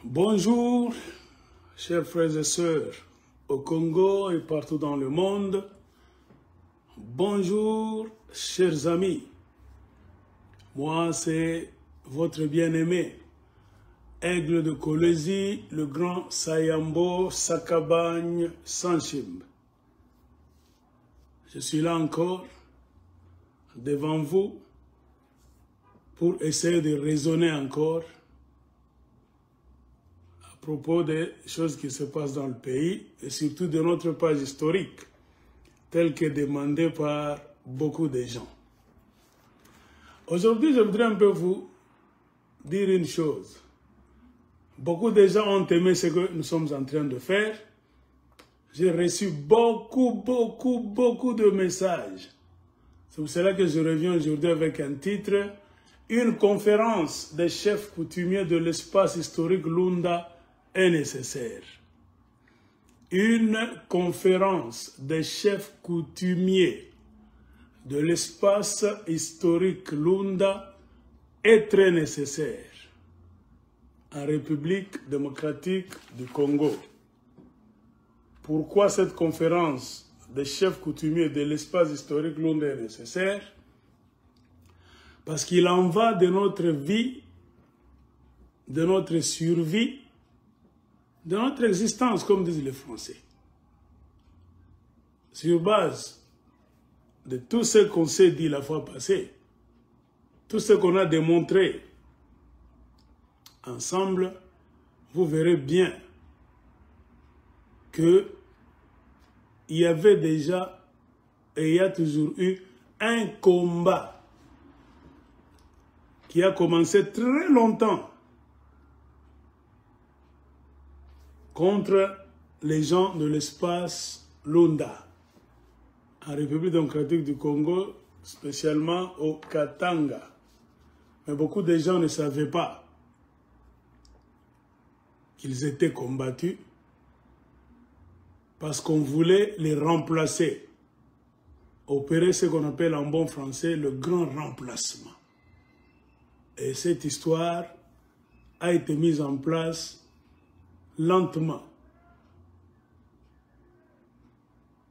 Bonjour, chers frères et sœurs au Congo et partout dans le monde. Bonjour, chers amis. Moi, c'est votre bien-aimé, Aigle de Kolwezi, le grand Sayambo Sakabagne Sanchim. Je suis là encore, devant vous, pour essayer de raisonner encore à propos des choses qui se passent dans le pays et surtout de notre page historique, telle que demandée par beaucoup de gens. Aujourd'hui, je voudrais un peu vous dire une chose. Beaucoup de gens ont aimé ce que nous sommes en train de faire. J'ai reçu beaucoup de messages. C'est pour cela que je reviens aujourd'hui avec un titre. Une conférence des chefs coutumiers de l'espace historique Lunda est nécessaire. Une conférence des chefs coutumiers de l'espace historique Lunda est très nécessaire en République démocratique du Congo. Pourquoi cette conférence des chefs coutumiers de l'espace historique Lunda est nécessaire? Parce qu'il en va de notre vie, de notre survie, de notre existence, comme disent les Français. Sur base de tout ce qu'on s'est dit la fois passée, tout ce qu'on a démontré ensemble, vous verrez bien qu'il y avait déjà et il y a toujours eu un combat qui a commencé très longtemps contre les gens de l'espace Lunda, en République démocratique du Congo, spécialement au Katanga. Mais beaucoup de gens ne savaient pas qu'ils étaient combattus parce qu'on voulait les remplacer, opérer ce qu'on appelle en bon français le grand remplacement. Et cette histoire a été mise en place lentement.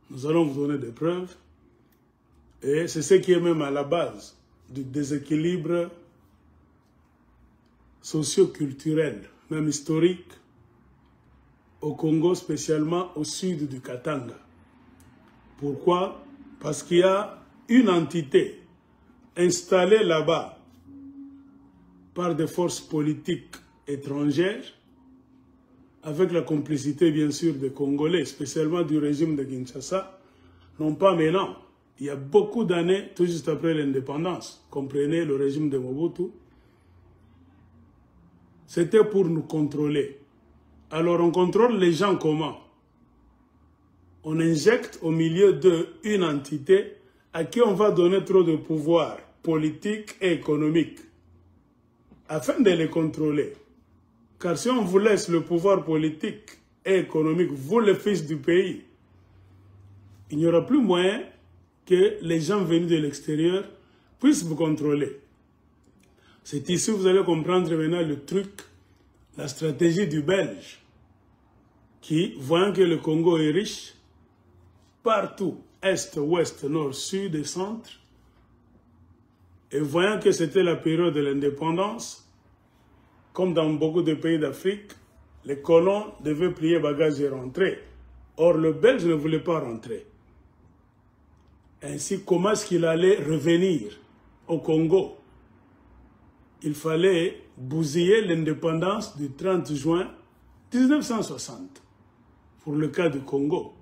Nous allons vous donner des preuves. Et c'est ce qui est même à la base du déséquilibre socio-culturel, même historique, au Congo, spécialement au sud du Katanga. Pourquoi? Parce qu'il y a une entité installée là-bas par des forces politiques étrangères, avec la complicité bien sûr des Congolais, spécialement du régime de Kinshasa, non pas maintenant, il y a beaucoup d'années, tout juste après l'indépendance, comprenez le régime de Mobutu, c'était pour nous contrôler. Alors on contrôle les gens comment? On injecte au milieu d'une entité à qui on va donner trop de pouvoir politique et économique, afin de les contrôler. Car si on vous laisse le pouvoir politique et économique, vous les fils du pays, il n'y aura plus moyen que les gens venus de l'extérieur puissent vous contrôler. C'est ici que vous allez comprendre maintenant le truc, la stratégie du Belge, qui, voyant que le Congo est riche, partout, est, ouest, nord, sud et centre, et voyant que c'était la période de l'indépendance, comme dans beaucoup de pays d'Afrique, les colons devaient plier bagages et rentrer. Or, le Belge ne voulait pas rentrer. Ainsi, comment est-ce qu'il allait revenir au Congo? Il fallait bousiller l'indépendance du 30 juin 1960, pour le cas du Congo.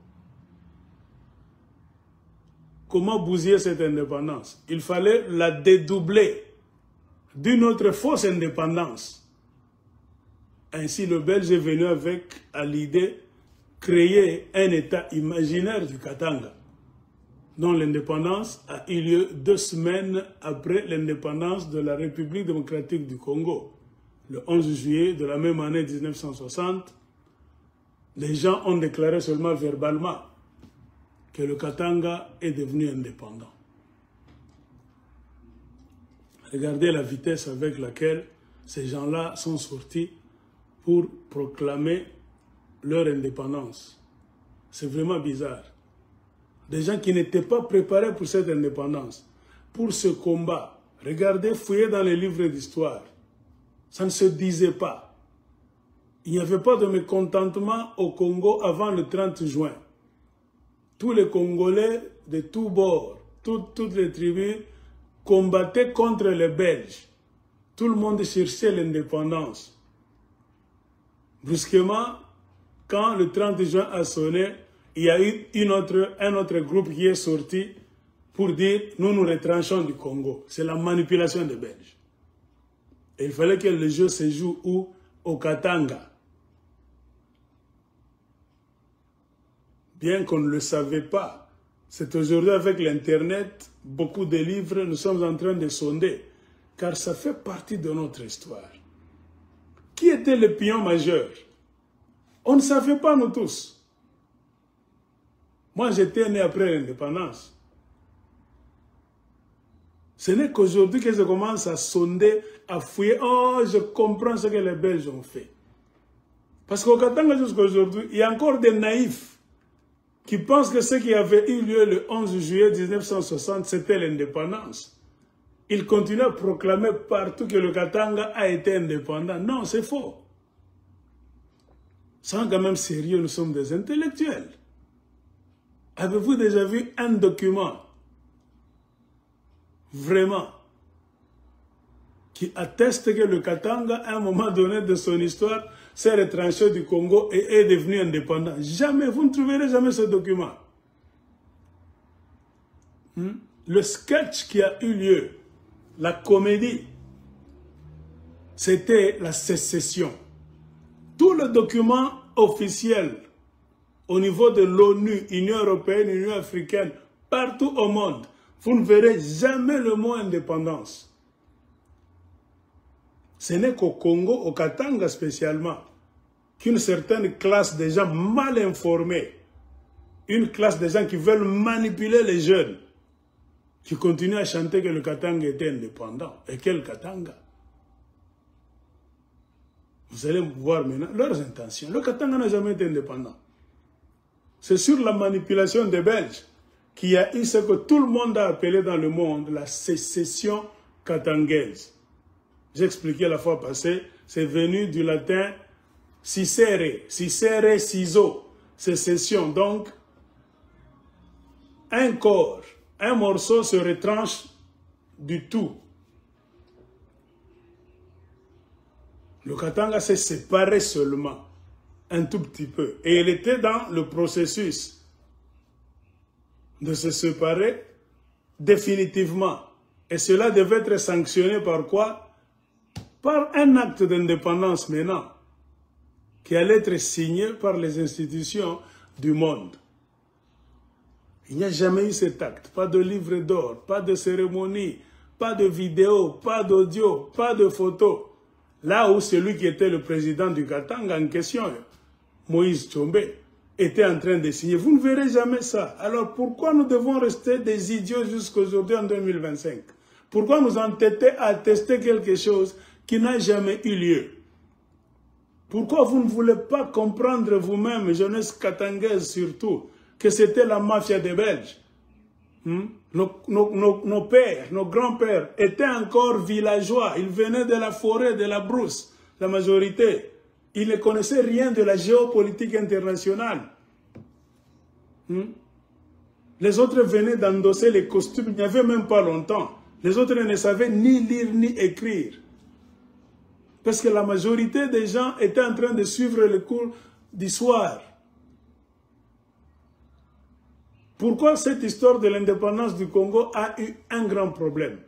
Comment bousiller cette indépendance? Il fallait la dédoubler d'une autre fausse indépendance. Ainsi, le Belge est venu avec à l'idée créer un État imaginaire du Katanga, dont l'indépendance a eu lieu 2 semaines après l'indépendance de la République démocratique du Congo. Le 11 juillet de la même année 1960, les gens ont déclaré seulement verbalement que le Katanga est devenu indépendant. Regardez la vitesse avec laquelle ces gens-là sont sortis pour proclamer leur indépendance. C'est vraiment bizarre. Des gens qui n'étaient pas préparés pour cette indépendance, pour ce combat. Regardez, fouillez dans les livres d'histoire. Ça ne se disait pas. Il n'y avait pas de mécontentement au Congo avant le 30 juin. Tous les Congolais de tous bords, toutes les tribus combattaient contre les Belges. Tout le monde cherchait l'indépendance. Brusquement, quand le 30 juin a sonné, il y a eu un autre groupe qui est sorti pour dire « nous nous retranchons du Congo ». C'est la manipulation des Belges. Et il fallait que le jeu se joue où? Au Katanga. Bien qu'on ne le savait pas, c'est aujourd'hui avec l'Internet, beaucoup de livres, nous sommes en train de sonder, car ça fait partie de notre histoire. Qui était le pion majeur? On ne savait pas, nous tous. Moi, j'étais né après l'indépendance. Ce n'est qu'aujourd'hui que je commence à sonder, à fouiller. Oh, je comprends ce que les Belges ont fait. Parce qu'au Katanga, jusqu'à aujourd'hui, il y a encore des naïfs qui pensent que ce qui avait eu lieu le 11 juillet 1960, c'était l'indépendance. Ils continuent à proclamer partout que le Katanga a été indépendant. Non, c'est faux. Sans quand même sérieux, nous sommes des intellectuels. Avez-vous déjà vu un document vraiment qui atteste que le Katanga, à un moment donné de son histoire, s'est retranché du Congo et est devenu indépendant? Jamais, vous ne trouverez jamais ce document. Le sketch qui a eu lieu, la comédie, c'était la sécession. Tout le document officiel au niveau de l'ONU, Union européenne, Union africaine, partout au monde, vous ne verrez jamais le mot indépendance. Ce n'est qu'au Congo, au Katanga spécialement, qu'une certaine classe de gens mal informés, une classe de gens qui veulent manipuler les jeunes, qui continuent à chanter que le Katanga était indépendant. Et quel Katanga? Vous allez voir maintenant leurs intentions. Le Katanga n'a jamais été indépendant. C'est sur la manipulation des Belges qu'il y a eu ce que tout le monde a appelé dans le monde la sécession katangaise. J'ai expliqué la fois passée, c'est venu du latin cicere, cicere, ciseau, sécession. Donc, un corps, un morceau se retranche du tout. Le Katanga s'est séparé seulement, un tout petit peu. Et il était dans le processus de se séparer définitivement. Et cela devait être sanctionné par quoi? Par un acte d'indépendance maintenant, qui allait être signé par les institutions du monde. Il n'y a jamais eu cet acte. Pas de livre d'or, pas de cérémonie, pas de vidéo, pas d'audio, pas de photo. Là où celui qui était le président du Katanga en question, Moïse Tshombe, était en train de signer. Vous ne verrez jamais ça. Alors pourquoi nous devons rester des idiots jusqu'à aujourd'hui en 2025? Pourquoi nous entêter à attester quelque chose qui n'a jamais eu lieu? Pourquoi vous ne voulez pas comprendre vous-même, jeunesse katangaise surtout, que c'était la mafia des Belges? Nos pères, nos grands-pères étaient encore villageois. Ils venaient de la forêt, de la brousse, la majorité. Ils ne connaissaient rien de la géopolitique internationale. Les autres venaient d'endosser les costumes, il n'y avait même pas longtemps. Les autres ne savaient ni lire ni écrire. Parce que la majorité des gens étaient en train de suivre les cours d'histoire. Pourquoi cette histoire de l'indépendance du Congo a eu un grand problème?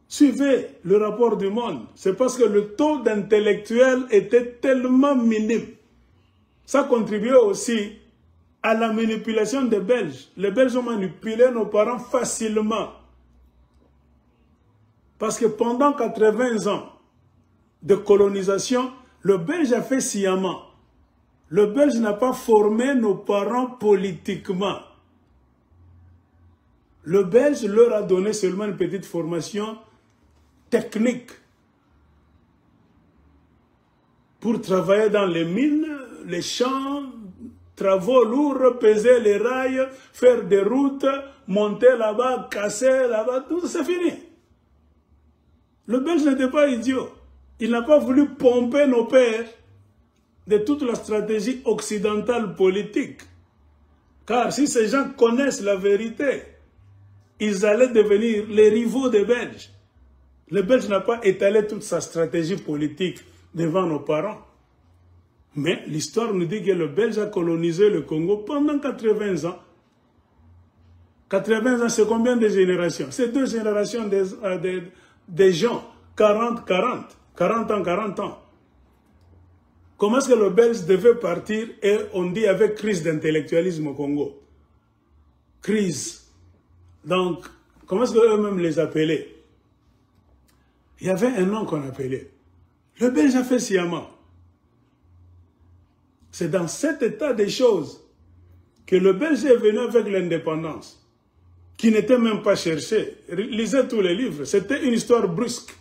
Suivez le rapport du Monde. C'est parce que le taux d'intellectuels était tellement minime. Ça contribuait aussi à la manipulation des Belges. Les Belges ont manipulé nos parents facilement. Parce que pendant 80 ans de colonisation, le Belge a fait sciemment. Le Belge n'a pas formé nos parents politiquement. Le Belge leur a donné seulement une petite formation technique. pour travailler dans les mines, les champs, travaux lourds, peser les rails, faire des routes, monter là-bas, casser là-bas, tout c'est fini. Le Belge n'était pas idiot. Il n'a pas voulu pomper nos pères de toute la stratégie occidentale politique. Car si ces gens connaissent la vérité, ils allaient devenir les rivaux des Belges. Le Belge n'a pas étalé toute sa stratégie politique devant nos parents. Mais l'histoire nous dit que le Belge a colonisé le Congo pendant 80 ans. 80 ans, c'est combien de générations? C'est 2 générations des gens. 40 ans, 40 ans. Comment est-ce que le Belge devait partir et on dit avec crise d'intellectualisme au Congo? Crise. Donc, comment est-ce qu'eux-mêmes les appelaient? Il y avait un nom qu'on appelait. Le Belge a fait sciemment. C'est dans cet état des choses que le Belge est venu avec l'indépendance, qui n'était même pas cherchée. Lisez tous les livres. C'était une histoire brusque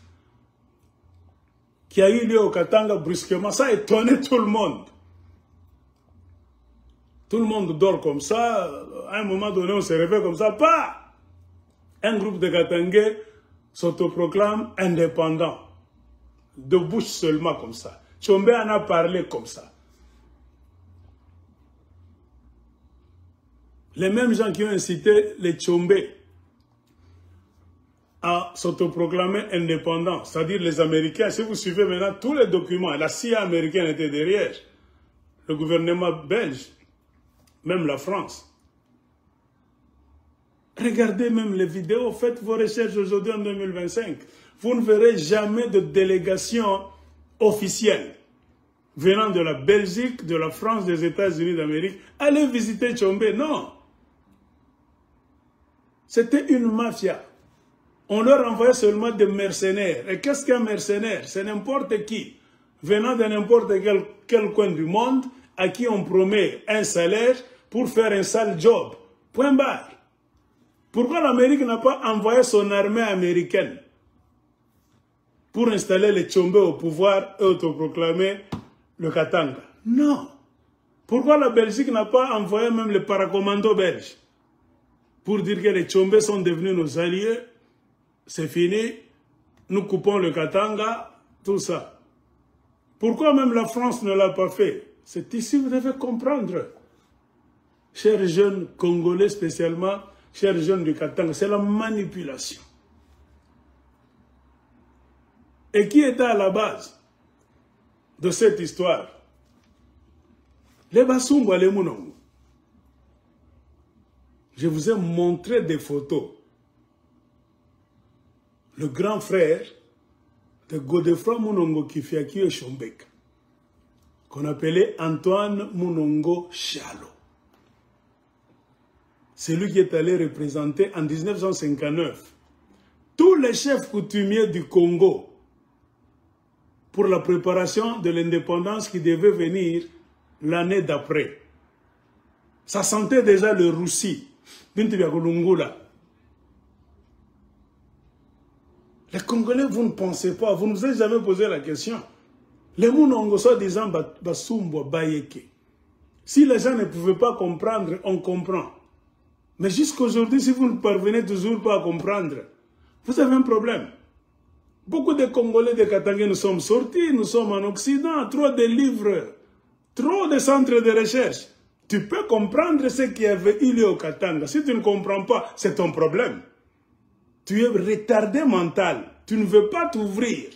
qui a eu lieu au Katanga brusquement. Ça a étonné tout le monde. Tout le monde dort comme ça. À un moment donné, on se réveille comme ça. Pas! Un groupe de Katangais s'autoproclame indépendant. De bouche seulement comme ça. Tchombe en a parlé comme ça. Les mêmes gens qui ont incité les Tchombe à s'autoproclamer indépendants, c'est-à-dire les Américains, si vous suivez maintenant tous les documents, la CIA américaine était derrière, le gouvernement belge, même la France. Regardez même les vidéos, faites vos recherches aujourd'hui en 2025. Vous ne verrez jamais de délégation officielle venant de la Belgique, de la France, des États-Unis d'Amérique. Allez visiter Tchombe, non. C'était une mafia. On leur envoyait seulement des mercenaires. Et qu'est-ce qu'un mercenaire? C'est n'importe qui, venant de n'importe quel coin du monde, à qui on promet un salaire pour faire un sale job. Point barre. Pourquoi l'Amérique n'a pas envoyé son armée américaine pour installer les Tchombe au pouvoir et autoproclamer le Katanga? Non. Pourquoi la Belgique n'a pas envoyé même les paracommandos belges pour dire que les Tchombe sont devenus nos alliés? C'est fini, nous coupons le Katanga, tout ça. Pourquoi même la France ne l'a pas fait? C'est ici que vous devez comprendre. Chers jeunes Congolais spécialement, chers jeunes du Katanga, c'est la manipulation. Et qui était à la base de cette histoire? Les Basumba, les Mounongo. Je vous ai montré des photos. Le grand frère de Godefroy Mounongo Kifiaki et Chombeka, qu'on appelait Antoine Mounongo Chalo. C'est lui qui est allé représenter en 1959 tous les chefs coutumiers du Congo pour la préparation de l'indépendance qui devait venir l'année d'après. Ça sentait déjà le roussi. Les Congolais, vous ne pensez pas, vous ne vous êtes jamais posé la question. Les Mounongo, soi-disant, Basumbo, Bayeke. Si les gens ne pouvaient pas comprendre, on comprend. Mais jusqu'aujourd'hui, si vous ne parvenez toujours pas à comprendre, vous avez un problème. Beaucoup de Congolais de Katanga, nous sommes sortis, nous sommes en Occident, trop de livres, trop de centres de recherche. Tu peux comprendre ce qui avait eu lieu au Katanga. Si tu ne comprends pas, c'est ton problème. Tu es retardé mental. Tu ne veux pas t'ouvrir.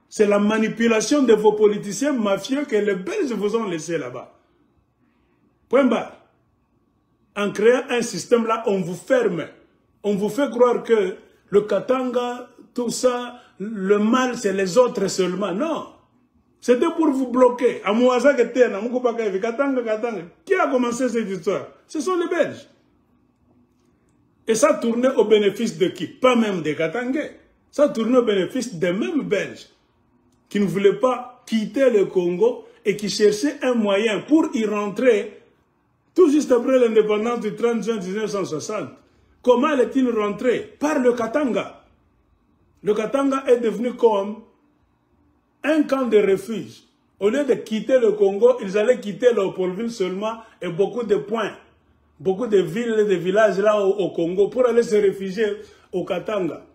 C'est la manipulation de vos politiciens mafieux que les Belges vous ont laissé là-bas. Point barre. En créant un système là, on vous ferme. On vous fait croire que le Katanga, tout ça, le mal, c'est les autres seulement. Non. C'était pour vous bloquer. Qui a commencé cette histoire? Ce sont les Belges. Et ça tournait au bénéfice de qui? Pas même des Katangais. Ça tournait au bénéfice des mêmes Belges qui ne voulaient pas quitter le Congo et qui cherchaient un moyen pour y rentrer tout juste après l'indépendance du 30 juin 1960. Comment est-il rentré? Par le Katanga. Le Katanga est devenu comme un camp de refuge Au lieu de quitter le Congo, ils allaient quitter Léopoldville seulement et beaucoup de points, beaucoup de villes et de villages là au Congo pour aller se réfugier au Katanga.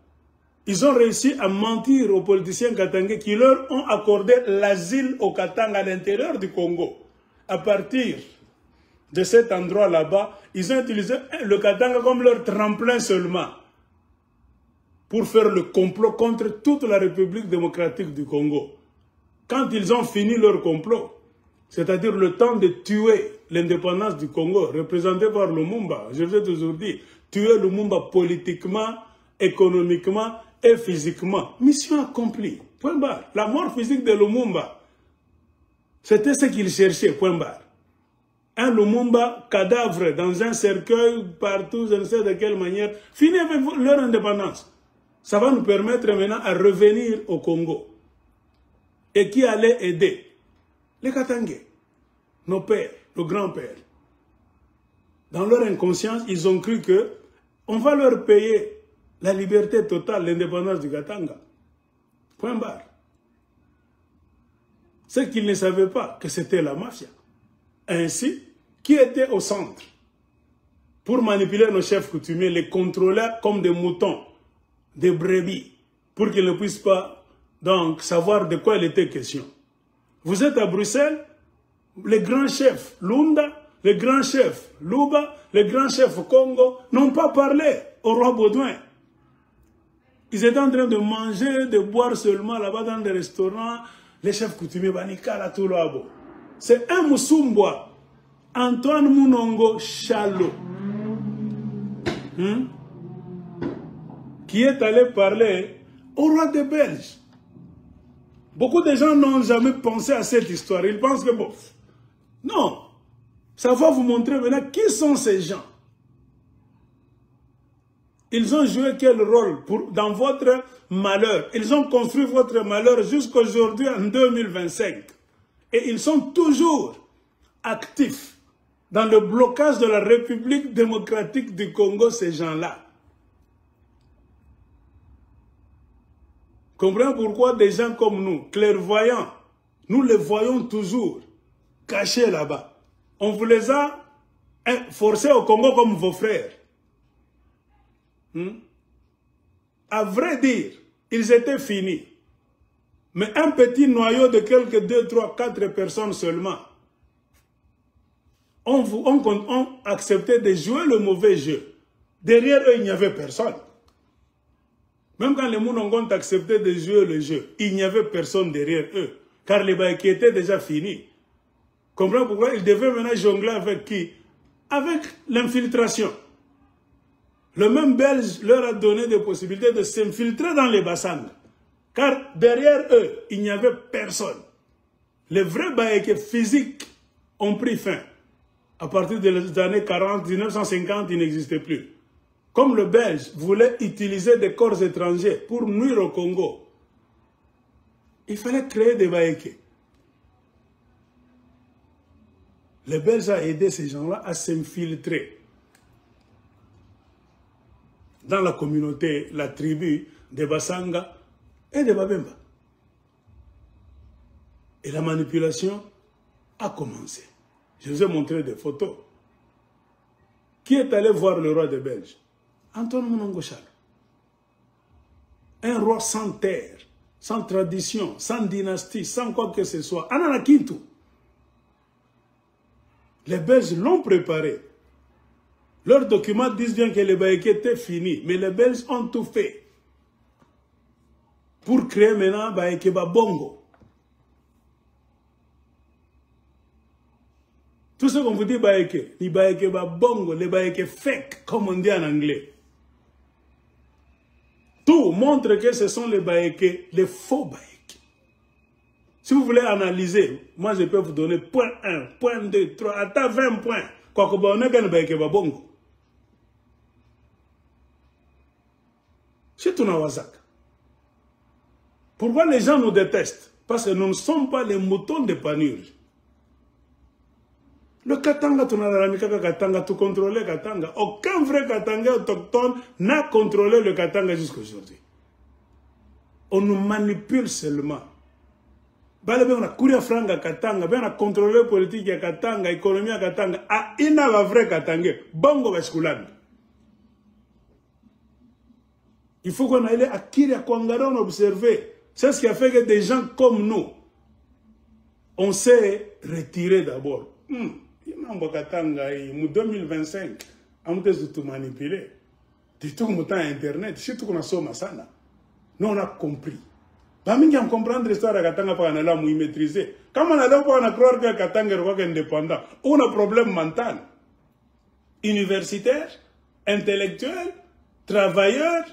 Ils ont réussi à mentir aux politiciens katangais qui leur ont accordé l'asile au Katanga à l'intérieur du Congo. À partir de cet endroit là-bas, ils ont utilisé le Katanga comme leur tremplin seulement pour faire le complot contre toute la République démocratique du Congo. Quand ils ont fini leur complot, c'est-à-dire le temps de tuer l'indépendance du Congo, représenté par Lumumba, je vous ai toujours dit, tuer Lumumba politiquement, économiquement et physiquement. Mission accomplie, point barre. La mort physique de Lumumba, c'était ce qu'ils cherchaient, point barre. Un Lumumba cadavre dans un cercueil partout, je ne sais de quelle manière, fini avec leur indépendance. Ça va nous permettre maintenant à revenir au Congo. Et qui allait aider? Les Katangais, nos pères, nos grands-pères. Dans leur inconscience, ils ont cru que on va leur payer la liberté totale, l'indépendance du Katanga. Point barre. C'est qu'ils ne savaient pas que c'était la mafia. Ainsi, qui était au centre pour manipuler nos chefs coutumiers, les contrôler comme des moutons, des brebis, pour qu'ils ne puissent pas donc savoir de quoi il était question. Vous êtes à Bruxelles, les grands chefs Lunda, les grands chefs Luba, les grands chefs Congo n'ont pas parlé au roi Baudouin. Ils étaient en train de manger, de boire seulement là-bas dans des restaurants. Les chefs coutumiers Banikala Touloabo. C'est un Moussumbois, Antoine Mounongo Chalo, qui est allé parler au roi des Belges. Beaucoup de gens n'ont jamais pensé à cette histoire. Ils pensent que bon, non, ça va vous montrer maintenant qui sont ces gens. Ils ont joué quel rôle dans votre malheur? Ils ont construit votre malheur jusqu'à aujourd'hui en 2025. Et ils sont toujours actifs dans le blocage de la République démocratique du Congo, ces gens-là. Comprenez pourquoi des gens comme nous, clairvoyants, nous les voyons toujours cachés là-bas. On vous les a forcés au Congo comme vos frères. À vrai dire, ils étaient finis. Mais un petit noyau de quelques 2, 3, 4 personnes seulement ont accepté de jouer le mauvais jeu. Derrière eux, il n'y avait personne. Même quand les Mounongo ont accepté de jouer le jeu, il n'y avait personne derrière eux. Car les Baïki étaient déjà finis. Comprenez pourquoi ils devaient maintenant jongler avec qui? Avec l'infiltration. Le même Belge leur a donné des possibilités de s'infiltrer dans les Bassang. Car derrière eux, il n'y avait personne. Les vrais Baïki physiques ont pris fin. À partir des années 40, 1950, ils n'existaient plus. Comme le Belge voulait utiliser des corps étrangers pour nuire au Congo, il fallait créer des Baïké. Le Belge a aidé ces gens-là à s'infiltrer dans la communauté, la tribu des Bassanga et des Babemba. Et la manipulation a commencé. Je vous ai montré des photos. Qui est allé voir le roi des Belges? Antoine Mounongo Chalo. Un roi sans terre, sans tradition, sans dynastie, sans quoi que ce soit. Anana Kintu. Les Belges l'ont préparé. Leurs documents disent bien que les Baïké étaient finis, mais les Belges ont tout fait pour créer maintenant Baïké Babongo. Tout ce qu'on vous dit Baïké, les Baïké Babongo, les Baïké fake, comme on dit en anglais. Tout montre que ce sont les Baïké, les faux Baïké. Si vous voulez analyser, moi je peux vous donner point 1, point 2, 3, à 20 points. Quoi que on ait gagné Baïké Babongo. C'est tout Nawazak. Pourquoi les gens nous détestent? Parce que nous ne sommes pas les moutons de panurge. Le Katanga, tout contrôlé Katanga. Aucun vrai Katanga autochtone n'a contrôlé le Katanga jusqu'à aujourd'hui. On nous manipule seulement. bale be na kuria franga Katanga, be na contrôler politique ya Katanga, économie ya Katanga, a ina va vrai Katangé, bongo baskulande. Il faut qu'on aille à Kiria Kwangaron observer. C'est ce qui a fait que des gens comme nous, on s'est retiré d'abord. En 2025, on a tout manipulé. Du tout comme Internet, surtout qu'on a somme sana. Nous, on a compris. Nous on comprendre l'histoire de Katanga pour qu'on a maîtriser. Quand on a croire que Katanga est indépendant, on a un problème mental. Universitaire, intellectuel, travailleur,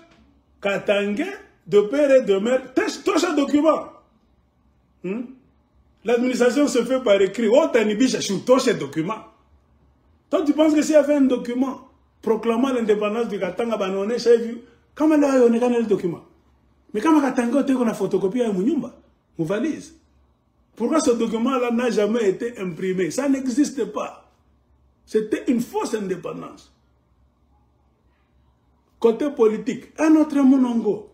Katanga, de père et de mère, touche un document. L'administration se fait par écrit. Oh, Tanibicha, je touche un document. Toi, tu penses que s'il y avait un document proclamant l'indépendance du Katanga, on est vu. Comment là, on est dans le document? Mais quand Katanga, on a photocopié à mon valise. Pourquoi ce document-là n'a jamais été imprimé? Ça n'existe pas. C'était une fausse indépendance. Côté politique, un autre Monongo.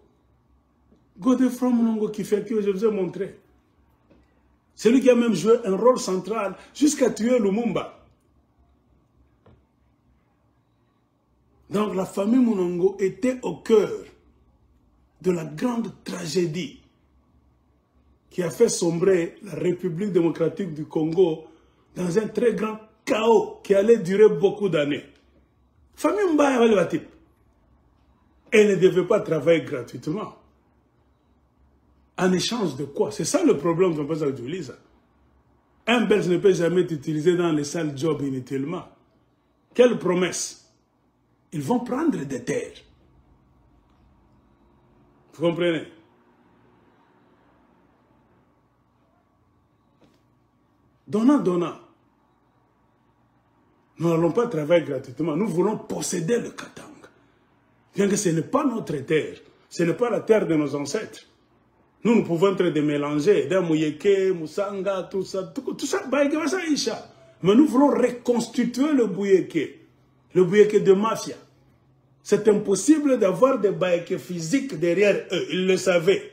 Godefroy Monongo qui fait que je vous ai montré. C'est lui qui a même joué un rôle central jusqu'à tuer Lumumba. Donc la famille Monongo était au cœur de la grande tragédie qui a fait sombrer la République démocratique du Congo dans un très grand chaos qui allait durer beaucoup d'années. Famille Mbaya, elle ne devait pas travailler gratuitement. En échange de quoi? C'est ça le problème qu'on peut utiliser. Un Belge ne peut jamais être utilisé dans les sales jobs inutilement. Quelle promesse? Ils vont prendre des terres. Vous comprenez? Donnant. Nous n'allons pas travailler gratuitement. Nous voulons posséder le Katanga. Bien que ce n'est pas notre terre. Ce n'est pas la terre de nos ancêtres. Nous pouvons être démélangés. Des Mouyeke, Moussanga, tout ça. Mais nous voulons reconstituer le Bouyeke. Le Bouyeke de mafia. C'est impossible d'avoir des Bouyeke physiques derrière eux. Ils le savaient.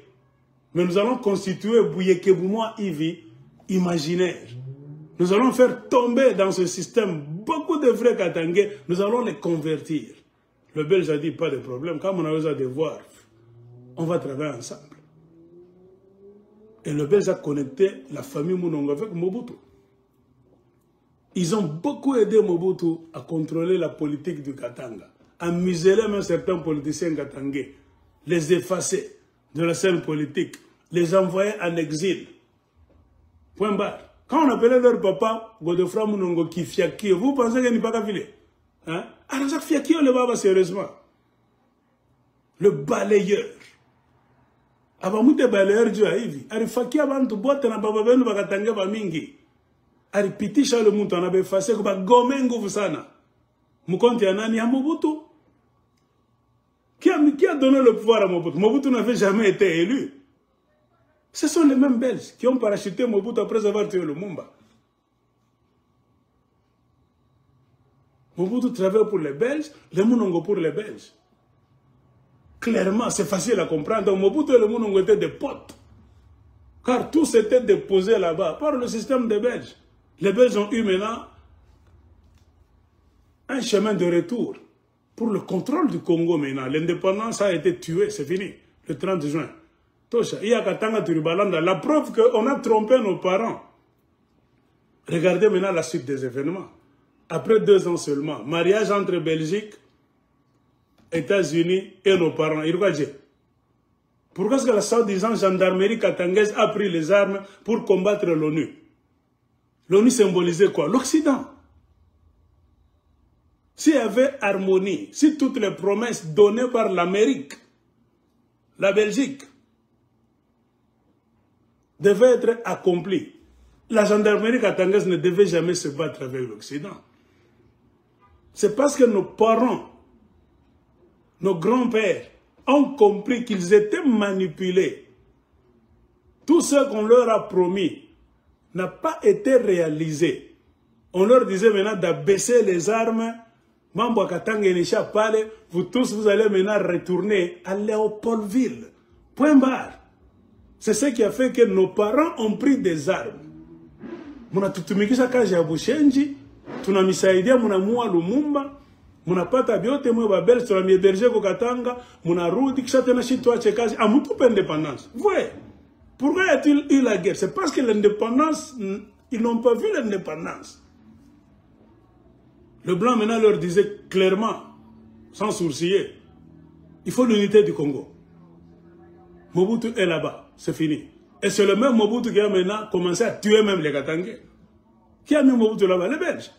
Mais nous allons constituer Bouyeke Boumoua Ivi imaginaire. Nous allons faire tomber dans ce système beaucoup de vrais Katangais. Nous allons les convertir. Le Belge a dit pas de problème. Quand on a besoin de voir, on va travailler ensemble. Et le Belge a connecté la famille Monongo avec Mobutu. Ils ont beaucoup aidé Mobutu à contrôler la politique du Katanga, à museler même certains politiciens katangais, les effacer de la scène politique, les envoyer en exil. Point barre. Quand on appelait leur papa, Godefroy Monongo Kifiaki, vous pensez qu'il n'est pas capable? Hein? Alors, ça Fiaki, on le va sérieusement. Le balayeur. Avant de balayeur du Haïvi, Arifaki avant de boire, on a pas besoin de Katanga Bamingi. Aripitisha le monde, on a effacé, on a gommé Ngoufusana. Moukonti Anani à Mobutu. Qui a donné le pouvoir à Mobutu? Mobutu n'avait jamais été élu. Ce sont les mêmes Belges qui ont parachuté Mobutu après avoir tué Lumumba. Mobutu travaille pour les Belges, les Monongo pour les Belges. Clairement, c'est facile à comprendre. Donc Mobutu et les Monongo étaient des potes. Car tout s'était déposé là-bas par le système des Belges. Les Belges ont eu maintenant un chemin de retour pour le contrôle du Congo maintenant. L'indépendance a été tuée, c'est fini, le 30 juin. Tosha, il y a Katanga Turibalanda, la preuve qu'on a trompé nos parents. Regardez maintenant la suite des événements. Après 2 ans seulement, mariage entre Belgique, États-Unis et nos parents. Pourquoi est-ce que la soi-disant gendarmerie katangaise a pris les armes pour combattre l'ONU? L'ONU symbolisait quoi? L'Occident. S'il y avait harmonie, si toutes les promesses données par l'Amérique, la Belgique, devaient être accomplies, la gendarmerie katangaise ne devait jamais se battre avec l'Occident. C'est parce que nos parents, nos grands-pères, ont compris qu'ils étaient manipulés. Tout ce qu'on leur a promis n'a pas été réalisé. On leur disait maintenant d'abaisser les armes. Vous tous, vous allez maintenant retourner à Léopoldville. Point barre. C'est ce qui a fait que nos parents ont pris des armes. Muna tutumikisha kazi ya bushenji, tunamisaidia munamua Lumumba, munapata biote mwe babel, tunamieberge kwa Katanga, munarudi kisha tena shi tuache kazi, amutupe indépendance. Voyez, pourquoi y a-t-il eu la guerre? C'est parce que l'indépendance, ils n'ont pas vu l'indépendance. Le blanc maintenant leur disait clairement, sans sourciller, il faut l'unité du Congo. Mobutu est là-bas, c'est fini. Et c'est le même Mobutu qui a maintenant commencé à tuer même les Katangais. Qui a mis Mobutu là-bas? Les Belges.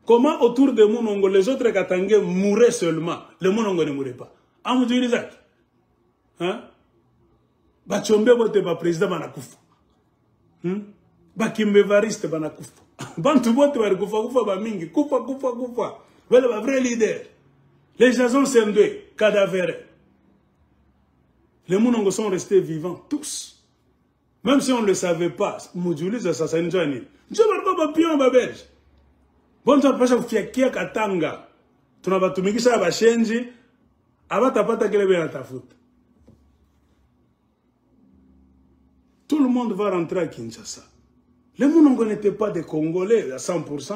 Comment autour de Mounongo, les autres Katangais mouraient seulement? Le Mounongo ne mourait pas. Amoudou Isaac. Hein? Bachombe bote ba président banakufa. Bakimbe variste banakufa. Bantu bote barikufa kufa ba mingi. Kufa. Voilà ba vrai leader. Les Jason Sendwe, cadavérés. Les Mounongo sont restés vivants, tous. Même si on ne le savait pas, Moudjouli, ça s'est enjoyé. Je ne sais pas pion ba belge. Bon, tu as pas fiakia Katanga. Tu n'as pas tout mis ça à Bachenji. Abata pata kele bien à ta faute. Tout le monde va rentrer à Kinshasa. Les Mounongo n'étaient pas des Congolais à 100%.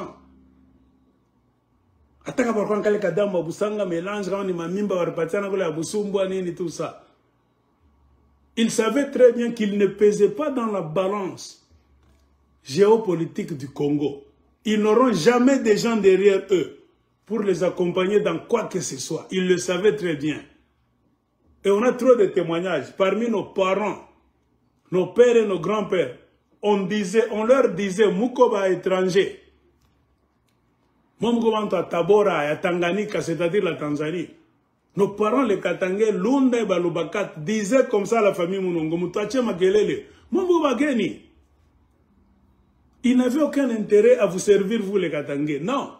Ataka par contre, Kadamba, Busanga, mélange, Rani, Mamimba, Warpatiana, Busumba, Nini, tout ça. Ils savaient très bien qu'ils ne pesaient pas dans la balance géopolitique du Congo. Ils n'auront jamais des gens derrière eux pour les accompagner dans quoi que ce soit. Ils le savaient très bien. Et on a trop de témoignages. Parmi nos parents, nos pères et nos grands-pères, on leur disait, Mukoba étranger. Momukoba Tabora, à Tanganyika, c'est-à-dire la Tanzanie. Nos parents, les Katangais, Lunda et Balubakat, disaient comme ça à la famille Mounongo, Moutache Makelele, Momukoba Geni. Ils n'avaient aucun intérêt à vous servir, vous les Katangais. Non.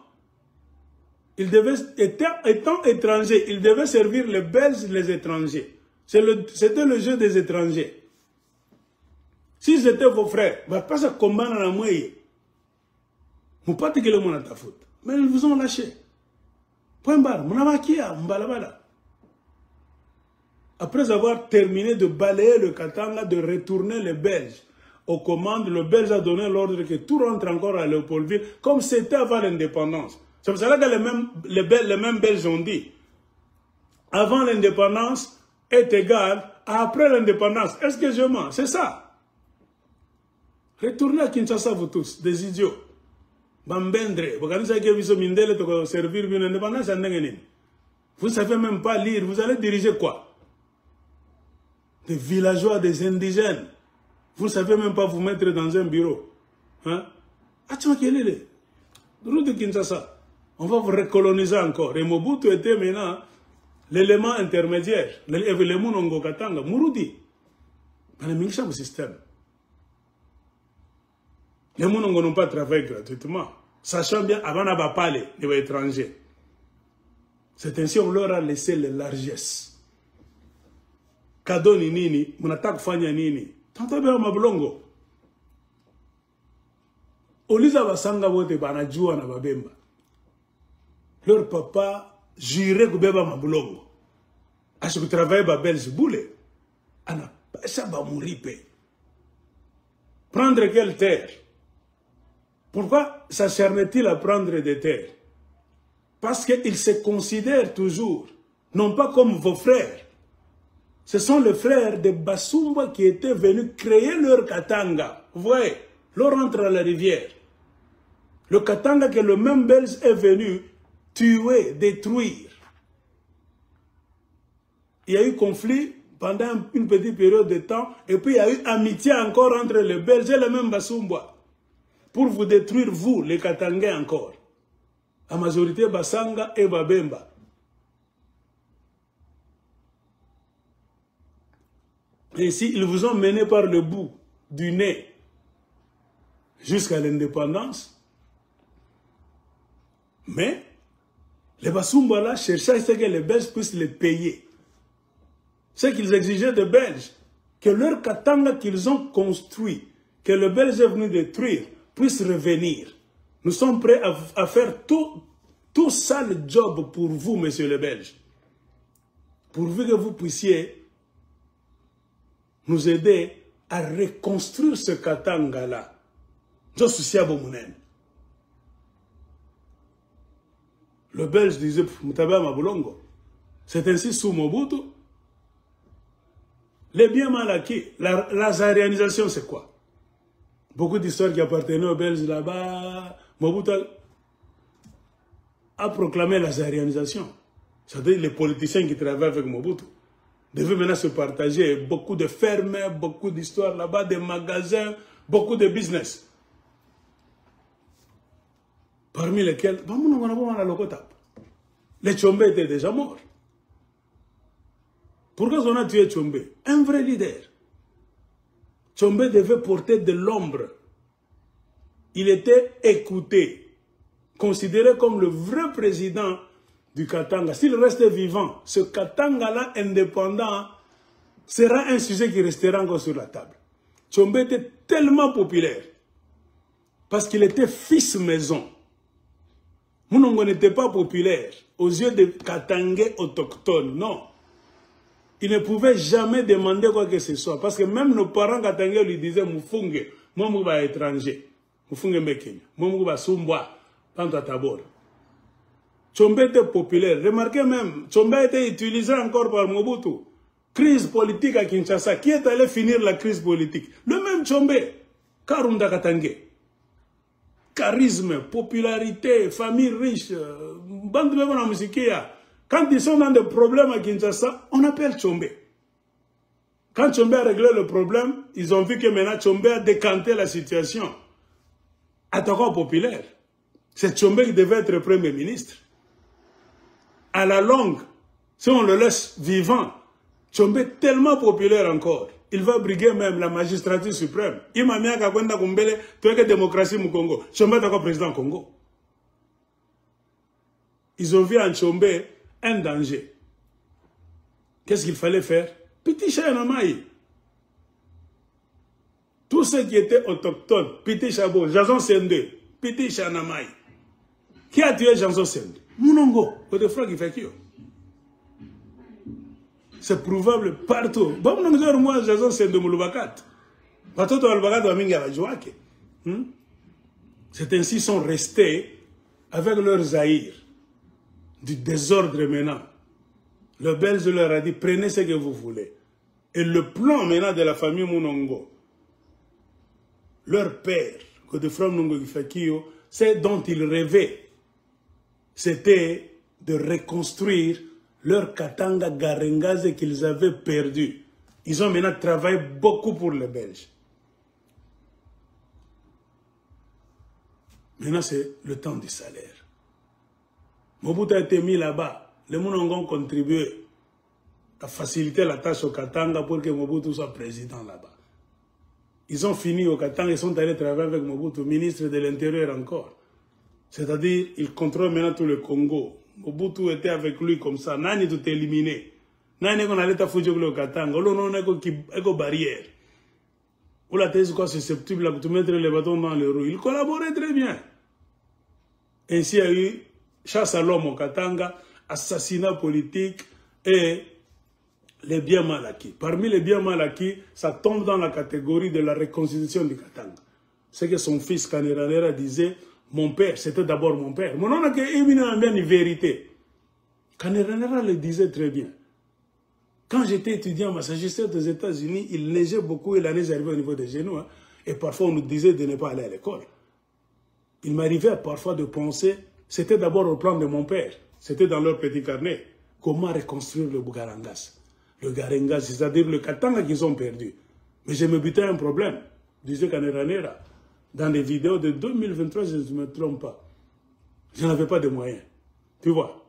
Ils devaient, étant étrangers, ils devaient servir les Belges, les étrangers. C'était le jeu des étrangers. Si c'était vos frères, pas ça combat dans la moelle. Vous pas que le monde a ta faute. Mais ils vous ont lâché. Point barre, mon avakia, mbalabala. Après avoir terminé de balayer le Katanga, de retourner les Belges aux commandes, le Belge a donné l'ordre que tout rentre encore à Léopoldville, comme c'était avant l'indépendance. C'est pour cela que les mêmes Belges ont dit, avant l'indépendance est égal à après l'indépendance. Est-ce que je mens? C'est ça. Retournez à Kinshasa, vous tous, des idiots. Bambendre, vous ne savez même pas lire, vous allez diriger quoi? Des villageois, des indigènes. Vous ne savez même pas vous mettre dans un bureau. Hein? On va vous recoloniser encore. Et Mobutu était maintenant l'élément intermédiaire. L'élément Nongo Katanga. Murudi. Mais le système. Les Mounongo n'ont pas travaillé gratuitement. Sachant bien, avant d'avoir parlé des étrangers. C'est ainsi qu'on leur a laissé les largesses. Kado ni nini, munatak fanya nini. Tanta bien mablongo. Oliza basanga wote banajua na babemba. Leur papa jurait que beba mablongo. À ce que travaille ba belge boule. Ana ça va mourir. Prendre quelle terre? Pourquoi s'acharne-t-il à prendre des terres? Parce qu'ils se considèrent toujours, non pas comme vos frères. Ce sont les frères de Basumba qui étaient venus créer leur Katanga. Vous voyez, leur entre à la rivière. Le Katanga que le même Belge est venu tuer, détruire. Il y a eu conflit pendant une petite période de temps, et puis il y a eu amitié encore entre les Belges et les mêmes Basumba. Pour vous détruire, vous, les Katangais encore. La majorité, Basanga et Babemba. Et ici, ils vous ont mené par le bout du nez jusqu'à l'indépendance. Mais, les Basumba là cherchaient à ce que les Belges puissent les payer. Ce qu'ils exigeaient des Belges, que leur Katanga qu'ils ont construit, que le Belge est venu détruire, puisse revenir. Nous sommes prêts à faire tout ça le job pour vous, messieurs les Belges. Pourvu que vous puissiez nous aider à reconstruire ce Katanga-là. Le Belge disait, c'est ainsi sous Mobutu. Les biens mal acquis, la zaréanisation, c'est quoi? Beaucoup d'histoires qui appartenaient aux Belges là-bas. Mobutu a proclamé la zaréanisation. C'est-à-dire les politiciens qui travaillent avec Mobutu devaient maintenant se partager beaucoup de fermes, beaucoup d'histoires là-bas, des magasins, beaucoup de business. Parmi lesquels, les Tchombe étaient déjà morts. Pourquoi on a tué Tchombe? Un vrai leader. Tchombe devait porter de l'ombre. Il était écouté, considéré comme le vrai président du Katanga. S'il reste vivant, ce Katanga-là indépendant sera un sujet qui restera encore sur la table. Tchombe était tellement populaire parce qu'il était fils maison. Mounongo n'était pas populaire aux yeux des Katangais autochtones, non. Il ne pouvait jamais demander quoi que ce soit. Parce que même nos parents Katangais lui disaient, Moufunge, moi je suis étranger. Moufunge Mekenya, moi je suis Sumba, Panto Tabor. Tchombe était populaire. Remarquez même, Tchombe a été utilisé encore par Mobutu. Crise politique à Kinshasa. Qui est allé finir la crise politique? Le même Tchombe. Karunda Katangais. Charisme, popularité, famille riche, bande de musique. Quand ils sont dans des problèmes à Kinshasa, on appelle Tchombe. Quand Tchombe a réglé le problème, ils ont vu que maintenant Tchombe a décanté la situation. Attaquant populaire. C'est Tchombe qui devait être Premier ministre. À la longue, si on le laisse vivant, Tchombe est tellement populaire encore. Il va briguer même la magistrature suprême. Il m'a mis à Kakwenda Kumbele, tu es que démocratie au Congo. Tchombe est encore président du Congo. Ils ont vu en Tchombe un danger. Qu'est-ce qu'il fallait faire? Petit Chanamaï. Tous ceux qui étaient autochtones, Petit Chabo, Jason Sende, Petit Chanamaï. Qui a tué Jason Sende? Mounongo, le frère qui fait qui? C'est prouvable partout. Bon, moi, Jason Sende Mouloubakat. C'est ainsi qu'ils sont restés avec leurs zaïrs. Du désordre maintenant. Le Belge leur a dit, prenez ce que vous voulez. Et le plan maintenant de la famille Mounongo, leur père, Godefroy Mounongo Gifakio, c'est dont ils rêvaient. C'était de reconstruire leur Katanga Garengaze qu'ils avaient perdu. Ils ont maintenant travaillé beaucoup pour les Belges. Maintenant, c'est le temps du salaire. Mobutu a été mis là-bas. Les Mounongo ont contribué à faciliter la tâche au Katanga pour que Mobutu soit président là-bas. Ils ont fini au Katanga, ils sont allés travailler avec Mobutu, ministre de l'Intérieur encore. C'est-à-dire, ils contrôlent maintenant tout le Congo. Mobutu était avec lui comme ça. Nani tout éliminé. Nani qu'on allait fouiller au Katanga. On a une barrière. Ou la thèse quoi susceptible de mettre les bâtons dans les roues. Ils collaboraient très bien. Ainsi, il y a eu chasse à l'homme au Katanga, assassinat politique et les biens mal acquis. Parmi les biens mal acquis, ça tombe dans la catégorie de la reconstitution du Katanga. C'est que son fils Kaneranera disait, mon père, c'était d'abord mon père. Mais on a une vérité. Kaneranera le disait très bien. Quand j'étais étudiant en Massachusetts aux États-Unis, il neigeait beaucoup et la neige arrivait au niveau des genoux. Hein, et parfois on nous disait de ne pas aller à l'école. Il m'arrivait parfois de penser, c'était d'abord au plan de mon père. C'était dans leur petit carnet. Comment reconstruire le Garangas? Le Garangas, c'est-à-dire le Katanga qu'ils ont perdu. Mais je me butais un problème, disait Kaneranera. Dans les vidéos de 2023, je ne me trompe pas. Je n'avais pas de moyens. Tu vois.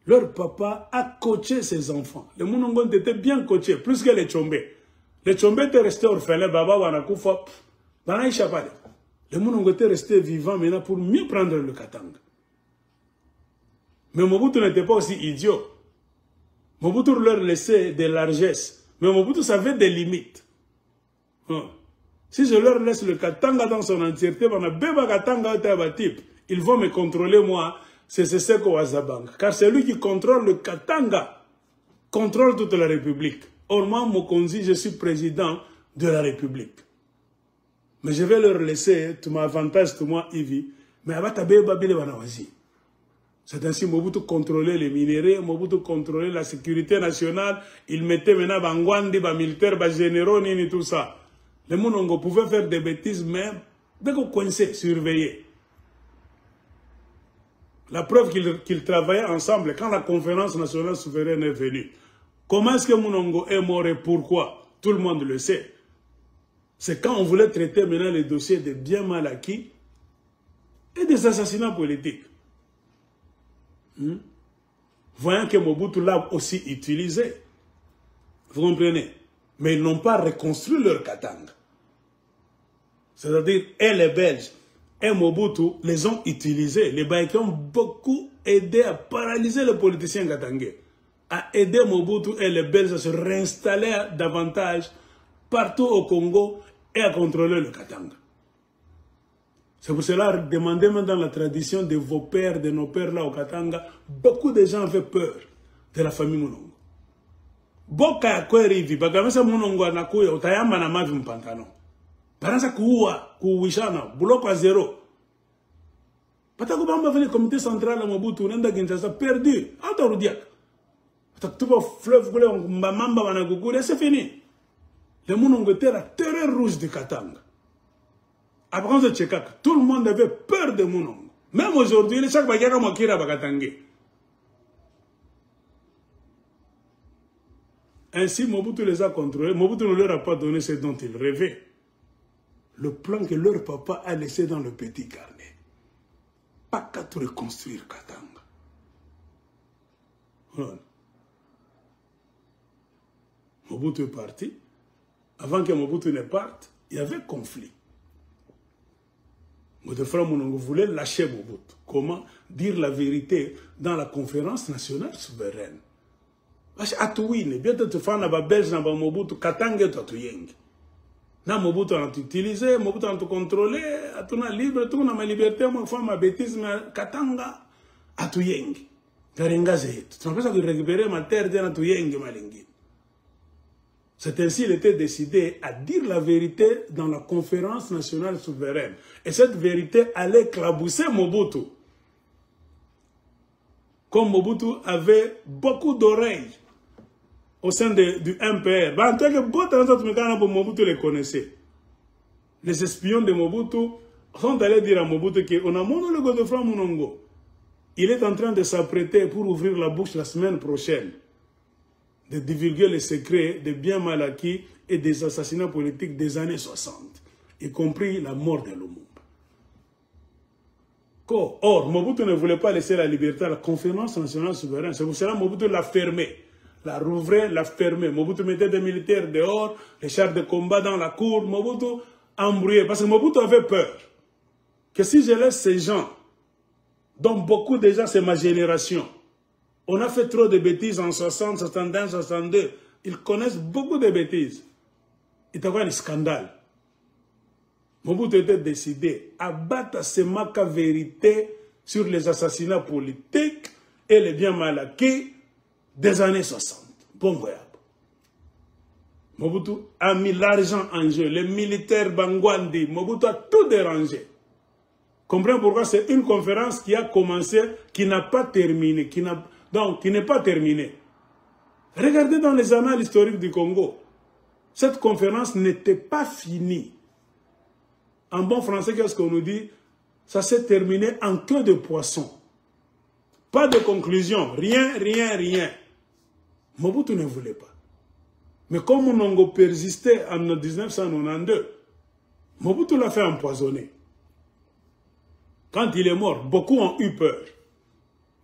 Leur papa a coaché ses enfants. Les Mounongo étaient bien coachés, plus que les Tchombe. Les Tchombe étaient restés orphelins, Baba Wanakufa, Bana Ishapade. Les Mounongo étaient restés vivants maintenant pour mieux prendre le Katanga. Mais Mobutu n'était pas aussi idiot. Mobutu leur laissait des largesses. Mais Mobutu savait des limites. Si je leur laisse le Katanga dans son entièreté, ils vont me contrôler moi, c'est Seko Wazabank. Car c'est lui qui contrôle le Katanga, contrôle toute la République. Or, moi, Mokonzi, je suis président de la République. Mais je vais leur laisser, tout m'avantage, tout moi, Ivi. Mais c'est ainsi Mobutu contrôlait les minéraux, Mobutu contrôlait la sécurité nationale. Il mettait maintenant Bangwandi, militaires, généraux, ni tout ça. Les Mounongo pouvaient faire des bêtises, mais dès qu'on coincait, surveiller. La preuve qu'ils travaillaient ensemble, quand la conférence nationale souveraine est venue. Comment est-ce que Mounongo est mort et pourquoi? Tout le monde le sait. C'est quand on voulait traiter maintenant les dossiers des biens mal acquis et des assassinats politiques. Voyant que Mobutu l'a aussi utilisé. Vous comprenez? Mais ils n'ont pas reconstruit leur Katanga. C'est-à-dire, et les Belges et Mobutu les ont utilisés. Les Baïkés ont beaucoup aidé à paralyser les politiciens katangais, à aider Mobutu et les Belges à se réinstaller davantage partout au Congo et à contrôler le Katanga. C'est pour cela, demandez même dans la tradition de vos pères, de nos pères là au Katanga, beaucoup de gens avaient peur de la famille Mounongo. Boka ya kwerivi, bagamesa Mounongo anakuya, utayamba na mavi mpantano. Baranza kuua, kuuishana, buloko à zéro. Patako bamba vene comité central à Mobutu, nenda Kinshasa, perdu. Ata rudiak. Patako fleuve kule mbamamba wanagugure, c'est fini. Le Mounongo était la terreur rouge du Katanga. Après ce Tchekak, tout le monde avait peur de Mounongo. Même aujourd'hui, les chaque bagage comme Kira Bakatangé. Ainsi, Mobutu les a contrôlés. Mobutu ne leur a pas donné ce dont ils rêvaient. Le plan que leur papa a laissé dans le petit carnet. Pas qu'à tout reconstruire Katanga. Voilà. Mobutu est parti. Avant que Mobutu ne parte, il y avait conflit. Godefroid Mounongo voulait lâcher Mobutu. Comment dire la vérité dans la conférence nationale souveraine? Atouine, bien te faire na Belge na Mobutu, Katanga Tatouyeng. Na Mobutu a utilisé, Mobutu a contrôlé, a tout libre, tout na ma liberté, moi femme ma bêtise, mais Katanga Atouyeng. Garenga Zet. Tu n'as pas que récupérer ma terre de Atouyeng Malingi. C'est ainsi qu'il était décidé à dire la vérité dans la conférence nationale souveraine. Et cette vérité allait éclabousser Mobutu. Comme Mobutu avait beaucoup d'oreilles au sein du MPR. En tout cas, Mobutu les connaissait. Les espions de Mobutu sont allés dire à Mobutu qu'on a mon le Godefroid Mounongo. Il est en train de s'apprêter pour ouvrir la bouche la semaine prochaine, de divulguer les secrets des biens mal acquis et des assassinats politiques des années 60, y compris la mort de Lumumba. Or, Mobutu ne voulait pas laisser la liberté à la conférence nationale souveraine. C'est pour cela que Mobutu l'a fermé. La rouvrait, l'a fermé. Mobutu mettait des militaires dehors, les chars de combat dans la cour. Mobutu embrouillait. Parce que Mobutu avait peur que si je laisse ces gens, dont beaucoup déjà c'est ma génération, on a fait trop de bêtises en 60, 61, 62. Ils connaissent beaucoup de bêtises. Il y a un scandale. Mobutu était décidé à battre ces marques vérité sur les assassinats politiques et les biens mal acquis des années 60. Bon voyage. Mobutu a mis l'argent en jeu. Les militaires Bangwandi, Mobutu a tout dérangé. Comprenez pourquoi c'est une conférence qui a commencé, qui n'a pas terminé, qui n'est pas terminée. Regardez dans les annales historiques du Congo. Cette conférence n'était pas finie. En bon français, qu'est-ce qu'on nous dit? Ça s'est terminé en queue de poisson. Pas de conclusion. Rien, rien, rien. Mobutu ne voulait pas. Mais comme Mounongo persistait en 1992, Mobutu l'a fait empoisonner. Quand il est mort, beaucoup ont eu peur.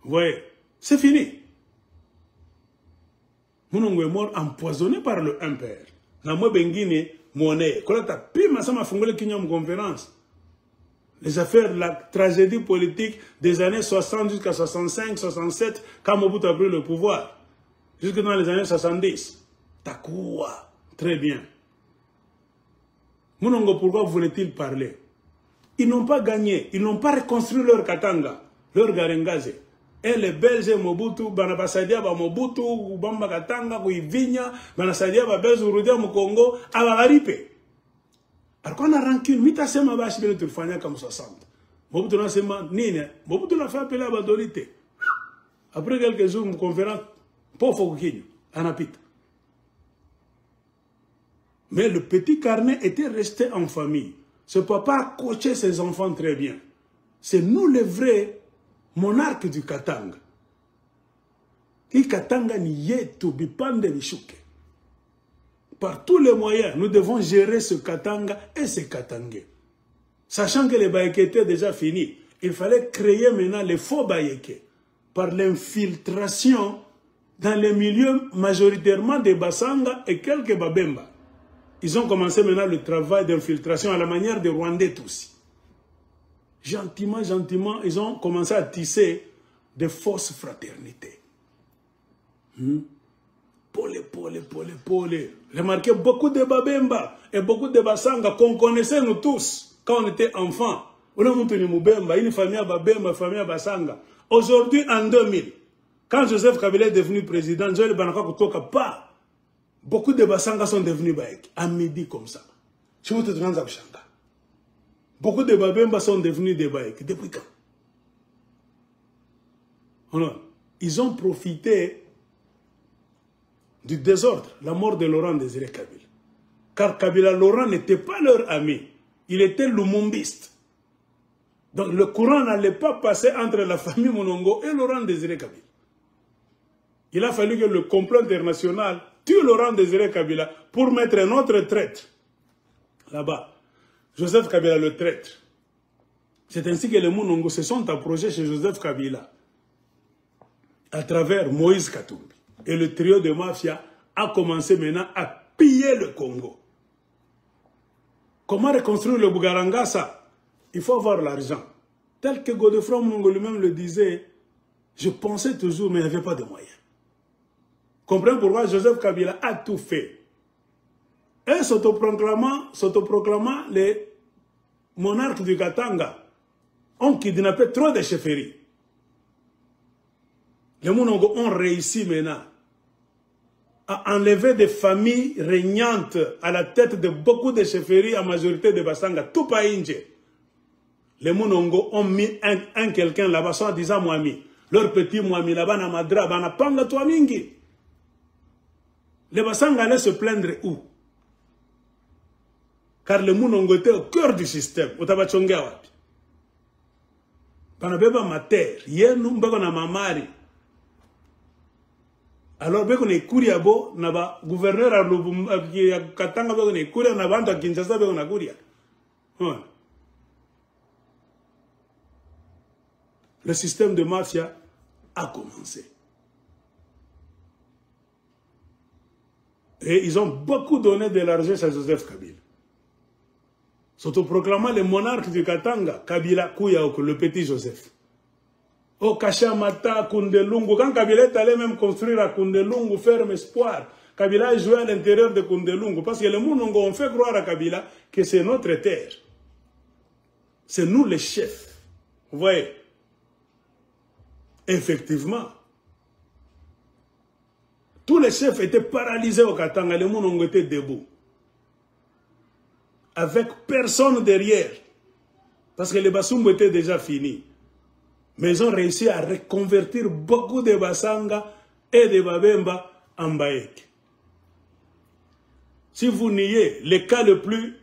Vous voyez, c'est fini. Mounongo est mort empoisonné par le MPR. Namwe Bengine, monnaie. Quand tu as pu, ça m'a fondé une conférence. Les affaires, la tragédie politique des années 60 jusqu'à 65, 67, quand Mobutu a pris le pouvoir, jusque dans les années 70. Takoua, très bien. Mounongo, pourquoi voulait-il parler? Ils n'ont pas gagné, ils n'ont pas reconstruit leur Katanga, leur Garengazé. Et les Belges, Mobutu, Banabasadia, Mobutu, Bamba Katanga, Vinya, Banasadia, Bezurudia, Mukongo, Abagaripe. Alors qu'on a rancune, Mita Sema Bashi, le Turfania comme 60. Mobutu n'a sema, Nine, Mobutu l'a fait appeler à Badolite. Après quelques jours, une conférence, pour Fokukinyo, Anapita. Mais le petit carnet était resté en famille. Ce papa a coaché ses enfants très bien. C'est nous les vrais monarques du Katanga. Et Katanga ni yetu bipande bishuke. Par tous les moyens, nous devons gérer ce Katanga et ce Katangais. Sachant que les Bayeke étaient déjà finis, il fallait créer maintenant les faux Bayeke par l'infiltration dans les milieux majoritairement des Basanga et quelques Babemba. Ils ont commencé maintenant le travail d'infiltration à la manière des Rwandais tous. Gentiment, gentiment, ils ont commencé à tisser des fausses fraternités. Pole. Remarquez beaucoup de Babemba et beaucoup de Basanga qu'on connaissait nous tous quand on était enfants. On a monté une famille à Babemba, une famille à Basanga. Aujourd'hui, en 2000, quand Joseph Kabila est devenu président, Joël Banaka Kutoka pas. Beaucoup de Basanga sont devenus Baek, à midi comme ça. Beaucoup de Babemba sont devenus des Baek. Depuis quand? Alors, ils ont profité du désordre, la mort de Laurent Désiré Kabila. Car Kabila Laurent n'était pas leur ami. Il était lumumbiste. Donc le courant n'allait pas passer entre la famille Monongo et Laurent Désiré Kabila. Il a fallu que le complot international tue Laurent Désiré Kabila pour mettre un autre traître là-bas. Joseph Kabila le traître. C'est ainsi que les Monongo se sont approchés chez Joseph Kabila à travers Moïse Katumbi. Et le trio de mafia a commencé maintenant à piller le Congo. Comment reconstruire le Bougarangasa? Il faut avoir l'argent. Tel que Godefroy Monongo lui-même le disait, je pensais toujours, mais il n'y avait pas de moyens. Comprenez pourquoi Joseph Kabila a tout fait. Et s'autoproclamant les monarques du Katanga ont kidnappé trop de chefferies. Les Monongo ont réussi maintenant à enlever des familles régnantes à la tête de beaucoup de chefferies, à majorité de Basanga, tout pas indien. Les Monongo ont mis un quelqu'un là-bas, soit disant Mwami. Leur petit Mwami là-bas, na Madra, na Panga Tuamingi. Les Basanga allaient se plaindre où? Car les Monongo étaient au cœur du système. Otabachonge wapi. Panabeba mater, yenu mbego na mamari. Alors, beko ne kuria bo, naba gouverneur a Katanga beko ne kuria, naba anto a Kinshasa beko na kuria. Le système de mafia a commencé. Et ils ont beaucoup donné de l'argent à Joseph Kabila. S'autoproclamant les monarques du Katanga, Kabila Kouyaoko, le petit Joseph. Au Kachamata, Kundelungu. Quand Kabila est allé même construire à Kundelungu, ferme espoir, Kabila a joué à l'intérieur de Kundelungu. Parce que les Monongo ont fait croire à Kabila que c'est notre terre. C'est nous les chefs. Vous voyez? Effectivement. Tous les chefs étaient paralysés au Katanga. Les Monongo étaient debout. Avec personne derrière. Parce que les Basumbo étaient déjà finis. Mais ils ont réussi à reconvertir beaucoup de Basanga et de Babemba en Baek. Si vous niez, le cas le plus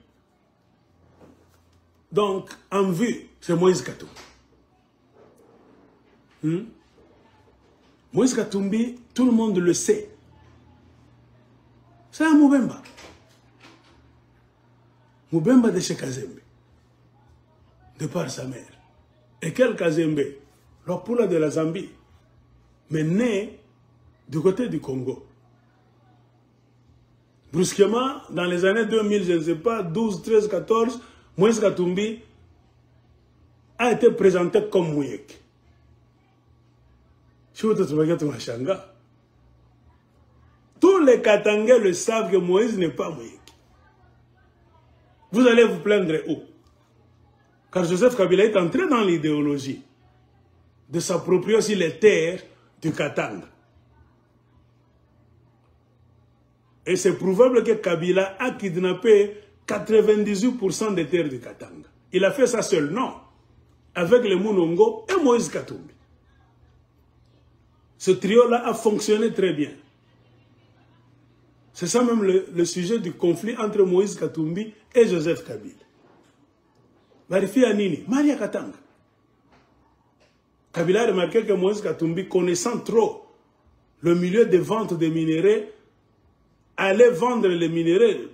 donc en vue, c'est Moïse Katumbi. Moïse Katumbi, tout le monde le sait. C'est un Moubemba. Moubemba de chez Kazembe. De par sa mère. Et quel Kazembe? L'Opula de la Zambie. Mais né du côté du Congo. Brusquement, dans les années 2000, je ne sais pas, 12, 13, 14, Moïse Katumbi a été présenté comme Mouyek. Tous les Katangais le savent que Moïse n'est pas Mouyek. Vous allez vous plaindre où? Car Joseph Kabila est entré dans l'idéologie. de s'approprier aussi les terres du Katanga. Et c'est probable que Kabila a kidnappé 98% des terres du Katanga. Il a fait ça seul, non. Avec les Munongo et Moïse Katumbi. Ce trio-là a fonctionné très bien. C'est ça même le sujet du conflit entre Moïse Katumbi et Joseph Kabila. Marifi Anini, Maria Katanga. Kabila a remarqué que Moïse Katumbi, connaissant trop le milieu de vente des minéraux, allait vendre les minéraux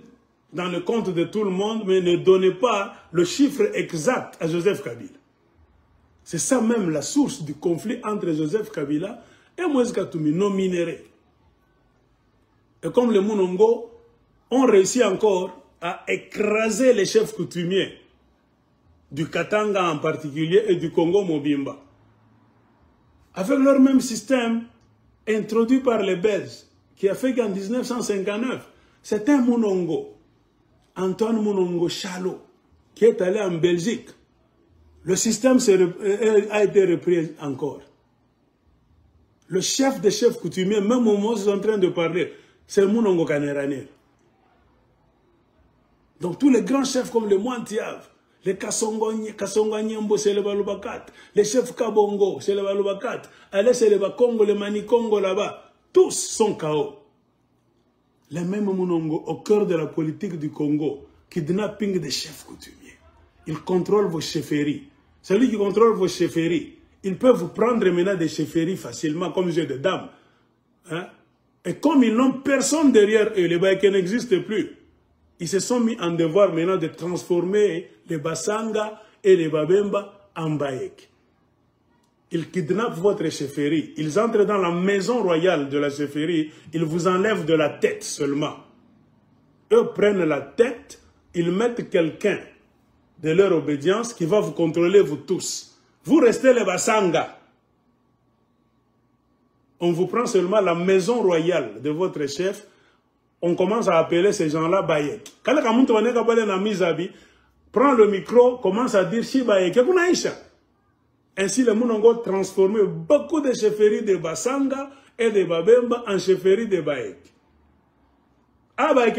dans le compte de tout le monde, mais ne donnait pas le chiffre exact à Joseph Kabila. C'est ça même la source du conflit entre Joseph Kabila et Moïse Katumbi, nos minéraux. Et comme les Munongo ont réussi encore à écraser les chefs coutumiers du Katanga en particulier et du Congo Mobimba, avec leur même système introduit par les Belges, qui a fait qu'en 1959, c'est un Munongo, Antoine Munongo Chalo, qui est allé en Belgique. Le système a été repris encore. Le chef des chefs coutumiers, même au moment où ils sont en train de parler, c'est Munongo Kaneranir. Donc tous les grands chefs comme le Mwantiav, les Kassonganyembo, c'est le Balubakat, les chefs Kabongo, c'est le Balubakat, allez, c'est le Bakongo, les Manikongo là-bas, tous sont KO. Les mêmes Munongo au cœur de la politique du Congo, kidnapping des chefs coutumiers. Ils contrôlent vos chefferies. Celui qui contrôle vos chefferies, ils peuvent vous prendre maintenant des chefferies facilement, comme jeu de dames. Hein? Et comme ils n'ont personne derrière eux, les Baïké n'existent plus. Ils se sont mis en devoir maintenant de transformer les Basanga et les Babemba en Baïké. Ils kidnappent votre chefferie. Ils entrent dans la maison royale de la chefferie. Ils vous enlèvent de la tête seulement. Eux prennent la tête, ils mettent quelqu'un de leur obédience qui va vous contrôler vous tous. Vous restez les Basanga. On vous prend seulement la maison royale de votre chef. On commence à appeler ces gens-là Bayek. Quand le prend le micro, commence à dire si Bayek. Ainsi, les Munongo transformé beaucoup de chefferies de Basanga et de Babemba en chefferies de Bayek. Ah, Bayek,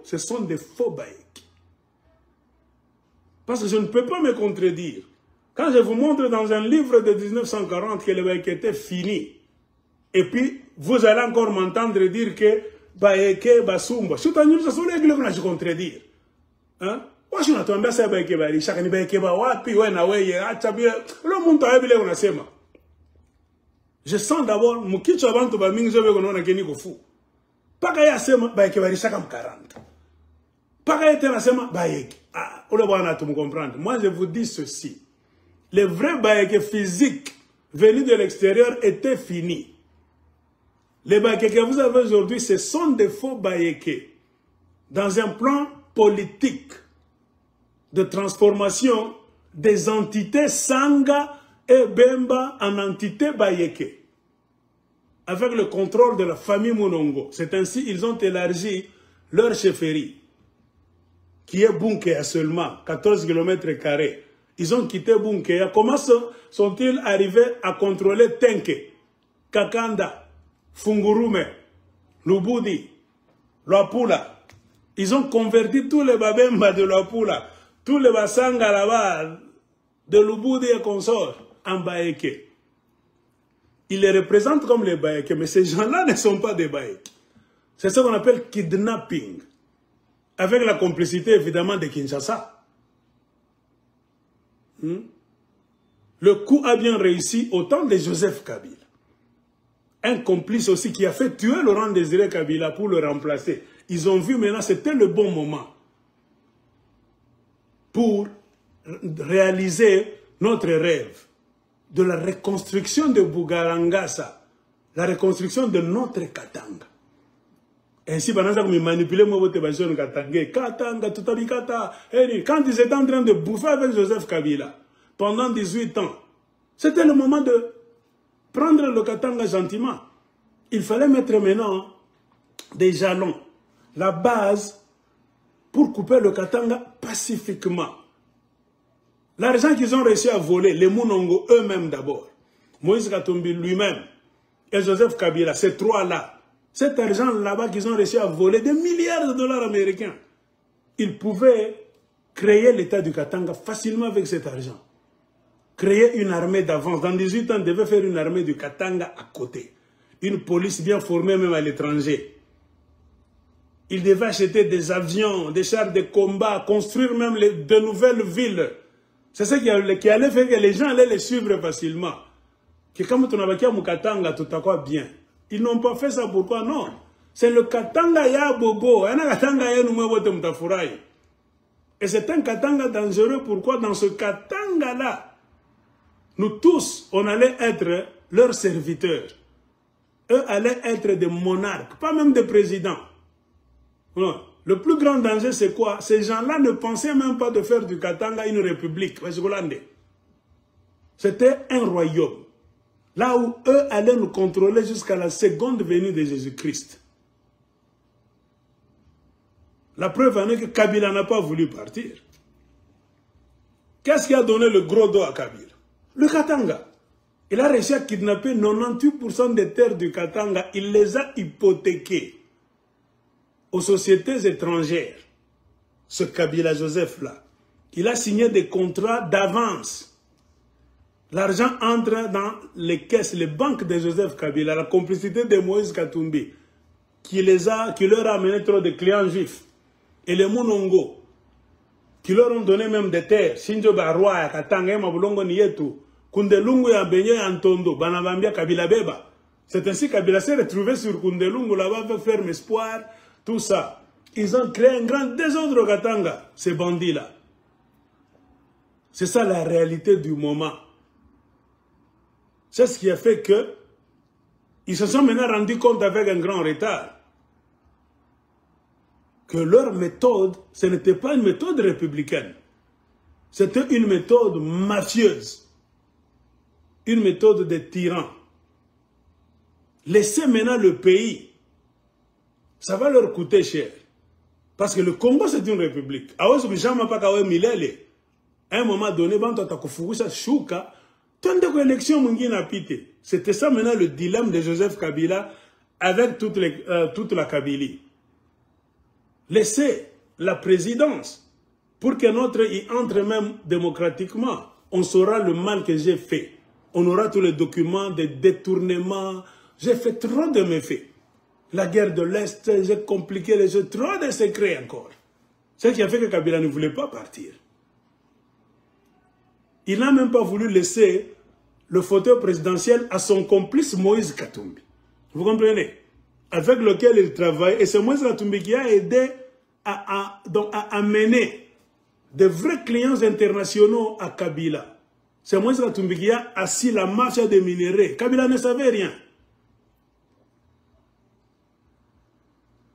ce sont des faux Bayek. Parce que je ne peux pas me contredire. Quand je vous montre dans un livre de 1940 que le Bayek était fini, et puis vous allez encore m'entendre dire que Bayeke, Basumba, je vais contredire. Hein? Je sens d'abord mukicho abantu ba mingi zobe kono na keni ko fu. Paka ya sema Bayeke barisha kam 40. Paka ya tena sema Bayeke. Ah, ole bwana tu me comprendre. Moi je vous dis ceci. Les vrais Bayeke physiques venus de l'extérieur étaient finis. Les Bayeke que vous avez aujourd'hui, ce sont des faux Bayeke. Dans un plan politique de transformation des entités Sanga et Bemba en entités Bayeke. Avec le contrôle de la famille Munongo. C'est ainsi qu'ils ont élargi leur chefferie, qui est Bunkea seulement, 14 km². Ils ont quitté Bunkea. Comment sont-ils arrivés à contrôler Tenke, Kakanda, Fungurume, Lubudi, Luapula? Ils ont converti tous les Babemba de Luapula, tous les Basanga là-bas, de Lubudi et consorts, en Bayeke. Ils les représentent comme les Bayeke, mais ces gens-là ne sont pas des Bayeke. C'est ce qu'on appelle kidnapping, avec la complicité évidemment de Kinshasa. Le coup a bien réussi au temps de Joseph Kabila. Un complice aussi qui a fait tuer Laurent Désiré Kabila pour le remplacer. Ils ont vu maintenant, c'était le bon moment pour réaliser notre rêve de la reconstruction de Bougarangasa, la reconstruction de notre Katanga. Ainsi, quand ils étaient en train de bouffer avec Joseph Kabila pendant 18 ans, c'était le moment de prendre le Katanga gentiment. Il fallait mettre maintenant des jalons, la base pour couper le Katanga pacifiquement. L'argent qu'ils ont réussi à voler, les Mounongo eux-mêmes d'abord, Moïse Katumbi lui-même et Joseph Kabila, ces trois-là, cet argent là-bas qu'ils ont réussi à voler, des milliards de dollars américains, ils pouvaient créer l'État du Katanga facilement avec cet argent. Créer une armée d'avance. Dans 18 ans, ils devaient faire une armée du Katanga à côté. Une police bien formée même à l'étranger. Ils devaient acheter des avions, des chars de combat, construire même de nouvelles villes. C'est ça qui allait faire que les gens allaient les suivre facilement. Que comme tu n'avais qu'à Katanga, tout à quoi bien. Ils n'ont pas fait ça, pourquoi? Non. C'est le Katanga ya bobo. Et c'est un Katanga dangereux. Pourquoi? Dans ce Katanga-là, nous tous, on allait être leurs serviteurs. Eux allaient être des monarques, pas même des présidents. Non. Le plus grand danger, c'est quoi? Ces gens-là ne pensaient même pas de faire du Katanga une république. C'était un royaume. Là où eux allaient nous contrôler jusqu'à la seconde venue de Jésus-Christ. La preuve en est que Kabila n'a pas voulu partir. Qu'est-ce qui a donné le gros dos à Kabila? Le Katanga. Il a réussi à kidnapper 98% des terres du Katanga. Il les a hypothéquées aux sociétés étrangères. Ce Kabila Joseph-là. Il a signé des contrats d'avance. L'argent entre dans les caisses, les banques de Joseph Kabila, la complicité de Moïse Katumbi, qui leur a amené trop de clients juifs. Et les Mounongo, qui leur ont donné même des terres. Shinjo Barwa, Katanga, Mabulongo Nietu, Kundelungu ya Benye Antondo, Banabambia Kabila Beba. C'est ainsi que Kabila s'est retrouvé sur Kundelungu, là-bas, avec ferme espoir, tout ça. Ils ont créé un grand désordre au Katanga, ces bandits-là. C'est ça la réalité du moment. C'est ce qui a fait que ils se sont maintenant rendus compte avec un grand retard que leur méthode, ce n'était pas une méthode républicaine. C'était une méthode mafieuse. Une méthode de tyran. Laisser maintenant le pays, ça va leur coûter cher. Parce que le Congo, c'est une république. À un moment donné, c'était ça maintenant le dilemme de Joseph Kabila avec toute la Kabylie. Laisser la présidence pour que notre y entre même démocratiquement. On saura le mal que j'ai fait. On aura tous les documents de détournement. J'ai fait trop de méfaits. La guerre de l'Est, j'ai compliqué les choses, trop de secrets encore. C'est ce qui a fait que Kabila ne voulait pas partir. Il n'a même pas voulu laisser le fauteuil présidentiel à son complice Moïse Katumbi. Vous comprenez? Avec lequel il travaille. Et c'est Moïse Katumbi qui a aidé à amener de vrais clients internationaux à Kabila. C'est Moïse Katumbi qui a assis la marche des minéraux. Kabila ne savait rien.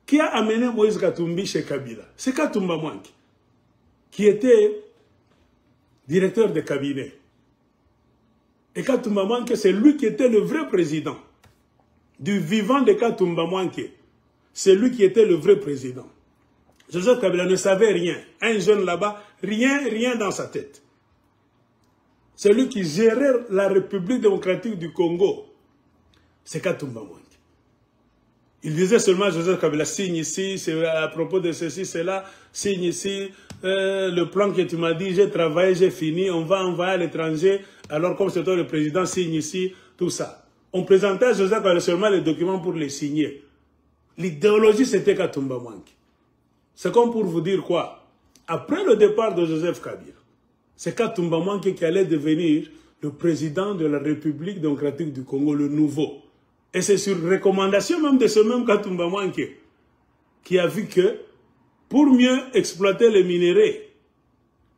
Qui a amené Moïse Katumbi chez Kabila? C'est Katumba Mwangi, qui était directeur de cabinet. Et Katumba Mwangi, c'est lui qui était le vrai président. Du vivant de Katumba Mwangi, c'est lui qui était le vrai président. Joseph Kabila ne savait rien. Un jeune là-bas, rien dans sa tête. C'est lui qui gérait la République démocratique du Congo. C'est Katumba Mwangi. Il disait seulement à Joseph Kabila, signe ici, c'est à propos de ceci, cela, signe ici, le plan que tu m'as dit, j'ai travaillé, j'ai fini, on va envoyer à l'étranger, alors comme c'est toi le président, signe ici, tout ça. On présentait à Joseph Kabila seulement les documents pour les signer. L'idéologie, c'était Katumba Mwangi. C'est comme pour vous dire quoi? Après le départ de Joseph Kabila, c'est Katumba Mwangi qui allait devenir le président de la République démocratique du Congo, le nouveau. Et c'est sur recommandation même de ce même Katumba Mwangi qui a vu que pour mieux exploiter les minéraux,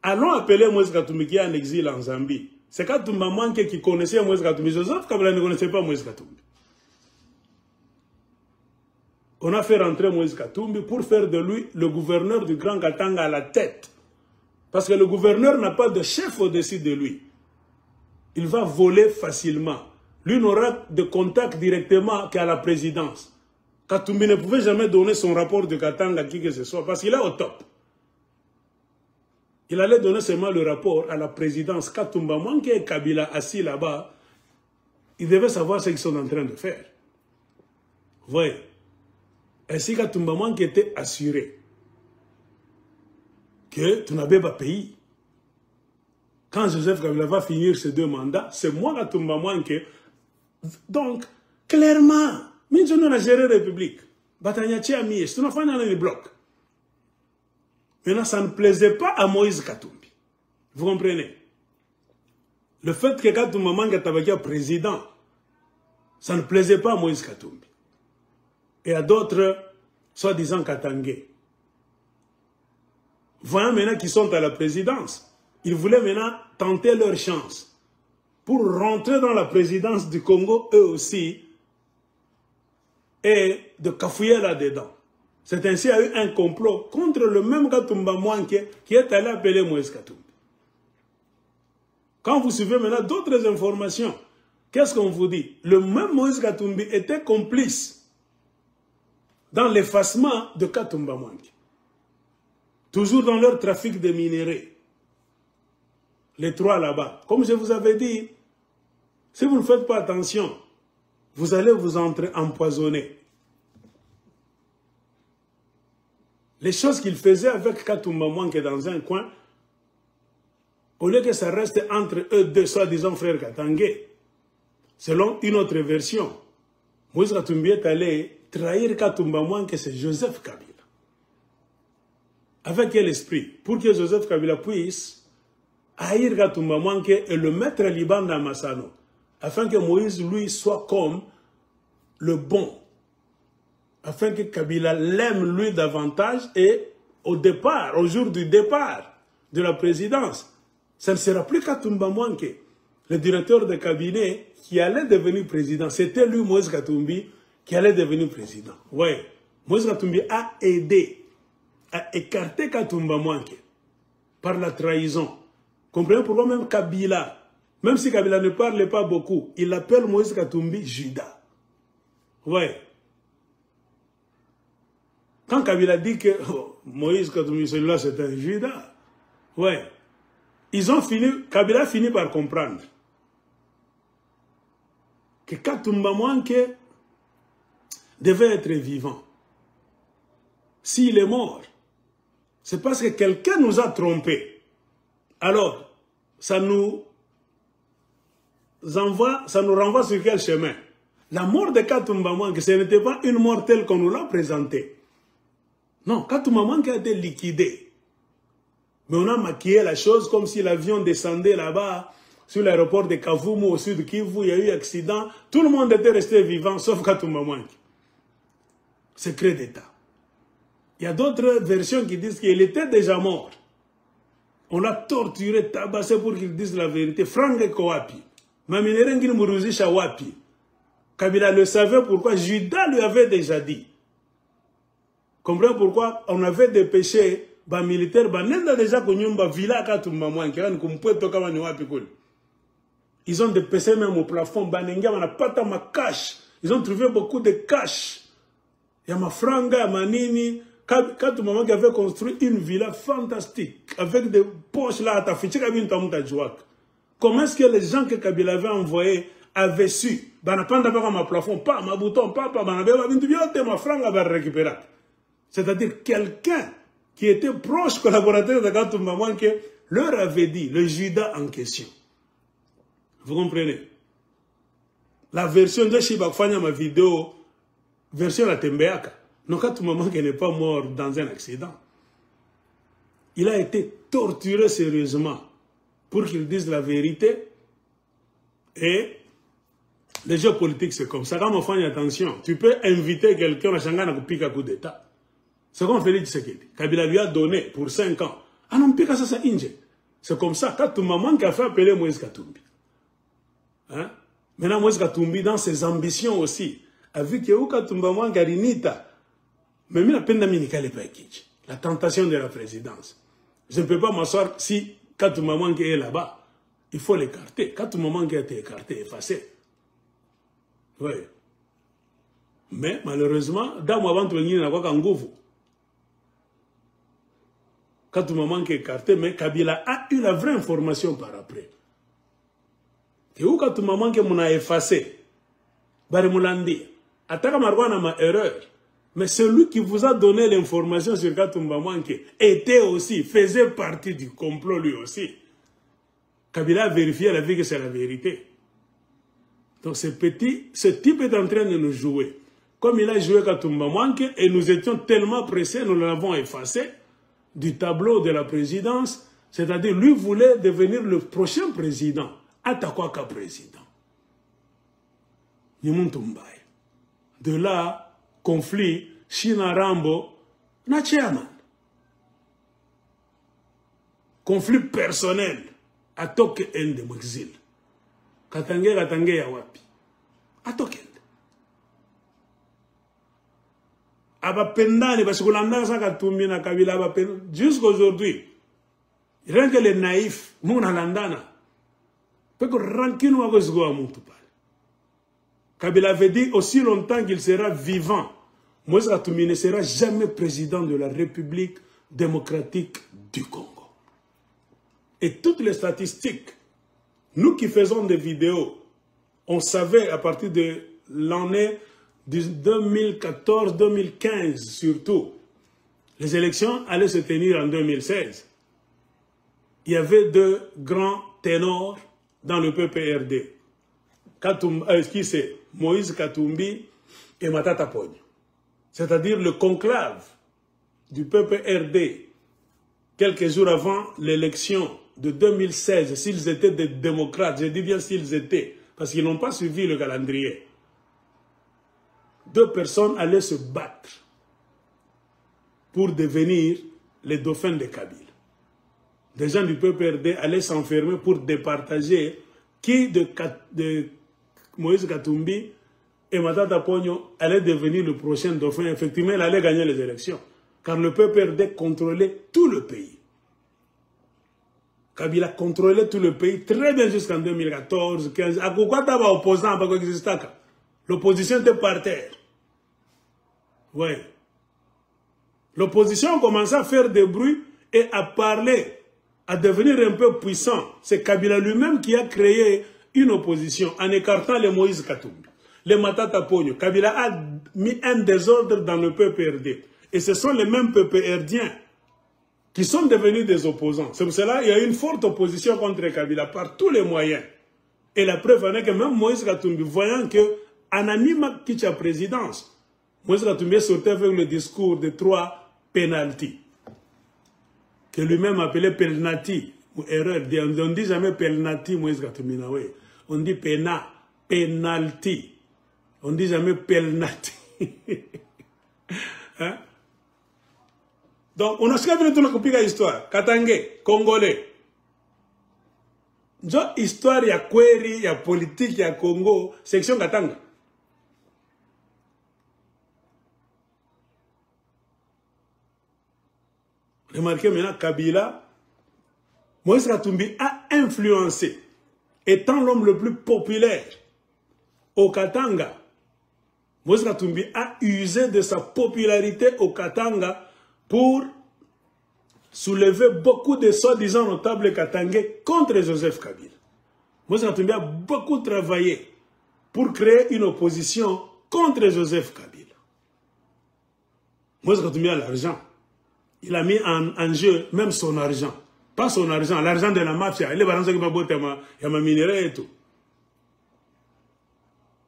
allons appeler Moïse Katumbi qui est en exil en Zambie. C'est Katumba Mwangi qui connaissait Moïse Katumbi. Joseph Kabila ne connaissait pas Moïse Katumbi. On a fait rentrer Moïse Katumbi pour faire de lui le gouverneur du Grand Katanga à la tête. Parce que le gouverneur n'a pas de chef au-dessus de lui. Il va voler facilement. Lui n'aura de contact directement qu'à la présidence. Katumbi ne pouvait jamais donner son rapport de Katanga à qui que ce soit, parce qu'il est au top. Il allait donner seulement le rapport à la présidence. Katumba Mwanke et Kabila assis là-bas, ils devaient savoir ce qu'ils sont en train de faire. Vous voyez? Ainsi Katumba Mwanke était assuré que tu n'avais pas payé. Quand Joseph Kabila va finir ses 2 mandats, c'est moi Katumba Mwanke. Donc, clairement, nous avons géré la République. Batagnachi a mis, c'est une fin dans le bloc. Maintenant, ça ne plaisait pas à Moïse Katumbi. Vous comprenez? Le fait que Katumba Mwanke était président, ça ne plaisait pas à Moïse Katumbi. Et à d'autres, soi-disant Katangé. Voyant maintenant qu'ils sont à la présidence, ils voulaient maintenant tenter leur chance pour rentrer dans la présidence du Congo, eux aussi, et de cafouiller là-dedans. C'est ainsi qu'il y a eu un complot contre le même Katumba Mwanke qui est allé appeler Moïse Katumbi. Quand vous suivez maintenant d'autres informations, qu'est-ce qu'on vous dit? Le même Moïse Katumbi était complice dans l'effacement de Katumba Mwanke. Toujours dans leur trafic de minéraux. Les 3 là-bas. Comme je vous avais dit, si vous ne faites pas attention, vous allez vous empoisonner. Les choses qu'il faisait avec Katumba Mwanke dans un coin, au lieu que ça reste entre eux 2, soi-disant frères Katangé, selon une autre version, Moïse Katumbi est allé trahir Katumba Mwanke, c'est Joseph Kabila. Avec quel esprit? Pour que Joseph Kabila puisse haïr Katumba Mwanke et le mettre liban dans Massano, afin que Moïse, lui, soit comme le bon, afin que Kabila l'aime, lui, davantage, et au départ, au jour du départ de la présidence, ça ne sera plus Katumba Mwanke, le directeur de cabinet, qui allait devenir président. C'était lui, Moïse Katumbi, qui allait devenir président. Oui, Moïse Katumbi a aidé à écarter Katumba Mwanke par la trahison. Comprenez pourquoi même Kabila, même si Kabila ne parlait pas beaucoup, il appelle Moïse Katumbi Judas. Oui. Quand Kabila dit que Moïse Katumbi, celui-là, c'est un Judas, ouais, Kabila a fini par comprendre que Katumba Mwanke devait être vivant. S'il est mort, c'est parce que quelqu'un nous a trompés. Alors, ça nous renvoie sur quel chemin? La mort de Katumba Mwanke, ce n'était pas une mort telle qu'on nous l'a présentée. Non, Katumba Mwanke a été liquidé. Mais on a maquillé la chose comme si l'avion descendait là-bas, sur l'aéroport de Kavumu, au sud de Kivu, il y a eu accident. Tout le monde était resté vivant, sauf Katumba Mwanke. Secret d'État. Il y a d'autres versions qui disent qu'il était déjà mort. On l'a torturé, tabassé pour qu'il dise la vérité. Franck Kowapi. Maminerengil Muruzi Shawapi. Kabila le savait pourquoi. Judas lui avait déjà dit. Comprenez pourquoi on avait dépêché les militaires. Ils ont dépêché même au plafond. Ils ont trouvé beaucoup de cash. Il y a ma franga, ma nini. Katumba Mwanke avait construit une villa fantastique avec des poches là. Comment est-ce que les gens que Kabila avait envoyés avaient su? C'est-à-dire quelqu'un qui était proche collaborateur de Katumba Mwanke leur avait dit, le Judas en question. Vous comprenez? La version de Shibakfanya, ma vidéo, version la Tembeaka. Non, Katumba Mwanke n'est pas mort dans un accident. Il a été torturé sérieusement pour qu'il dise la vérité. Et les jeux politiques, c'est comme ça. Quand on fait attention, tu peux inviter quelqu'un à Shangana pour piquer un coup d'État. C'est comme Félix Tshisekedi. Kabila lui a donné pour 5 ans. Ah non, pique ça, c'est Inge. C'est comme ça. Katumba Mwanke a fait appeler Moïse Katumbi. Hein? Maintenant, Moïse Katumbi, dans ses ambitions aussi, a vu que Katumba Mwanke a rinita. Mais il a peine la tentation de la présidence. Je ne peux pas m'asseoir si Katumba Mwanke est là-bas. Il faut l'écarter. Katumba Mwanke a été écarté, effacé. Oui. Mais malheureusement, dans mon ventre, il n'y a pas qu'un gouvou. Katouma Manke écarté, mais Kabila a eu la vraie information par après. Et où Katouma Manke m'a effacé, Barimulandi, Ataka Marwana ma erreur. Mais celui qui vous a donné l'information sur Katouma Manke était aussi, faisait partie du complot lui aussi. Kabila a vérifié, elle a vu que c'est la vérité. Donc ce type est en train de nous jouer. Comme il a joué Katouma Manke, et nous étions tellement pressés, nous l'avons effacé du tableau de la présidence, c'est-à-dire lui voulait devenir le prochain président. Atakwaka président. Nimuntumbaye. De là, conflit, China Rambo, na chairman. Conflit personnel, atoke ende m'exil. Katange ya wapi. Atoke ende. Abapendani, parce que l'anda sa katumbi na Kabila abapendani. Jusqu'aujourd'hui, rien que les naïfs, mouna landana, peut que rancune wa gosgo a moutou pale. Kabila avait dit aussi longtemps qu'il sera vivant. Moïse Katumbi ne sera jamais président de la République démocratique du Congo. Et toutes les statistiques, nous qui faisons des vidéos, on savait à partir de l'année 2014-2015 surtout, les élections allaient se tenir en 2016. Il y avait deux grands ténors dans le PPRD. Qui c'est Moïse Katumbi et Matata Pogno. C'est-à-dire le conclave du PPRD, quelques jours avant l'élection de 2016, s'ils étaient des démocrates, je dis bien s'ils étaient, parce qu'ils n'ont pas suivi le calendrier. Deux personnes allaient se battre pour devenir les dauphins de Kabyle. Des gens du PPRD allaient s'enfermer pour départager qui de Moïse Katumbi et Matata Pogno allait devenir le prochain dauphin. Effectivement, il allait gagner les élections. Car le PPRD contrôlait tout le pays. Kabila contrôlait tout le pays très bien jusqu'en 2014, 2015. À quoi t'avais opposant à exister? L'opposition était par terre. Oui. L'opposition commençait à faire des bruits et à parler, à devenir un peu puissant. C'est Kabila lui-même qui a créé une opposition en écartant les Moïse Katumbi, les Matata Pogno. Kabila a mis un désordre dans le PPRD. Et ce sont les mêmes PPRdiens qui sont devenus des opposants. C'est pour cela qu'il y a une forte opposition contre Kabila par tous les moyens. Et la preuve en est que même Moïse Katumbi, voyant que Ananima quitte la présidence, Moïse Katumbi sortait avec le discours de 3 pénalties, que lui-même appelait penalty, ou erreur. On ne dit jamais penalty, Moïse Katumbi. On dit penalty. On ne dit jamais penalty. Hein? Donc, on a scapé toute la histoire. Katangé, Congolais. J'ai histoire, il y a query, il y a politique, il y a Congo, section Katanga. Remarquez maintenant, Kabila, Moïse Katumbi a influencé, étant l'homme le plus populaire au Katanga. Moïse Katumbi a usé de sa popularité au Katanga pour soulever beaucoup de soi-disant notables katangais contre Joseph Kabila. Moïse Katumbi a beaucoup travaillé pour créer une opposition contre Joseph Kabila. Moïse Katumbi a l'argent. Il a mis en jeu même son argent. Pas son argent, l'argent de la mafia. Il est balançé comme il m'a minéré et tout.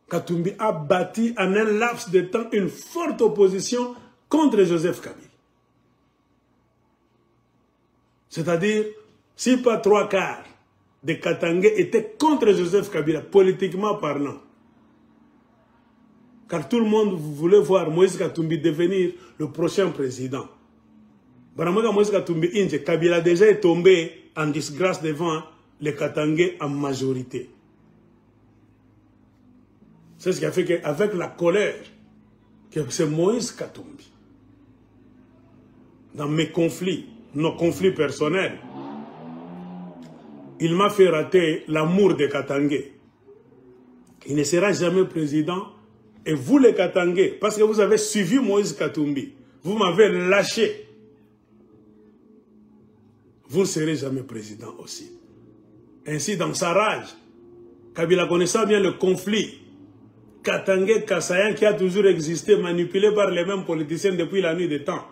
Katumbi a bâti en un laps de temps une forte opposition contre Joseph Kabila. C'est-à-dire, si pas 3/4 des Katangais étaient contre Joseph Kabila, politiquement parlant. Car tout le monde voulait voir Moïse Katumbi devenir le prochain président. Moïse Katumbi Inje, Kabila déjà est tombé en disgrâce devant les Katangais en majorité. C'est ce qui a fait qu'avec la colère, que c'est Moïse Katumbi, dans mes conflits, nos conflits personnels, il m'a fait rater l'amour des Katangais. Il ne sera jamais président. Et vous les Katangais, parce que vous avez suivi Moïse Katumbi, vous m'avez lâché. vous ne serez jamais président aussi. Ainsi, dans sa rage, Kabila connaissant bien le conflit, Katangé Kassayan, qui a toujours existé, manipulé par les mêmes politiciens depuis la nuit des temps,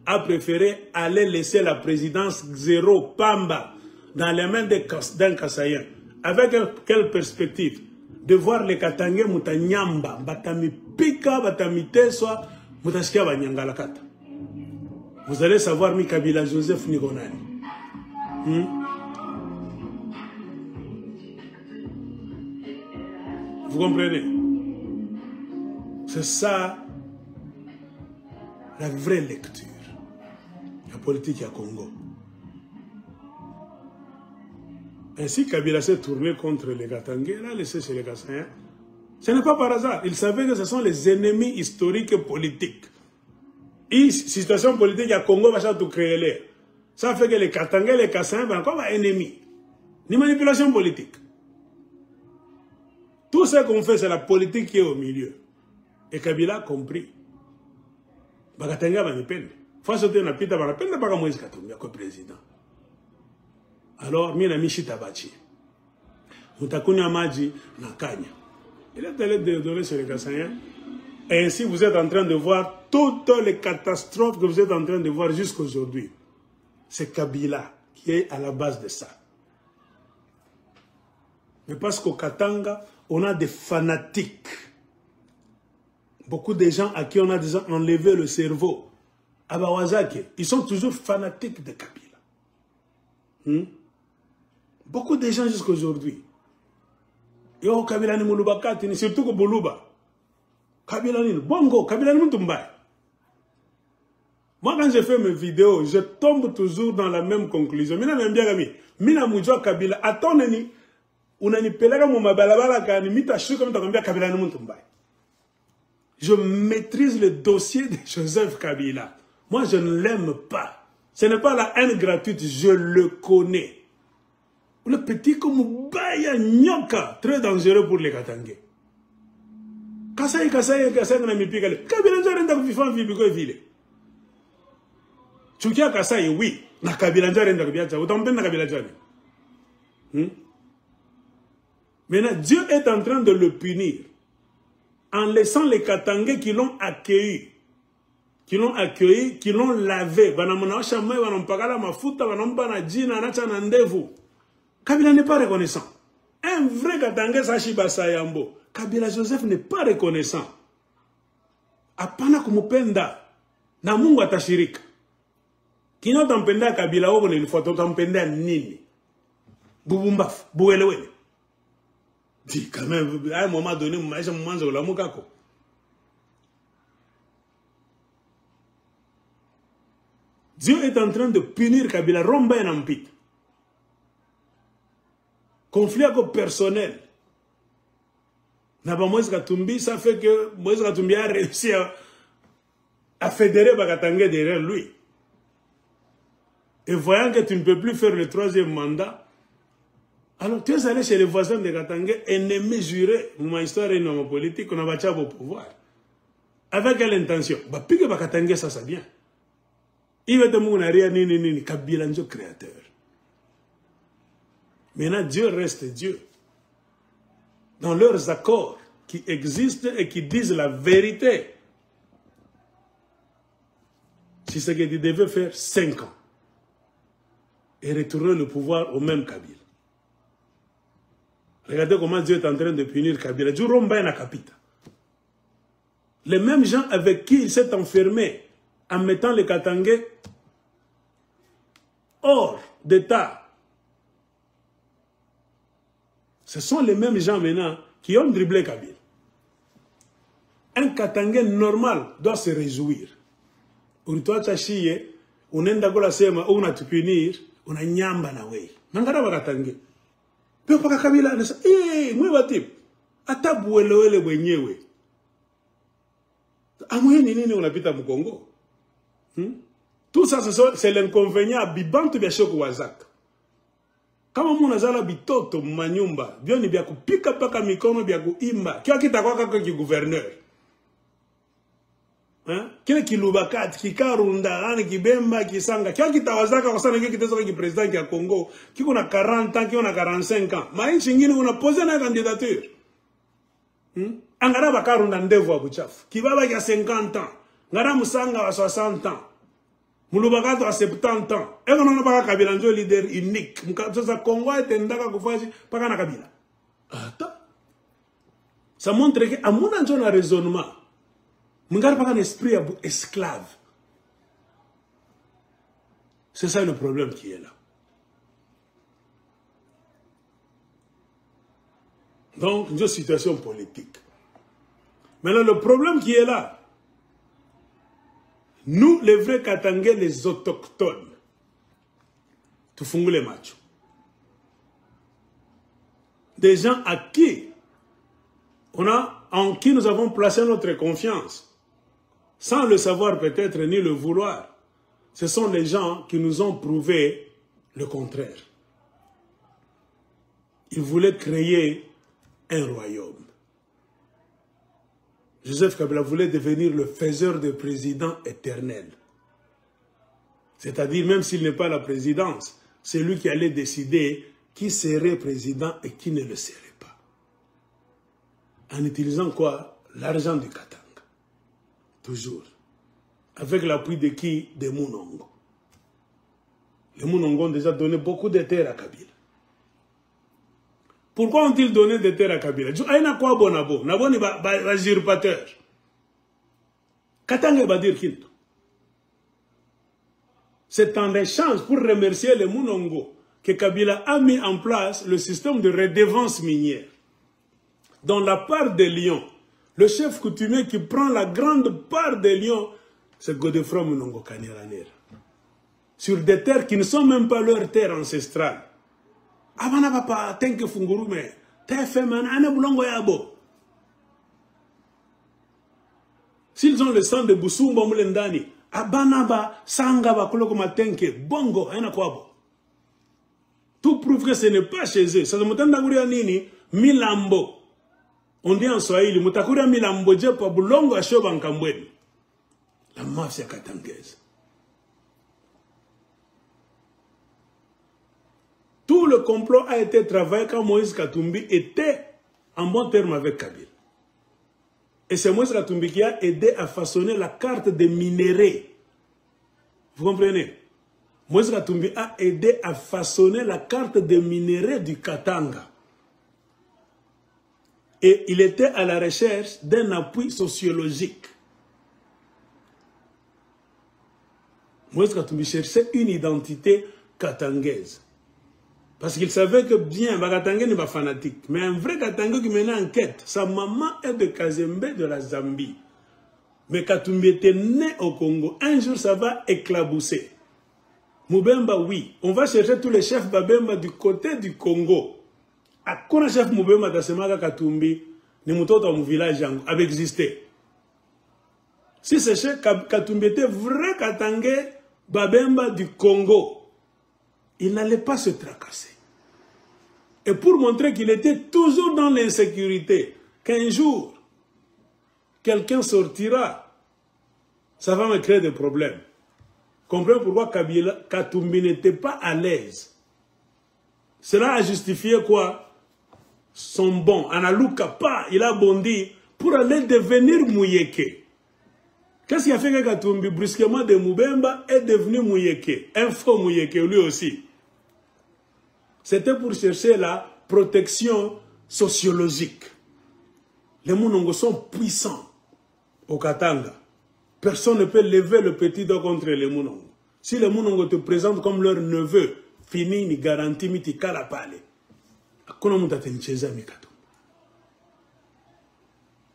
a préféré aller laisser la présidence zéro, Pamba, dans les mains d'un Kassayan. Avec quelle perspective? De voir les Katangé Moutanyamba, Batami Pika, Batami Teswa, Moutaskia Banyangalakata. Vous allez savoir mi Kabila Joseph Nigonani. Vous comprenez? C'est ça la vraie lecture. La politique à Congo. Ainsi, Kabila s'est tourné contre les Katangé, il a laissé chez les Kassaïens. Ce n'est pas par hasard. Il savait que ce sont les ennemis historiques et politiques. Et situation politique à Congo va tout créer l'air. Ça fait que les Katangé et les Kassaïens sont comme ennemis. Ni manipulation politique. Tout ce qu'on fait, c'est la politique qui est au milieu. Et Kabila a compris. Bakatanga va dépendre. Face au temps, on a pita va dépendre pas Moïse Katumbi comme président. Alors, mina mishi tabachi. Mutakuni Amadji Nakanya. Il est allé donner sur les Kassaïens. Et ainsi, vous êtes en train de voir toutes les catastrophes que vous êtes en train de voir jusqu'à aujourd'hui. C'est Kabila qui est à la base de ça. Mais parce qu'au Katanga, on a des fanatiques. Beaucoup de gens à qui on a déjà enlevé le cerveau. À Bawazaki, ils sont toujours fanatiques de Kabila. Beaucoup de gens jusqu'à aujourd'hui. Yo Kabila ni mulubakati, surtout que Boluba. Kabila ni bongo, Kabila ni mutumbai. Moi, quand je fais mes vidéos, je tombe toujours dans la même conclusion. Mina m'aime bien, Mina mujwa Kabila. Attends, nani, unani pelega mu mabalabala kani, mita shuka mita kambia Kabila ni mutumbai. Je maîtrise le dossier de Joseph Kabila. Moi, je ne l'aime pas. Ce n'est pas la haine gratuite, je le connais. Le petit comme Baya Nyoka, très dangereux pour les Katangé. Kassaï, n'a mis pigale. Kabila Njarenda vifan vibiko vile. Chukia Kassaï, oui. Na Kabila Njarenda kubiacha. Autant peine na Kabila Njarenda. Maintenant, Dieu est en train de le punir. En laissant les Katangé qui l'ont accueilli. Qui l'ont lavé. Banamona Shamay, Banampagala Mafuta, Banampana Djina, Nachana Ndevu. Kabila n'est pas reconnaissant. Un vrai Katangé Sachiba Sayambo. Kabila Joseph n'est pas reconnaissant. Apana kumupenda. Na Mungu atashirika. Kino tampenda Kabila obo ni foto tampenda nini. Bubumbaf, buelewele. Dis quand même, à un moment donné, je me mange au lamukako. Dieu est en train de punir Kabila. Romba et Nampit. Conflit personnel. Naba Moïse Katumbi, ça fait que Moïse Katumbi a réussi à fédérer Bakatangé derrière lui. Et voyant que tu ne peux plus faire le troisième mandat, alors tu es allé chez les voisins de Katangé, ennemis jurés, ma histoire et ma politique, on a battu au pouvoir. Avec quelle intention? Bah, puis que Bakatangé, ça c'est bien. Il va te mourir, ni Kabila Njo créateur. Maintenant, Dieu reste Dieu. Dans leurs accords qui existent et qui disent la vérité. C'est ce qu'il devait faire 5 ans. Et retourner le pouvoir au même Kabila. Regardez comment Dieu est en train de punir Kabila. Dieu romba na capita. Les mêmes gens avec qui il s'est enfermé en mettant les Katangé hors d'État. Ce sont les mêmes gens maintenant qui ont dribblé Kabila. Un Katangé normal doit se réjouir. Pour toi, Tchachiye, on est d'accord à sema, on a te punir, on a nyamba na wei. Nangara ba Katangé. Peu pas Kabila, moi batip. Atabuelewele wenyewe. Amouye nini on habite au Congo. Tout ça, c'est l'inconvénient bibante biachoko wazak. Kama muna zala bitoto manyumba, bioni bia kupika paka mikono bia kuimba. Kia kita kwa kaka ki gouverneur. Kile kilubakat, kikarunda, kibemba, kisanga. Kia kitawazaka kwa sana kitezoka ki president ya Congo. Kiko na 40 ans, kiko na 45 ans. Maisha ingine unapoze na candidature. Angara bakarunda ndevu wa buchafu. Kibaba ya 50 ans. Ngara musanga wa 60 ans. Mulubakato wa 70 ans. Eko nana baka Kabila njo leader unique. Sasa Congo etendaka kufaji paka na Kabila. Attends. Ça montre que à mon anjo na raisonnement. Mungari pas un esprit esclave. C'est ça le problème qui est là. Donc, une situation politique. Maintenant, le problème qui est là, nous, les vrais Katangais, les autochtones, tout fungou les machos. Des gens à qui en qui nous avons placé notre confiance. Sans le savoir peut-être ni le vouloir, ce sont les gens qui nous ont prouvé le contraire. Ils voulaient créer un royaume. Joseph Kabila voulait devenir le faiseur de président éternel. C'est-à-dire, même s'il n'est pas la présidence, c'est lui qui allait décider qui serait président et qui ne le serait pas. En utilisant quoi? L'argent du Katanga. Toujours. Avec l'appui de qui? Des Mounongo. Les Mounongo ont déjà donné beaucoup de terres à Kabila. Pourquoi ont-ils donné des terres à Kabila? Aïna quoi bon Nabo? Nabo n'est pas usurpateur. Katanga va dire Kinto. C'est en échange pour remercier les Mounongo que Kabila a mis en place le système de redevance minière. Dans la part des lions, le chef coutumier qui prend la grande part des lions, c'est Godefroy Mounongo Kaniranera. Sur des terres qui ne sont même pas leurs terres ancestrales. Abana papa, tenke fungurume, tefeman, ane boulongo yabo. S'ils ont le sang de Boussumba Moulendani, abana ba, sanga ba, koloko matenke, bongo, aina kwabo. Tout prouve que ce n'est pas chez eux. Ça se nini, milambo. On dit en Swahili, mutakuria milambo jepa bulongo ashoba nkambweni. La mafia katangaise. Tout le complot a été travaillé quand Moïse Katumbi était en bon terme avec Kabila. Et c'est Moïse Katumbi qui a aidé à façonner la carte des minéraux. Vous comprenez? Moïse Katumbi a aidé à façonner la carte des minéraux du Katanga. Et il était à la recherche d'un appui sociologique. Moïse Katumbi cherchait une identité katangaise. Parce qu'il savait que bien, Katanga n'est pas fanatique. Mais un vrai Katanga qui menait enquête, sa maman est de Kazembe de la Zambie. Mais Katumbi était né au Congo. Un jour, ça va éclabousser. Moubemba, oui. On va chercher tous les chefs Babemba du côté du Congo. A quoi chef Moubemba Tasemaga Katumbi, ni mutoto mon village avait existé. Si ce chef Katumbi était vrai Katangais Babemba du Congo, il n'allait pas se tracasser. Et pour montrer qu'il était toujours dans l'insécurité, qu'un jour, quelqu'un sortira, ça va me créer des problèmes. Comprenez pourquoi Katumbi n'était pas à l'aise. Cela a justifié quoi? Son bon. Analuka pas, il a bondi pour aller devenir Mouyeke. Qu'est-ce qui a fait que Katumbi, brusquement de Moubemba, est devenu Mouyeke? Un faux Mouyeke, lui aussi. C'était pour chercher la protection sociologique. Les Mounongo sont puissants au Katanga. Personne ne peut lever le petit doigt contre les Mounongo. Si les Mounongo te présentent comme leur neveu, fini, ni garanti, ni ti kalapale.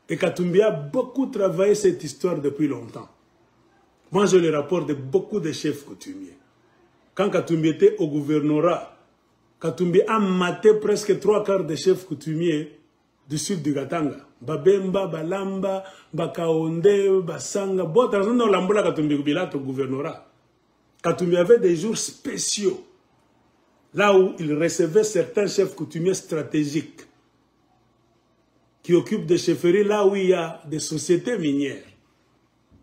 Et Katumbi a beaucoup travaillé cette histoire depuis longtemps. Moi, j'ai le rapport de beaucoup de chefs coutumiers. Quand Katumbi était au gouvernorat, Katumbi a maté presque 3/4 des chefs coutumiers du sud du Katanga. Babemba, Balamba, Bakaonde, Basanga. Bon, dans l'amboula Katumbi Bilat au gouvernorat. Katumbi avait des jours spéciaux. Là où il recevait certains chefs coutumiers stratégiques qui occupent des chefferies là où il y a des sociétés minières.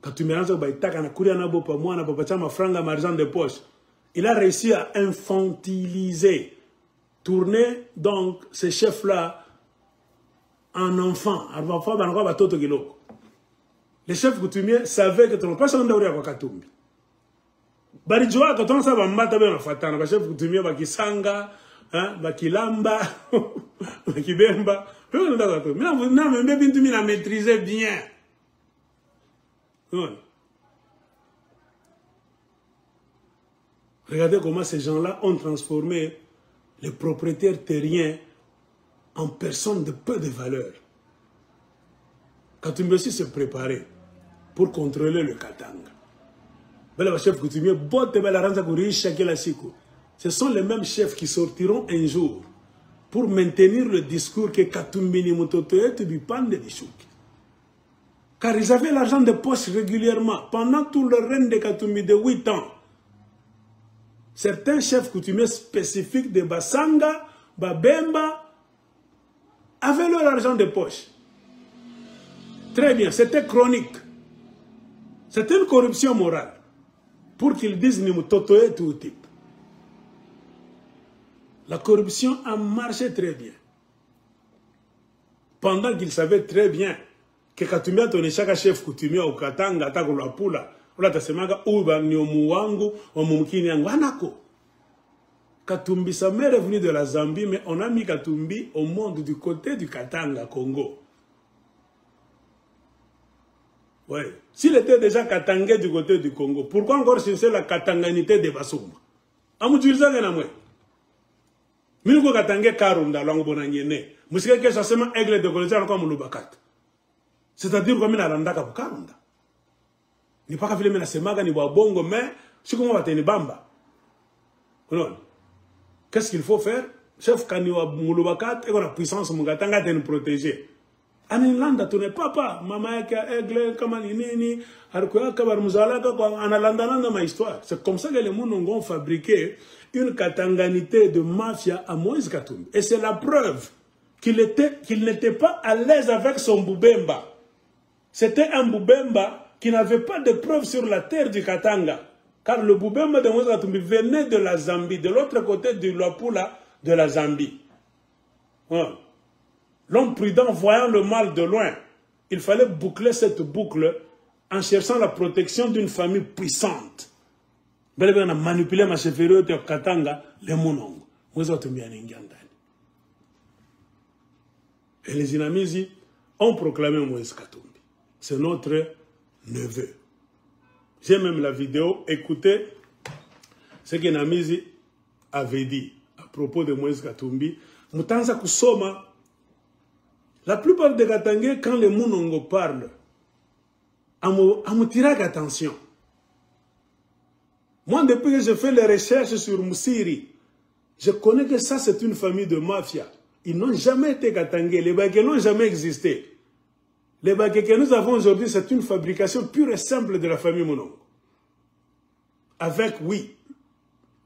Katumbi anza baitaka na kuria na bopa mwana papa chama franga margent de poche. Il a réussi à infantiliser, tourner donc ces chefs-là en enfants. Les chefs coutumiers savaient que tu n'as pas changé de Katumbi. Barijua quand on s'en va bien en fatana, les chefs coutumiers bakisanga, bakilamba, bakibemba. Mais maîtrisé bien. Regardez comment ces gens-là ont transformé les propriétaires terriens en personnes de peu de valeur. Katumbi aussi se préparait pour contrôler le Katanga. Ce sont les mêmes chefs qui sortiront un jour pour maintenir le discours que Katumbi ni Mutotoye Tubipan de Bishuki. Car ils avaient l'argent de poche régulièrement pendant tout le règne de Katumbi de 8 ans. Certains chefs coutumiers spécifiques de Basanga, Babemba, avaient leur argent de poche. Très bien, c'était chronique. C'était une corruption morale. Pour qu'ils disent Nimutotoye tout type. La corruption a marché très bien. Pendant qu'ils savaient très bien que Katumbi a donné chaque chef coutumier au Katanga, Tako la Pula, Katumbi, sa mère est venue de la Zambie, mais on a mis Katumbi au monde du côté du Katanga, Congo. Oui. S'il était déjà Katangé du côté du Congo, pourquoi encore chercher la Katanganité de Basumba? Amutuliza ngena mwe. Minoko Katangé Karunda, lango bonanyene. Musike ke sasema aigle de Golzano comme Lubakat. C'est-à-dire comme il a landaka pour Karunda. Ni pas kafile mena semaga ni wabongo, mais si comment va tenir bamba. Qu'est-ce qu'il faut faire? Chef Kaniwa Mulubakat, et la puissance Mugatanga de nous protéger. Anilanda, tu n'es pas, maman aigle, Kamanini, Arkoya Kabarmuzalaka, Analanda ma histoire. C'est comme ça que les gens ont fabriqué une katanganité de mafia à Moïse Katumbi. Et c'est la preuve qu'il n'était pas à l'aise avec son Boubemba. C'était un Boubemba qui n'avait pas de preuves sur la terre du Katanga. Car le Boubemba de Moïse Katumbi venait de la Zambie, de l'autre côté du Luapula de la Zambie. Voilà. L'homme prudent, voyant le mal de loin, il fallait boucler cette boucle en cherchant la protection d'une famille puissante. On a manipulé ma chefferie de Katanga, les Mounongo. Et les Inamizi ont proclamé Moïse Katumbi. C'est notre neveu. J'ai même la vidéo, écoutez ce que Namizi avait dit à propos de Moïse Katumbi. Mutanza Kusoma, la plupart des Katangais, quand les Mounongo parlent, à me tirer attention. Moi, depuis que je fais les recherches sur Moussiri, je connais que ça, c'est une famille de mafia. Ils n'ont jamais été Katangais. Les Baké n'ont jamais existé. Les Baké que nous avons aujourd'hui, c'est une fabrication pure et simple de la famille Mounongo. Avec, oui,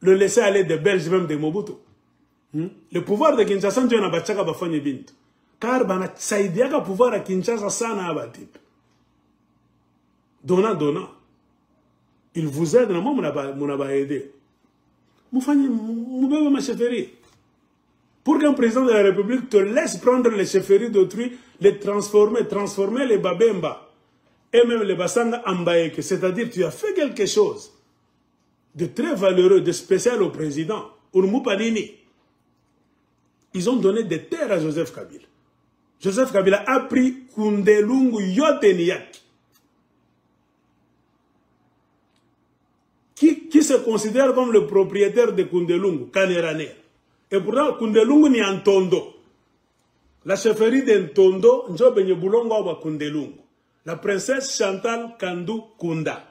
le laisser aller des Belges, même des Mobutu. Le pouvoir de Kinshasa, Dieu n'a pas de Bafani Bint. Car bana saidiaka pouvoir à Kinshasa sana abatip. Donnant. Il vous aide, moi, mon aidé. Moubebe ma chefferie. Pour qu'un président de la République te laisse prendre les chefferies d'autrui, les transformer les Babemba, et même les Basanga Ambaeke, c'est-à-dire tu as fait quelque chose de très valeureux, de spécial au président, Urmupanini. Ils ont donné des terres à Joseph Kabila. Joseph Kabila a pris Kundelungu Yoteniak, qui se considère comme le propriétaire de Kundelungu, Kanerane. Et pourtant, Kundelungu ni Antondo. La chefferie d'Antondo, Njobenye Boulongo wa Kundelungu. La princesse Chantal Kandou Kunda.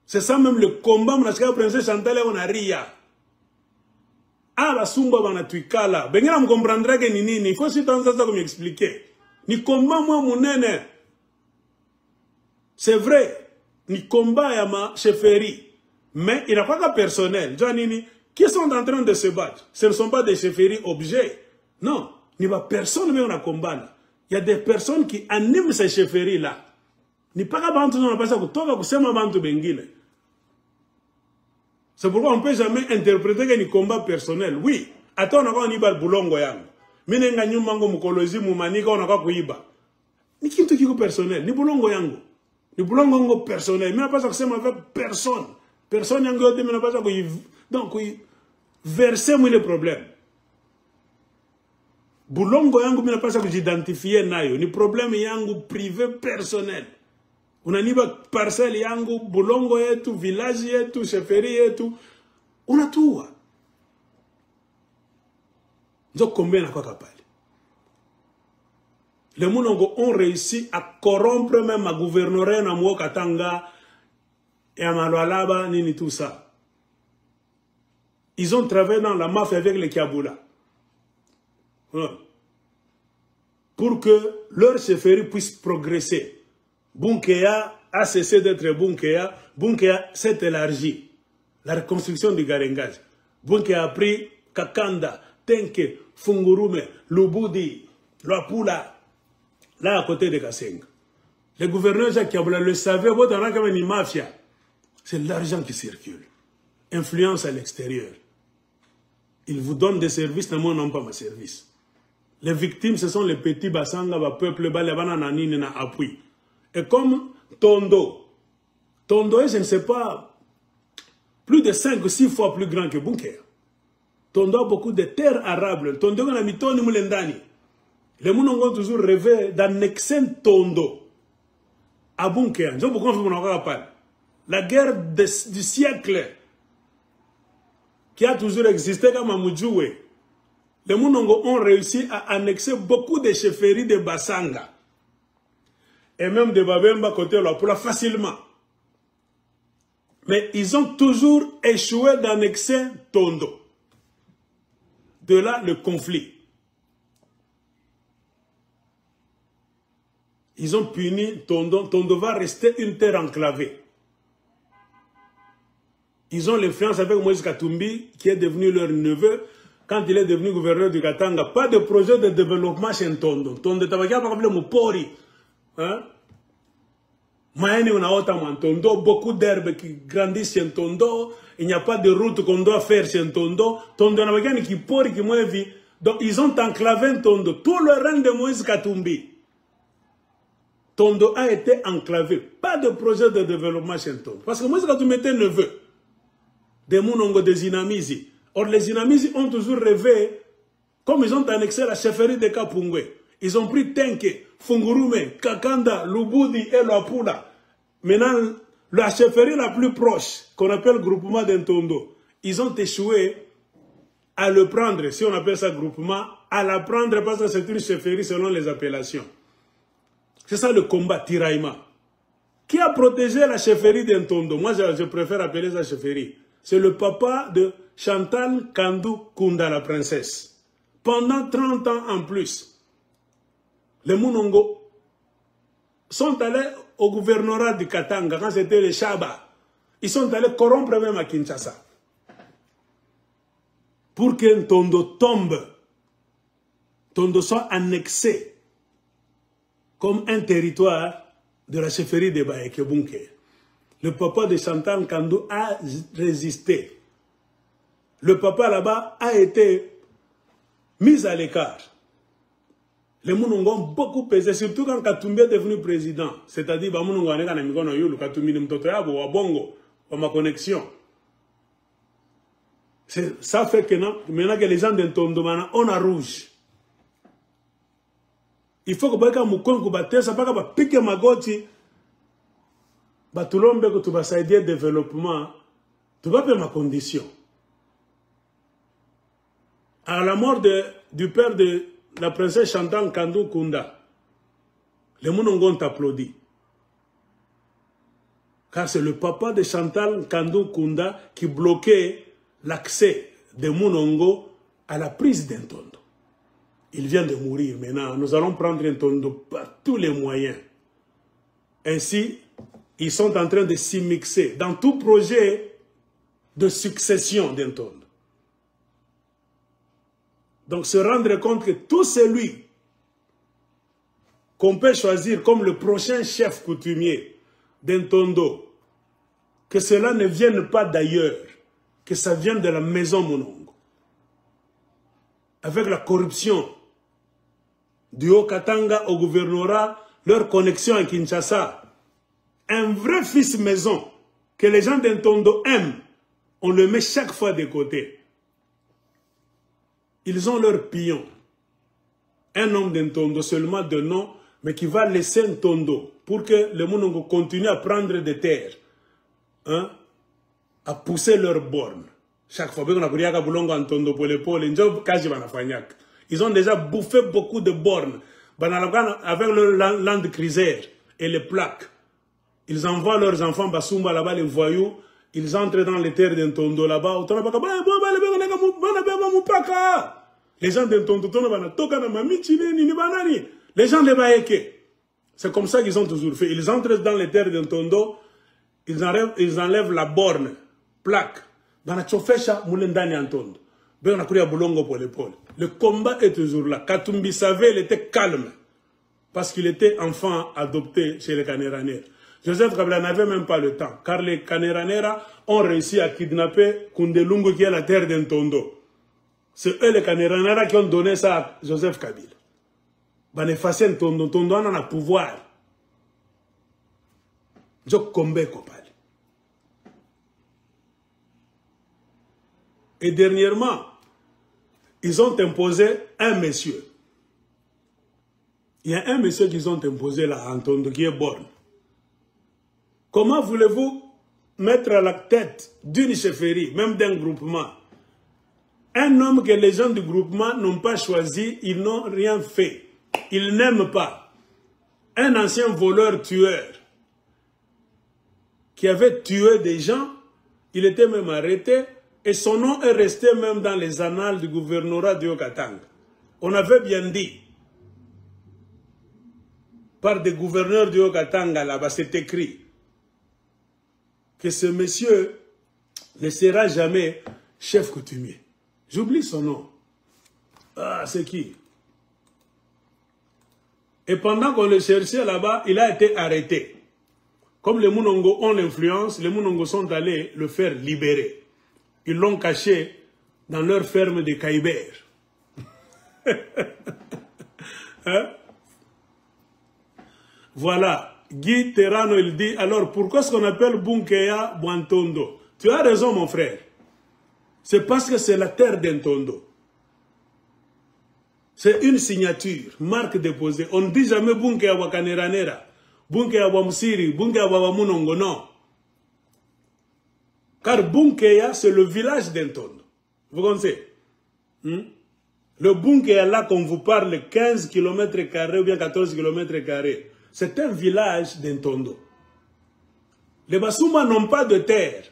C'est ça même le combat, la princesse Chantal on a ria. Ah, la sumba bana tuikala. Bengena me comprendra que nini, il faut si tant ça comme expliquer. Ni combat moi mon nene. C'est vrai, ni combat ya ma chefferie. Mais il n'y a pas que personnel. Janini, qui sont en train de se battre. Ce ne sont pas des chefferies objets. Non, il n'y a personne mais on a combat là. Il y a des personnes qui animent ces chefferies là. Ni pas bantu na pasa kutoka kusema bantu bengine. C'est pourquoi on ne peut jamais interpréter que ni combat personnel. Oui, attends, on a niba bulongo yangu. Mine nga nyuma ngo mukolozi mumanika on a kuiba. Ni kintu kiko personnel, ni bulongo yangu. Ni bulongo ngo personnel. Mina pas kusema avec personne. Personne yangu yote mina pas ko donc verser moi le problème. Bulongo yangu mina pas ko identifier nayo, ni problème yangu privé personnel. Unaniba parcelle yangu, bulongo yetu, village yetu, chefferie yetu. Unatua. Nzo combien na kwa kapali. Les Mounongo ont réussi à corrompre même ma gouverneure na Mwoka Tanga et à Malwalaba, nini tout ça. Ils ont travaillé dans la mafia avec les Kiaboula. Pour que leur chefferie puisse progresser. Bunkeya a cessé d'être Bunkeya. Bunkeya s'est élargi. La reconstruction du Garengage. Bunkeya a pris Kakanda, Tenke, Fungurume, Lubudi, Luapula, là à côté de Kasenga. Le gouverneur Jacques Kiaboula le savait, une mafia. C'est l'argent qui circule. Influence à l'extérieur. Ils vous donnent des services, mais moi non pas ma service. Les victimes, ce sont les petits Bassanga, le peuple, les appui. Et comme Tondo, Tondo est, je ne sais pas, plus de 5 ou 6 fois plus grand que Bunker. Tondo a beaucoup de terres arables. Tondo a mis Tony Moulendani. Les gens ont toujours rêvé d'annexer Tondo à Bunker. La guerre du siècle qui a toujours existé comme Mamoudjoué. Les Mounongo ont réussi à annexer beaucoup de chefferies de Bassanga. Et même de Babemba côté Luapula facilement. Mais ils ont toujours échoué d'annexer Tondo. De là le conflit. Ils ont puni Tondo. Tondo va rester une terre enclavée. Ils ont l'influence avec Moïse Katumbi, qui est devenu leur neveu, quand il est devenu gouverneur du Katanga. Pas de projet de développement chez Tondo. Tondo tabakia par exemple Mopori. Hein? Tondo, beaucoup d'herbes qui grandissent chez Tondo. Il n'y a pas de route qu'on doit faire chez Tondo. Tondo n'a pas qui pori qui m'a vu. Donc ils ont enclavé Tondo. Tout le règne de Moïse Katumbi. Tondo a été enclavé. Pas de projet de développement chez Tondo. Parce que Moïse Katumbi était neveu des Mounongo des Inamizi. Or les Inamizi ont toujours rêvé, comme ils ont annexé la chefferie de Kapungwe. Ils ont pris Tenke, Fungurume, Kakanda, Lubudi et Luapula. Maintenant, la chefferie la plus proche, qu'on appelle groupement d'Entondo, ils ont échoué à le prendre, si on appelle ça groupement, à la prendre parce que c'est une chefferie selon les appellations. C'est ça le combat, tiraillement. Qui a protégé la chefferie d'Entondo? Moi, je préfère appeler ça chefferie. C'est le papa de Chantal Kandou Kunda, la princesse. Pendant 30 ans en plus, les Mounongo sont allés au gouvernorat du Katanga, quand c'était les Chaba. Ils sont allés corrompre même à Kinshasa. Pour que Tondo tombe, Tondo soit annexé comme un territoire de la chefferie de Baekebunke. Le papa de Chantal Kandou a résisté. Le papa là-bas a été mis à l'écart. Les Mounongo ont beaucoup pesé, surtout quand Katumbi est devenu président. C'est-à-dire, ma connexion. Ça fait que maintenant que les gens d'Entondo, on a rouge. Il faut que Baka Moukongo batte, ça pas pique magoti. Batulombe que tu vas aider développement, tu vas payer ma condition. À la mort du père de la princesse Chantal Kandou Kunda, les Mounongo ont applaudi. Car c'est le papa de Chantal Kandou Kunda qui bloquait l'accès des Mounongo à la prise d'Entondo. Il vient de mourir maintenant. Nous allons prendre Entondo par tous les moyens. Ainsi, ils sont en train de s'immixer dans tout projet de succession d'Entondo. Donc se rendre compte que tout celui qu'on peut choisir comme le prochain chef coutumier d'Ntondo, que cela ne vienne pas d'ailleurs, que ça vienne de la maison Monongo. Avec la corruption du Haut-Katanga au gouvernorat, leur connexion à Kinshasa, un vrai fils maison que les gens d'Ntondo aiment, on le met chaque fois de côté. Ils ont leur pion. Un homme d'Ntondo seulement de nom, mais qui va laisser Ntondo pour que le Monongo continue à prendre des terres, hein, à pousser leurs bornes. Chaque fois, ils ont déjà bouffé beaucoup de bornes avec le Land Cruiser et les plaques. Ils envoient leurs enfants Basumba là-bas, les voyous. Ils entrent dans les terres d'Ntondo là-bas. Les gens d'Ntondo, les gens de Baeke. C'est comme ça qu'ils ont toujours fait. Ils entrent dans les terres d'Ntondo, ils enlèvent la borne, plaque. Le combat est toujours là. Katumbi savait, il était calme. Parce qu'il était enfant adopté chez les Kaneranera. Joseph Kabila n'avait même pas le temps. Car les Kaneranera ont réussi à kidnapper Kundelungu qui est la terre d'Ntondo. C'est eux les Kaneranera qui ont donné ça à Joseph Kabila. Ben effacer Ntondo, Ntondo en a pouvoir. Je combat Kopali. Et dernièrement, ils ont imposé un monsieur. Il y a un monsieur qu'ils ont imposé là, Ntondo, qui est borne. Comment voulez-vous mettre à la tête d'une chefferie, même d'un groupement, un homme que les gens du groupement n'ont pas choisi, ils n'ont rien fait. Ils n'aiment pas. Un ancien voleur-tueur qui avait tué des gens, il était même arrêté et son nom est resté même dans les annales du gouvernorat du Haut-Katanga. On avait bien dit par des gouverneurs du Haut-Katanga, là-bas, c'est écrit que ce monsieur ne sera jamais chef coutumier. J'oublie son nom. Ah, c'est qui? Et pendant qu'on le cherchait là-bas, il a été arrêté. Comme les Monongo ont l'influence, les Monongo sont allés le faire libérer. Ils l'ont caché dans leur ferme de Kaibert. Hein? Voilà. Guy Terrano, il dit, alors pourquoi est-ce qu'on appelle Bunkeya Bwantondo? Tu as raison, mon frère. C'est parce que c'est la terre d'Ntondo. C'est une signature, marque déposée. On ne dit jamais Bunkeya Wakaneranera, Bunkeya Wamsiri, Bunkeya Wamunongo, non. Car Bunkeya, c'est le village d'Ntondo. Vous connaissez? Le Bunkeya, là qu'on vous parle, 15 km² ou bien 14 km². C'est un village d'Ntondo. Les Basumba n'ont pas de terre.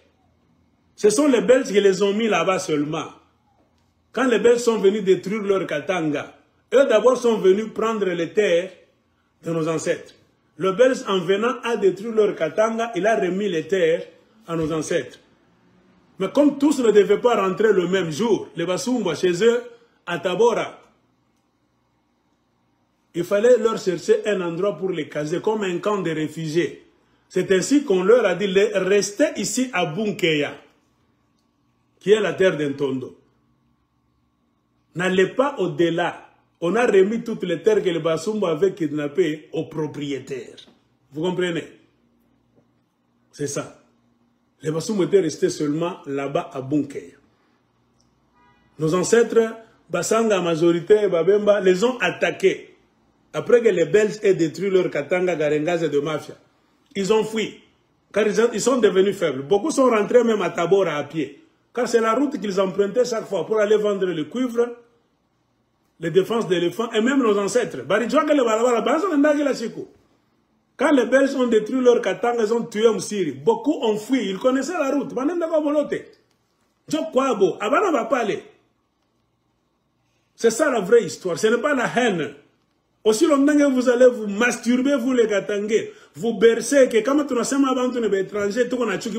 Ce sont les Belges qui les ont mis là-bas seulement. Quand les Belges sont venus détruire leur Katanga, eux d'abord sont venus prendre les terres de nos ancêtres. Le Belge, en venant à détruire leur Katanga, il a remis les terres à nos ancêtres. Mais comme tous ne devaient pas rentrer le même jour, les Basumba chez eux, à Tabora, il fallait leur chercher un endroit pour les caser, comme un camp de réfugiés. C'est ainsi qu'on leur a dit, restez ici à Bunkeya, qui est la terre d'Ntondo. N'allez pas au-delà. On a remis toutes les terres que les Basumba avaient kidnappées aux propriétaires. Vous comprenez? C'est ça. Les Basumba étaient restés seulement là-bas à Bunkeya. Nos ancêtres, Basanga, majorité, Babemba, les ont attaqués. Après que les Belges aient détruit leur Katanga, Garengaz et de mafia, ils ont fui. Car ils sont devenus faibles. Beaucoup sont rentrés même à Tabora à pied. Car c'est la route qu'ils empruntaient chaque fois pour aller vendre le cuivre, les défenses d'éléphants et même nos ancêtres. Quand les Belges ont détruit leur Katanga, ils ont tué Msiri. Beaucoup ont fui. Ils connaissaient la route. C'est ça la vraie histoire. Ce n'est pas la haine. Aussi longtemps que vous allez vous masturber, vous les Katangais, vous bercez, que quand tu n'as pas de étrangers, tout a tué.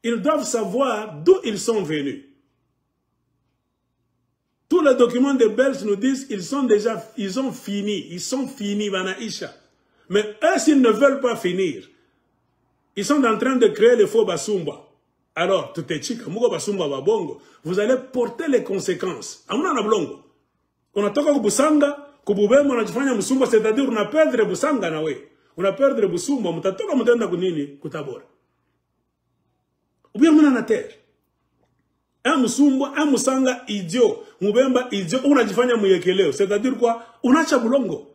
Ils doivent savoir d'où ils sont venus. Tous les documents de Belge nous disent ils ont fini, ils sont finis, Banaïcha. Mais eux, s'ils ne veulent pas finir, ils sont en train de créer le faux Basumba. Alors, tout est chic, vous allez porter les conséquences. On a toka Busanga, Kububem, on a fait Musumba, c'est-à-dire on a perdu Busanga, on a perdu Busumba, on a toka Mutenda Kunini, Kutabora. Ou bien on a terre. Un Musumba, un Musanga idiot, Mubemba idiot, on a dit Mouyekeleo, c'est-à-dire quoi? On a Chabulongo.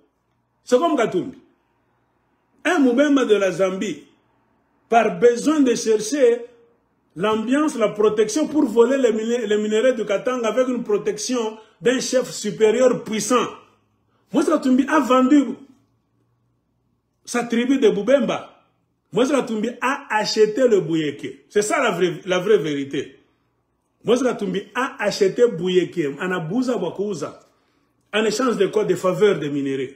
C'est comme Katumbi. Un Mubemba de la Zambie, par besoin de chercher l'ambiance, la protection pour voler les minéraux du Katanga avec une protection d'un chef supérieur puissant. Moïse Katumbi a vendu sa tribu de Boubemba. Moïse Katumbi a acheté le Bouyeke. C'est ça la vraie vérité. Moïse Katumbi a acheté Bouyeke, Anabuza Bakouza, en échange de quoi? Des faveurs de minéraux.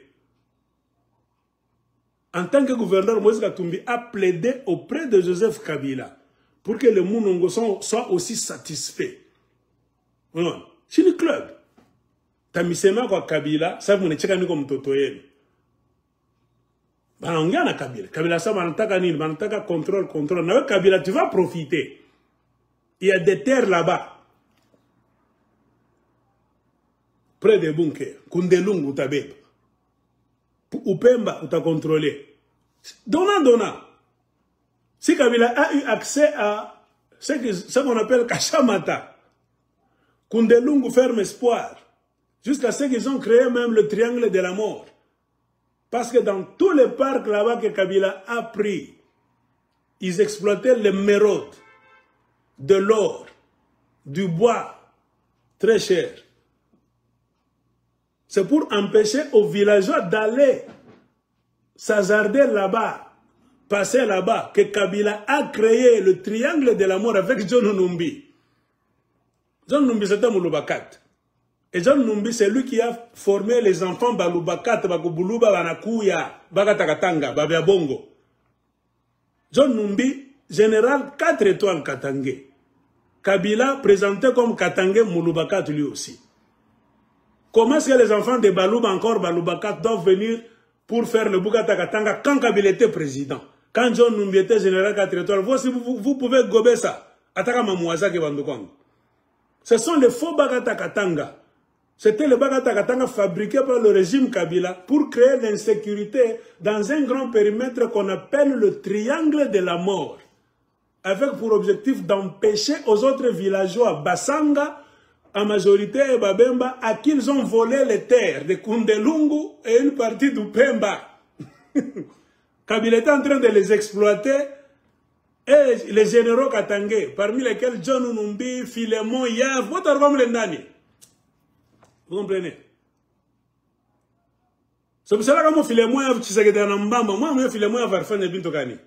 En tant que gouverneur, Moïse Katumbi a plaidé auprès de Joseph Kabila pour que le Mounongo soit aussi satisfait. Non, c'est le club. Tamisema kwa Kabila, ça vous n'êtes pas comme Totoyen. Bananga na Kabila. Kabila ça banataka nini, banataka contrôle. Na Kabila, tu vas profiter. Il y a des terres là-bas. Près des bunkers. Kundelungu utabeba. Upemba uta contrôlé. Dona. Si Kabila a eu accès à ce qu'on appelle Kachamata, Kundelungu ferme espoir, jusqu'à ce qu'ils ont créé même le triangle de la mort. Parce que dans tous les parcs là-bas que Kabila a pris, ils exploitaient l'émeraude, de l'or, du bois, très cher. C'est pour empêcher aux villageois d'aller s'hasarder là-bas, passer là-bas, que Kabila a créé le triangle de la mort avec John Numbi. John Numbi, c'était Mouloubakat. Et John Numbi, c'est lui qui a formé les enfants Baloubakat, Bakubuluba, Banakuya, Bagatakatanga, Babiabongo. John Numbi, général 4 étoiles Katangé. Kabila présenté comme Katangé Mouloubakat lui aussi. Comment est-ce que les enfants de Balouba, encore Baloubakat, doivent venir pour faire le Bougatakatanga quand Kabila était président? Quand John Numbi était général 4 étoiles, vous pouvez gober ça. Ataka Mamouaza qui Bandokong. Ce sont les faux Bagatakatanga. C'était le Bagatakatanga fabriqué par le régime Kabila pour créer l'insécurité dans un grand périmètre qu'on appelle le triangle de la mort. Avec pour objectif d'empêcher aux autres villageois, Basanga, en majorité, et Babemba, à qui ils ont volé les terres de Kundelungu et une partie du Pemba. Kabila était en train de les exploiter et les généraux katangais, parmi lesquels John Numbi, Philemon, Yav, vous comprenez? C'est pour cela que moi, Philemon, Yav, tu sais que dans Mbamba, moi, Philemon, Yav, Farfan et Bintokani.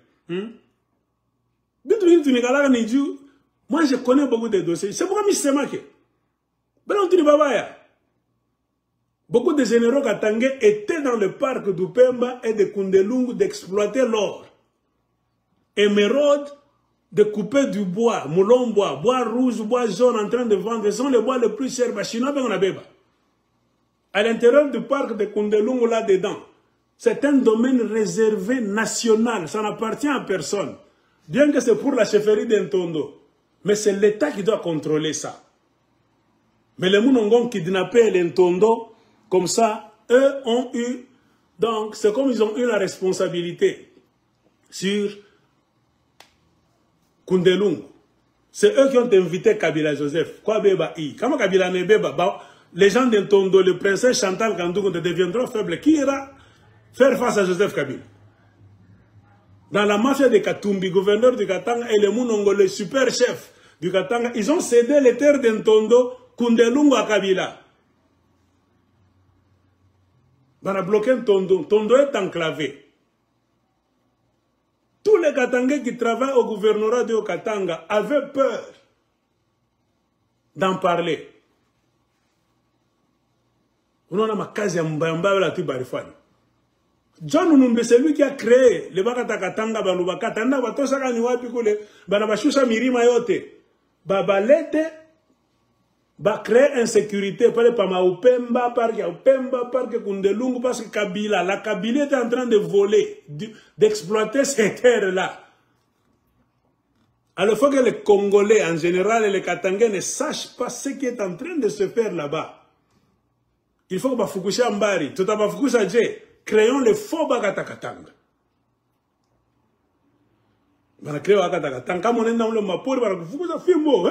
Moi, je connais beaucoup de dossiers. C'est pourquoi je sais que beaucoup de généraux katangais étaient dans le parc du Pemba et de Kundelungu d'exploiter l'or. Émeraude, de couper du bois, moulon bois, bois rouge, bois jaune en train de vendre. Ce sont les bois les plus chers. À l'intérieur du parc de Kundelungu, là-dedans, c'est un domaine réservé national. Ça n'appartient à personne. Bien que c'est pour la chefferie d'Intondo. Mais c'est l'État qui doit contrôler ça. Mais les Mounongon kidnappé l'Intondo, comme ça, eux ont eu, donc c'est comme ils ont eu la responsabilité sur Kundelungu. C'est eux qui ont invité Kabila Joseph. Quoi beba i? Comment Kabila ne beba? Les gens d'Intondo, le princesse Chantal Kandougou deviendront faibles. Qui ira faire face à Joseph Kabila? Dans la mafia de Katumbi, gouverneur du Katanga, et les Mounongo, le super chef du Katanga, ils ont cédé les terres d'Intondo, Kundelungu à Kabila. On a bloqué Tondo. Tondo est enclavé. Tous les Katangais qui travaillent au gouvernorat de Katanga avaient peur d'en parler. On a ma case Mbamba la Tibarifani. John Numbe, c'est lui qui a créé le Bakatakatanga Balubakatanda, Batosaka Niwapikule, Banabashusha Mirima Yote, Babalete, va créer insécurité par ma Upemba, par Upemba, par Kundelungu, parce que Kabila, la Kabila est en train de voler, d'exploiter ces terres-là. Alors il faut que les Congolais en général et les Katangais ne sachent pas ce qui est en train de se faire là-bas. Il faut que Bafukusha Mbari, tout à Bafukusha Dje, créons les faux Bagatakatanga. Bana créer Bagatakatanga. Quand on est dans le Mapori, Bafukusha Fimbo,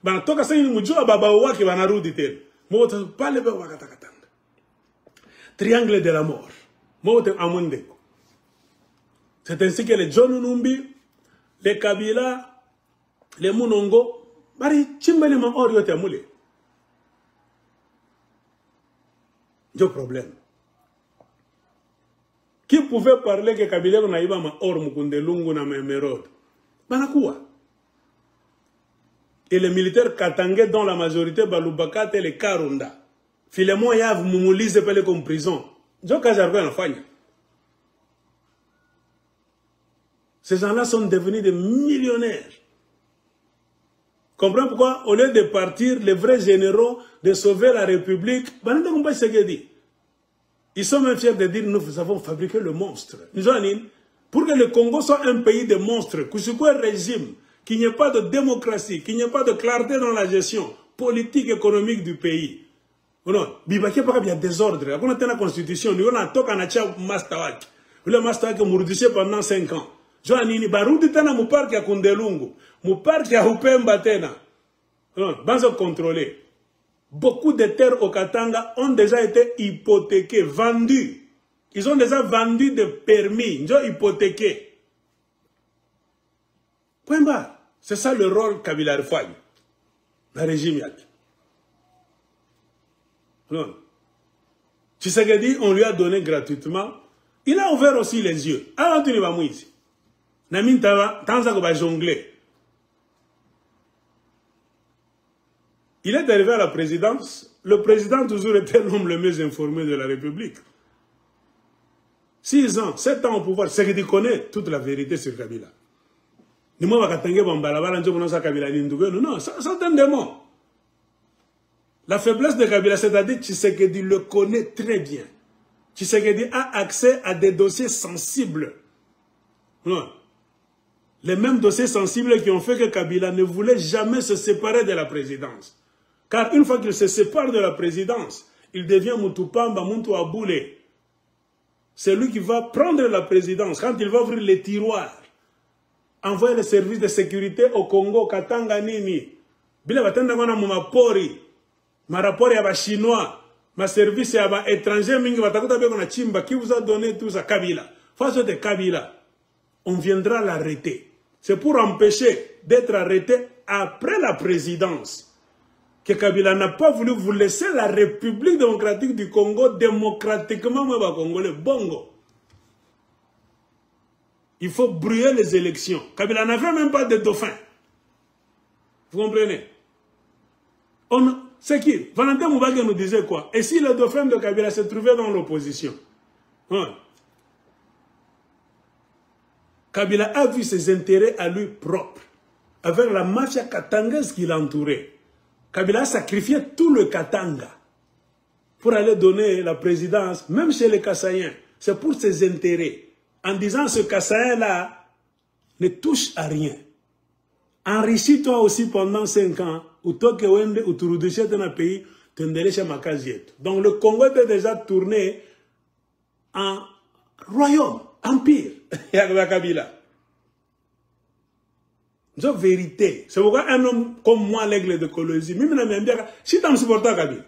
bana toka sasa ni mujua baba wake banarudi tena. Moto pale Bagatakatanga. Triangle de la mort. Moto Amondeko. C'est ainsi que les John Numbi, les Kabila, les Munongo, bari chimbali ma or yote amule. J'ai problème. Qui pouvait parler que Kabila na iba ma or Mukundelungu na Memerod? Banakuwa. Et les militaires katangais dont la majorité Balubaka et les Karunda. Filemon Yav Mumulise pele comme prison. J'ai Kajargo en Fanya. Ces gens-là sont devenus des millionnaires. Comprends pourquoi, au lieu de partir, les vrais généraux, de sauver la République, ils sont même fiers de dire nous avons fabriqué le monstre. Pour que le Congo soit un pays de monstres, que ce soit un régime, qu'il n'y ait pas de démocratie, qu'il n'y ait pas de clarté dans la gestion politique, économique du pays. Non, il y a des ordres. On a une constitution, on a un Mastawak. Le Mastawak est mourdissé pendant 5 ans. Joanini barudi tena muparki ya Kundelungu, muparki ya Upemba tena. Banzo contrôler. Beaucoup de terres au Katanga ont déjà été hypothéquées, vendues. Ils ont déjà vendu des permis, ils ont hypothéqué. Point barre. C'est ça le rôle Kabila Rifai. Le régime Yaki. Non. Tshisekedi, on lui a donné gratuitement. Il a ouvert aussi les yeux. Ah, tu ne vas pas ici. Namin Tawa, Tanza va jongler. Il est arrivé à la présidence. Le président toujours était l'homme le mieux informé de la République. 6 ans, 7 ans au pouvoir. C'est qu'il connaît toute la vérité sur Kabila. Non, ça donne des mots. La faiblesse de Kabila, c'est-à-dire que Tshisekedi le connaît très bien. Tshisekedi a accès à des dossiers sensibles. Non. Les mêmes dossiers sensibles qui ont fait que Kabila ne voulait jamais se séparer de la présidence. Car une fois qu'il se sépare de la présidence, il devient Mutupamba, Muntu Aboule. C'est lui qui va prendre la présidence. Quand il va ouvrir les tiroirs, envoyer les services de sécurité au Congo, Katanga Nini. Bila batenda kona mumapori, marapori ya chinois, ma service ya étranger mingi batakuta beko na chimba. Qui vous a donné tout ça? Kabila. Face de Kabila, on viendra l'arrêter. C'est pour empêcher d'être arrêté après la présidence que Kabila n'a pas voulu vous laisser la République démocratique du Congo démocratiquement, moi, Congolais, bongo. Il faut brûler les élections. Kabila n'avait même pas de dauphin. Vous comprenez? C'est qui? Valentin Moubage nous disait quoi? Et si le dauphin de Kabila se trouvait dans l'opposition? Kabila a vu ses intérêts à lui propres, avec la mafia katangaise qui l'entourait. Kabila a sacrifié tout le Katanga pour aller donner la présidence, même chez les Kassaïens. C'est pour ses intérêts. En disant ce Kassaïen-là ne touche à rien. Enrichis-toi aussi pendant 5 ans, ou toi qui es ou tu reduis dans un pays, tu es chez Makaziet. Donc le Congo était déjà tourné en royaume, empire. Il y a Kabila. C'est vérité. C'est pourquoi un homme comme moi, l'aigle de Colosie, si tu me supportes Kabila,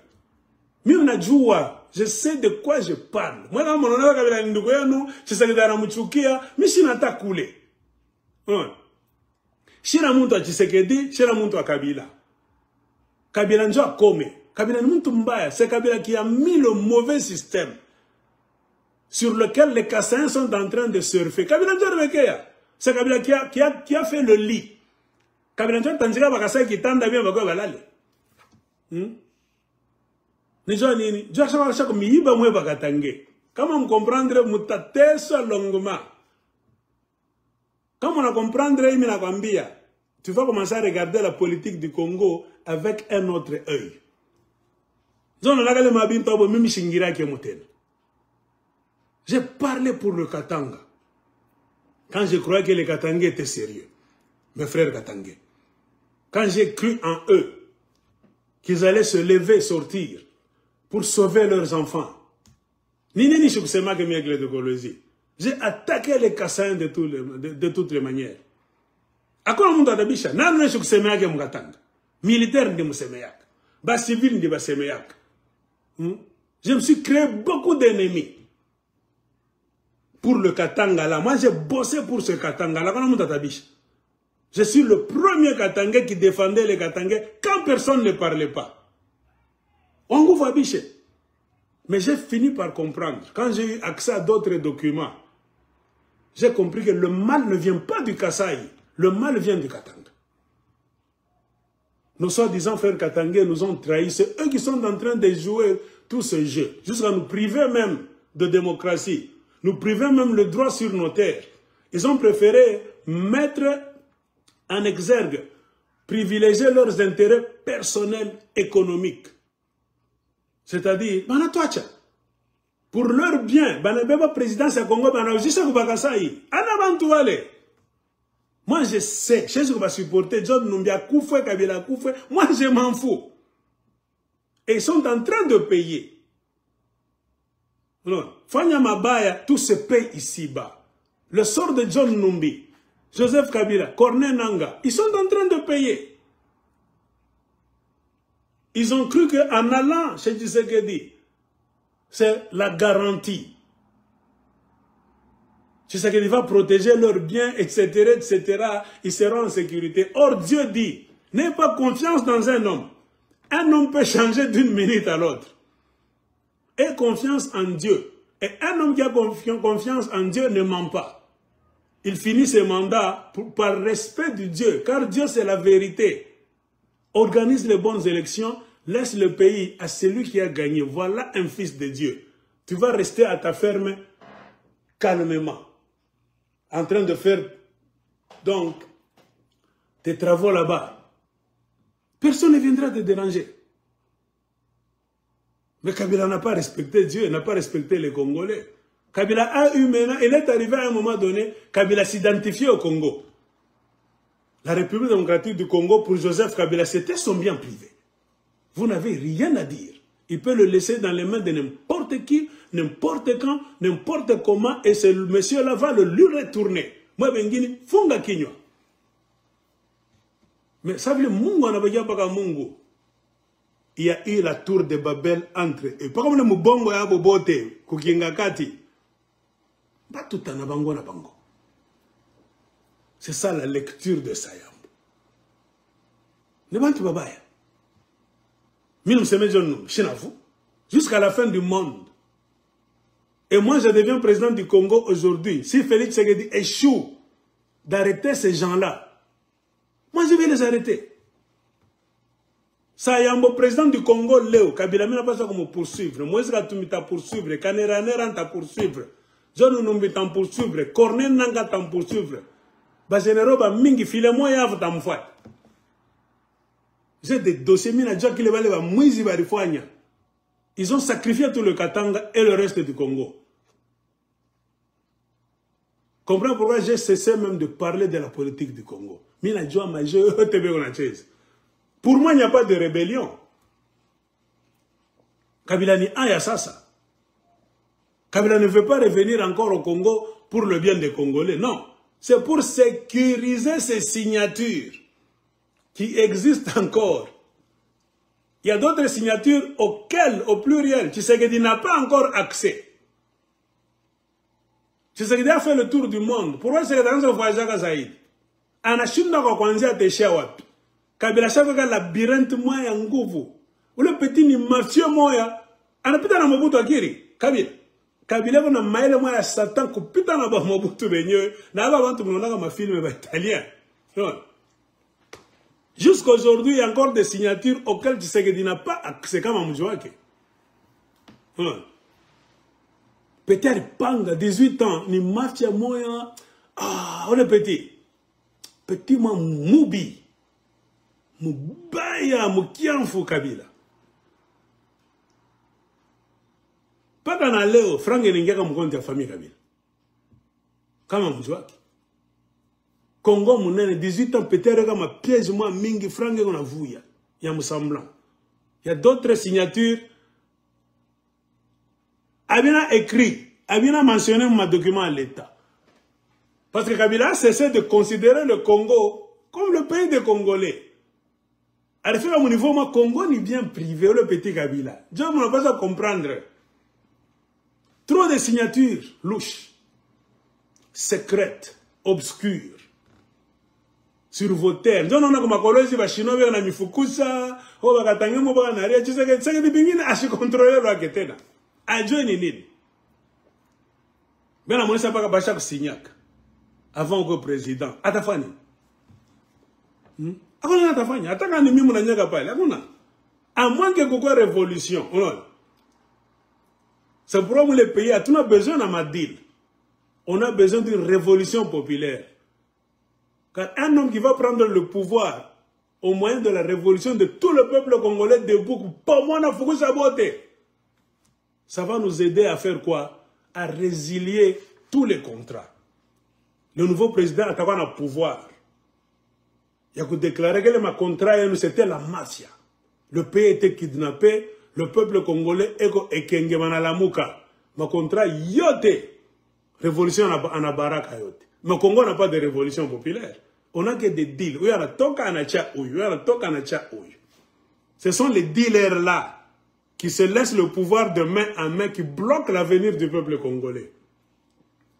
je sais de quoi je parle. Moi, je sais que je suis coulé. Shira muntu a Tshisekedi, shira muntu a Kabila. Kabila njo a kome. Kabila ni muntu mbaya. C'est Kabila qui a mis le mauvais système sur lequel les Kassaïens sont en train de surfer. Kabila njo rebekeya. C'est Kabila qui a fait le lit. Kabila njo tanjika bakasai qui tanda bien bakwa balale. Nijo nini? Jo asaba shako miiba mwe bakatange. Comment me comprendre mutateso longuement? Comment on a comprendre, il m'a dit, tu vas commencer à regarder la politique du Congo avec un autre œil. J'ai parlé pour le Katanga. Quand je croyais que les Katangais étaient sérieux, mes frères Katangais. Quand j'ai cru en eux, qu'ils allaient se lever, sortir, pour sauver leurs enfants. J'ai attaqué les Kassaïens de toutes les manières. À quoi le monde a d'habitude? Militaire de Moussemeyak, bas civil de Bassemeyak. Je me suis créé beaucoup d'ennemis pour le Katanga là. Moi j'ai bossé pour ce Katanga là. Je suis le premier Katangais qui défendait les Katangais quand personne ne parlait pas. On vous voit biche. Mais j'ai fini par comprendre. Quand j'ai eu accès à d'autres documents, j'ai compris que le mal ne vient pas du Kasaï. Le mal vient du Katanga. Nos soi-disant frères Katangais nous ont trahis. C'est eux qui sont en train de jouer tout ce jeu. Jusqu'à nous priver même de démocratie. Nous priver même le droit sur nos terres. Ils ont préféré mettre en exergue, privilégier leurs intérêts personnels, économiques. C'est-à-dire, pour leur bien, président du Congo, moi je sais, je vais supporter John Numbia Koufoué, Kabila Koufoué, moi je m'en fous. Et ils sont en train de payer. Non, Fanya Mabaya, tout se paye ici-bas. Le sort de John Numbi, Joseph Kabila, Corneille Nanga, ils sont en train de payer. Ils ont cru qu'en allant chez Tshisekedi, c'est la garantie. Tshisekedi va protéger leurs biens, etc., etc. Ils seront en sécurité. Or, Dieu dit, n'aie pas confiance dans un homme. Un homme peut changer d'une minute à l'autre. Aie confiance en Dieu. Et un homme qui a confiance en Dieu ne ment pas. Il finit ses mandats par respect de Dieu, car Dieu c'est la vérité. Organise les bonnes élections, laisse le pays à celui qui a gagné. Voilà un fils de Dieu. Tu vas rester à ta ferme calmement, en train de faire donc tes travaux là-bas. Personne ne viendra te déranger. Mais Kabila n'a pas respecté Dieu, n'a pas respecté les Congolais. Kabila a eu maintenant, il est arrivé à un moment donné, Kabila s'identifiait au Congo. La République démocratique du Congo, pour Joseph Kabila, c'était son bien privé. Vous n'avez rien à dire. Il peut le laisser dans les mains de n'importe qui, n'importe quand, n'importe comment, et ce monsieur-là va le lui retourner. Moi, Bengini, Funga Kinyo. Mais ça veut dire, Mungu anabagia baka Mungu. Il y a eu la tour de Babel entre eux. Pas comme le Mubongo ya Bobote, Kukinga Kati. Pas tout en abango na bango. C'est ça la lecture de Sayambo. Ne bantu babaya. Jusqu'à la fin du monde. Et moi, je deviens président du Congo aujourd'hui. Si Félix Tshisekedi échoue d'arrêter ces gens-là, moi, je vais les arrêter. Sayambo, président du Congo, Léo, Kabila, n'a pas ça comme poursuivre. Moïse Katumbi t'a poursuivre. Kaneraner t'a poursuivre. John Numbi t'a poursuivre. Corneille Nanga t'a poursuivre. Bazenero, Mingi, Filemon Yav t'a m'fouet. J'ai des dossiers, ils ont sacrifié tout le Katanga et le reste du Congo. Comprenez pourquoi j'ai cessé même de parler de la politique du Congo. Pour moi, il n'y a pas de rébellion. Kabila ni Ayasasa. Kabila ne veut pas revenir encore au Congo pour le bien des Congolais. Non. C'est pour sécuriser ces signatures qui existent encore. Il y a d'autres signatures auxquelles, au pluriel, Tshisekedi n'a pas encore accès. Tshisekedi a fait le tour du monde. Pourquoi Tshisekedi a voyagé à Zaïd? Anashinda kwa kwanzia teshia wapi? Kabila shaka labyrinthe moya nguvu. Ule petit ni mafieux moya. Anapita na Mobutu akiri. Kabila. Kabila kuna maile moya Satan kupita na Mobutu benyewe. Na aba bantu mnaona ma film ba italien. Non. Jusqu'à aujourd'hui, il y a encore des signatures auxquelles Tshisekedi n'a pas accès comme à Moujouake. Peut-être Panga, 18 ans, ni mafia moya. Ah, on est petit. Petit man moubi. Moubaya, moukianfou Kabila. Pas dans la Léo, Franck et Ninga comme compte la famille Kabila. Comment vous jouez? Congo, mon 18 ans, peut-être comme un piège, moi, Mingi, Franck et on a vu, il y a un semblant. Il y a d'autres signatures. Abina écrit, Abina mentionné mon document à l'État. Parce que Kabila a cessé de considérer le Congo comme le pays des Congolais. À mon niveau, moi, Congo n'est bien privé, le petit Kabila. Je ne peux pas comprendre. Trop de signatures louches, secrètes, obscures, sur vos terres. Je ne sais pas comment les Chinois viennent à Mifukusa, ou à Katangemo, ou à Naria, tu sais que c'est des bingines à se contrôler la Ketena. Adjo ni nini. Ben la monnaie ça pas Bachak Signac. Avant que président. Atafani. Akona atafani. Ataka ni mimi mnanyaka pale. Akona. À moins que beaucoup révolution. C'est pour les pays. On a besoin d'un deal. On a besoin d'une révolution populaire. Car un homme qui va prendre le pouvoir au moyen de la révolution de tout le peuple congolais debout, pas moi n'a faut saboter. Ça va nous aider à faire quoi? À résilier tous les contrats. Le nouveau président a un pouvoir. Il a déclaré que le contrat, c'était la mafia. Le pays était kidnappé, le peuple congolais est kengemana la mouka. Ma contrat, yote. Révolution en Abaraka yote. Mais au Congo n'a pas de révolution populaire. On n'a que des deals. Ce sont les dealers là qui se laissent le pouvoir de main en main, qui bloquent l'avenir du peuple congolais.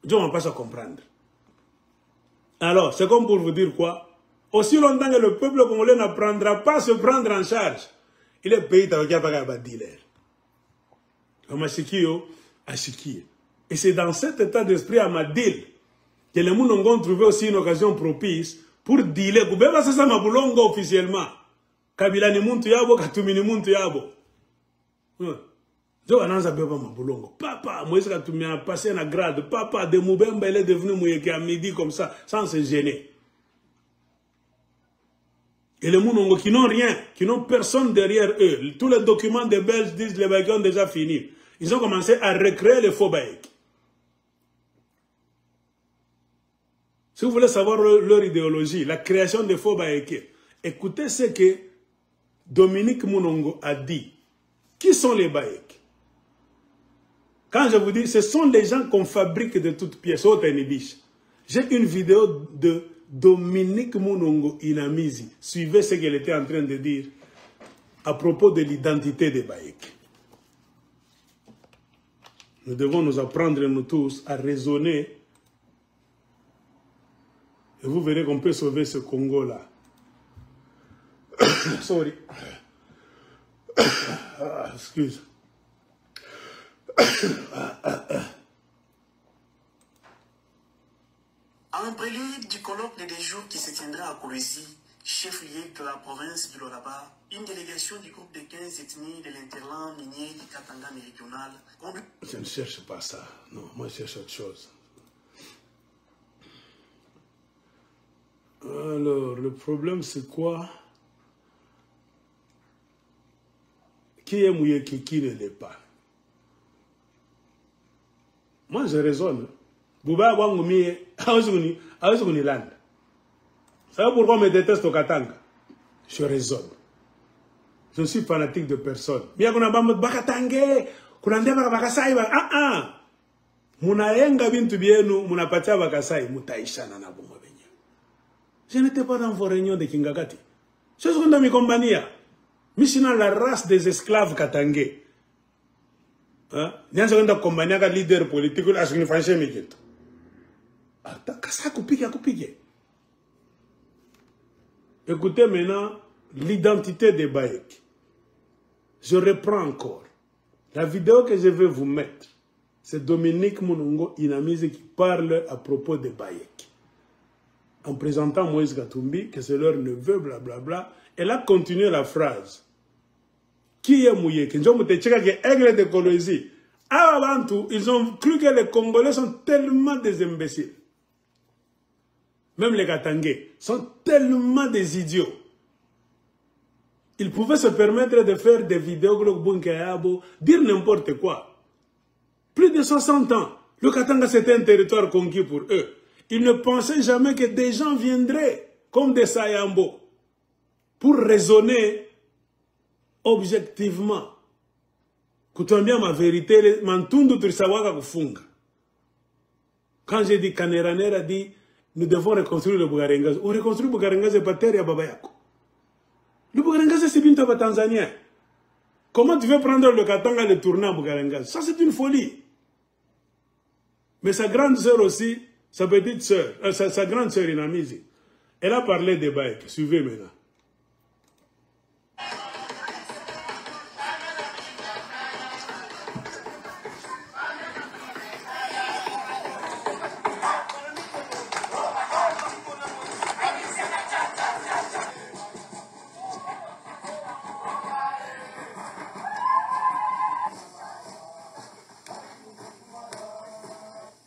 Je ne vais pas se comprendre. Alors, c'est comme pour vous dire quoi? Aussi longtemps que le peuple congolais n'apprendra pas à se prendre en charge, il est payé avec un dealer. Et c'est dans cet état d'esprit à Madil que les gens ont trouvé aussi une occasion propice pour dealer. Vous pouvez passer ça Mabulongo officiellement. Kabila ni muntu yabo, Katumi ni muntu yabo. Papa, Moïse Katumbi a passé un grade. Papa, de Moubemba, il est devenu Mouyeke à midi comme ça, sans se gêner. Et les Mounongo qui n'ont rien, qui n'ont personne derrière eux, tous les documents des Belges disent que les Baïks ont déjà fini. Ils ont commencé à recréer les faux Baïks. Si vous voulez savoir leur idéologie, la création des faux Baïks, écoutez ce que Dominique Mounongo a dit. Qui sont les Baïks? Quand je vous dis, ce sont les gens qu'on fabrique de toutes pièces. J'ai une vidéo de Dominique Mounongo Inamizi. Suivez ce qu'elle était en train de dire à propos de l'identité des Baïks. Nous devons nous apprendre, nous tous, à raisonner. Et vous verrez qu'on peut sauver ce Congo-là. Sorry. Excuse. En prélude du colloque de 2 jours qui se tiendra à Kolwezi, chef-lieu de la province du Loraba, une délégation du groupe de 15 ethnies de l'interland minier du Katanga méridional. Je ne cherche pas ça. Non, moi je cherche autre chose. Alors, le problème c'est quoi? Qui est Mouyeke, qui ne l'est pas? Moi, je raisonne. Bouba Wangumi, Aouzuni Land. Ça pourquoi on me déteste au Katanga? Je raisonne. Je suis fanatique de personne. Je n'étais pas dans vos réunions de Kingagati. Je suis dans mes compagnies. Mishina la race des esclaves katangais. Nyanza kwenda kukombania ka leader politique la asinifanyishe mikitu. Kasa kupige. Écoutez maintenant l'identité des Baïks. Je reprends encore. La vidéo que je vais vous mettre, c'est Dominique Mounongo Inamizi qui parle à propos des Baïks. En présentant Moïse Katumbi, que c'est leur neveu, blablabla, elle a continué la phrase. Qui est Mouyeke? Ils ont cru que les Congolais sont tellement des imbéciles. même les Katangais, sont tellement des idiots. Ils pouvaient se permettre de faire des vidéos, dire n'importe quoi. Plus de 60 ans, le Katanga c'était un territoire conquis pour eux. Ils ne pensaient jamais que des gens viendraient comme des Sayambo pour raisonner objectivement. Kutuambia ma vérité, mantundu tulisawaka kufunga. Quand j'ai dit Kaneranera dit nous devons reconstruire le Bugarengaz. On reconstruit le Bugarengaz et pas terre à Baba Yako. Le Bugarengaz c'est bientôt pas tanzanien. Comment tu veux prendre le Katanga et le tourner à Bugarengaz? Ça c'est une folie. Mais sa grande sœur aussi, sa petite sœur, sa grande sœur Inamizi, elle a parlé des Baïk. Suivez maintenant.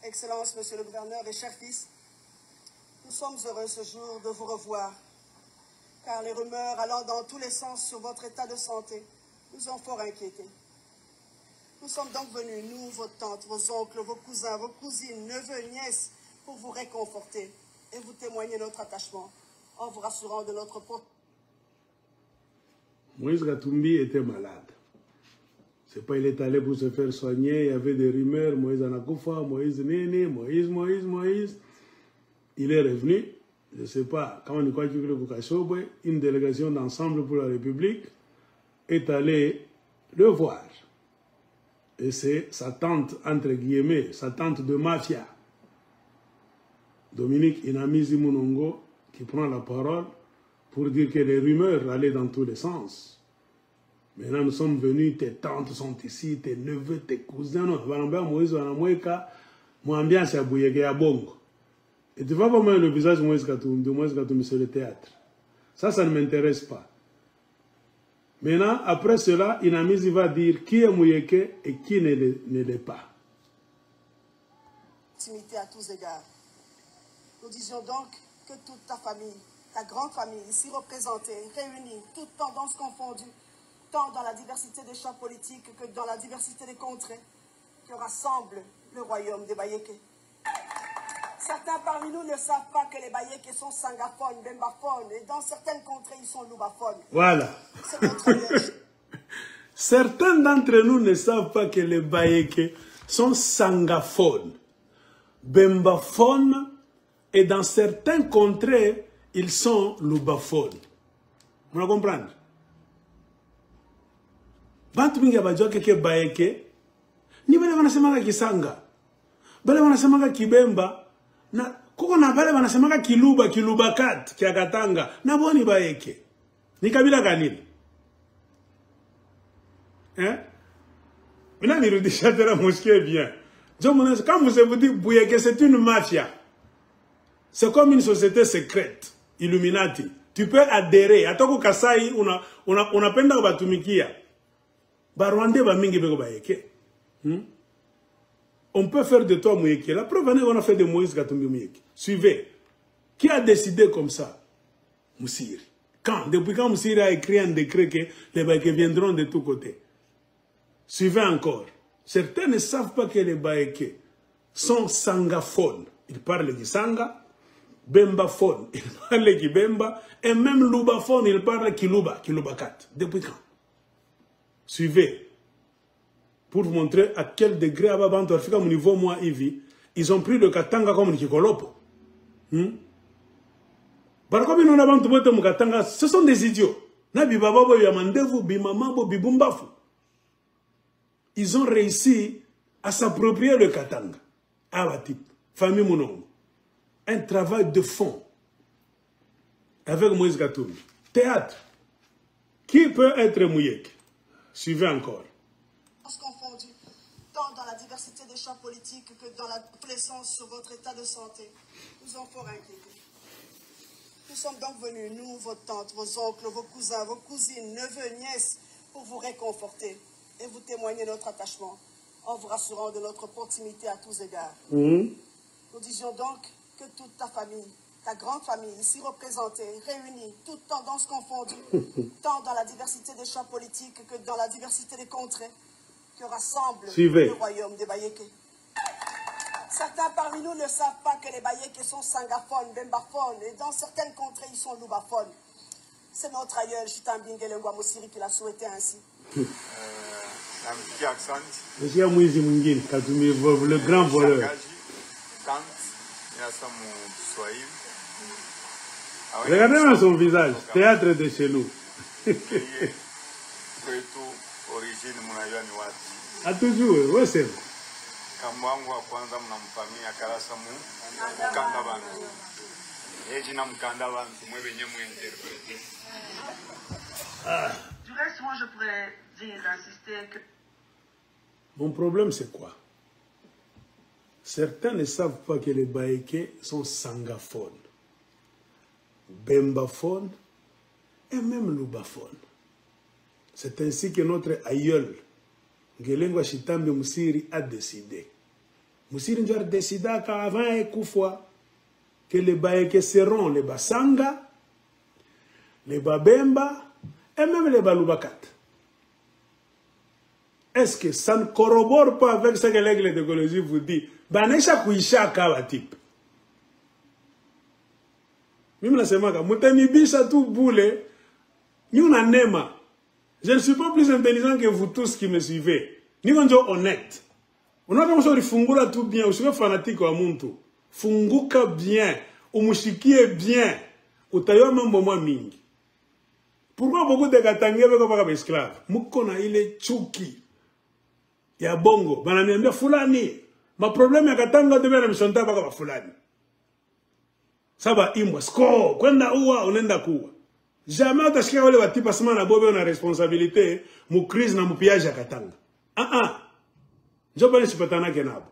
Excellences, Monsieur le Gouverneur et chers fils, nous sommes heureux ce jour de vous revoir, car les rumeurs allant dans tous les sens sur votre état de santé nous ont fort inquiétés. Nous sommes donc venus, nous, vos tantes, vos oncles, vos cousins, vos cousines, neveux, nièces, pour vous réconforter et vous témoigner notre attachement, en vous rassurant de notre porte. Moïse Katumbi était malade. C'est pas il est allé pour se faire soigner, il y avait des rumeurs, Moïse Anakoufa, Moïse Néné, Moïse. Il est revenu, je ne sais pas, quand on y croit qu'il y une délégation d'ensemble pour la République est allée le voir. Et c'est sa tante, entre guillemets, sa tante de mafia, Dominique Inamizi Munongo, qui prend la parole pour dire que les rumeurs allaient dans tous les sens. Maintenant, nous sommes venus, tes tantes sont ici, tes neveux, tes cousins. Non, Moïse ambiance à Bouyege à Bongo. Et tu vois comment le visage de Moïse Katumbi sur le théâtre. Ça ne m'intéresse pas. Maintenant, après cela, Inamizi va dire qui est Mouyeke et qui ne l'est pas. Intimité à tous égards. Nous disions donc que toute ta famille, ta grande famille, ici représentée, réunie, toutes tendances confondues, tant dans la diversité des champs politiques que dans la diversité des contrées, que rassemble le royaume des Bayékés. Certains parmi nous ne savent pas que les Bayékés sont sangaphones, bembaphones, et dans certaines contrées, ils sont loubaphones. Voilà. C'est notre lieu. Certains d'entre nous ne savent pas que les Bayékés sont sangaphones, bembaphones, et dans certaines contrées, ils sont loubaphones. Vous comprenez? Bantu mingi abajua keke Bayeke ni bale wanasemaka Kisanga, bale wanasemaka Kibemba, na kuko na bale wanasemaka Kilubakat, Kiakatanga, na boni Bayeke. Ni kabila kanini? Maintenant, nirudisha tena mosquée bien. Quand vous dites Bouyeke, c'est une mafia. C'est comme une société secrète, Illuminati. Tu peux adhérer. Atoko Kasai, unapenda kubatumikia. Barwande ba mingi beko Bayeke. On peut faire de toi Mouyeke. La preuve, on a fait de Moïse Katumbi Mouyeke. Suivez. Qui a décidé comme ça? Moussiri. Quand? Depuis quand Moussiri a écrit un décret que les Bayeke viendront de tous côtés? Suivez encore. Certains ne savent pas que les Bayeke sont sangaphones. Ils parlent du Sanga, bembaphone, ils parlent du Bemba, et même lubaphone, ils parlent Kilubakat. Depuis quand? Suivez. Pour vous montrer à quel degré Ababantu Afrika, au niveau moi, Ivi, ils ont pris le Katanga comme le Kikolopo. Par contre, nous avons trouvé le Katanga, ce sont des idiots. Ils ont réussi à s'approprier le Katanga. Abatip, famille Mounongo. Un travail de fond. Avec Moïse Katumbi. Théâtre. Qui peut être Mouyeke? Suivez encore. Confondu, tant dans la diversité des champs politiques que dans la plaisance sur votre état de santé, nous ont fort inquiétés. Nous sommes donc venus, nous, vos tantes, vos oncles, vos cousins, vos cousines, neveux, nièces, pour vous réconforter et vous témoigner notre attachement, en vous rassurant de notre proximité à tous égards. Nous disions donc que toute ta famille, ta grande famille ici représentée, réunie, toutes tendances confondues, tant dans la diversité des champs politiques que dans la diversité des contrées, que rassemble le royaume des Bayéké. Certains parmi nous ne savent pas que les Bayéké sont sangaphones, bembaphones, et dans certaines contrées, ils sont loubaphones. C'est notre aïeul, Chitambingele Ngwamosiri, qui l'a souhaité ainsi. Monsieur Mouizi Mungine, le grand voleur. Regardez dans son visage, théâtre de chez nous. A toujours, oui c'est vrai. Du reste, moi je pourrais dire, insister que... Mon problème c'est quoi? Certains ne savent pas que les Bayéké sont sangaphones, bembaphones et même loubaphones. C'est ainsi que notre aïeul, Ngelengwa Chitambe Moussiri, a décidé. Moussiri a décidé qu'avant Ekoufwa, que les Bayéké seront les Basanga, les Babemba et même les Baloubakat. Est-ce que ça ne corrobore pas avec ce que l'aigle d'écologie vous dit? Banesha kuisha kawa type. Mimi nasemaka, mutanibisha tu boule, ni unanema. Je ne suis pas plus intelligent que vous tous qui me suivez. Ni onjo honnête. Unaona kama sori fungula tout bien, usiwe fanatique wa muntu. Funguka bien, umushikie bien, utayo mambo mwa mingi. Pourquoi beaucoup de Katangé beko baka esclave? Muko na ile chuki ya bongo, bananiambia fulani. Ma problème ya Katanga tebe na mshonta baka fulani. Saba imbwa sko, kwenda uwa unenda kuwa. Jamais utashika wale watipa sema na bobe una responsabilité mu crise na mu piège ya Katanga. Njobani sipatana kenabo.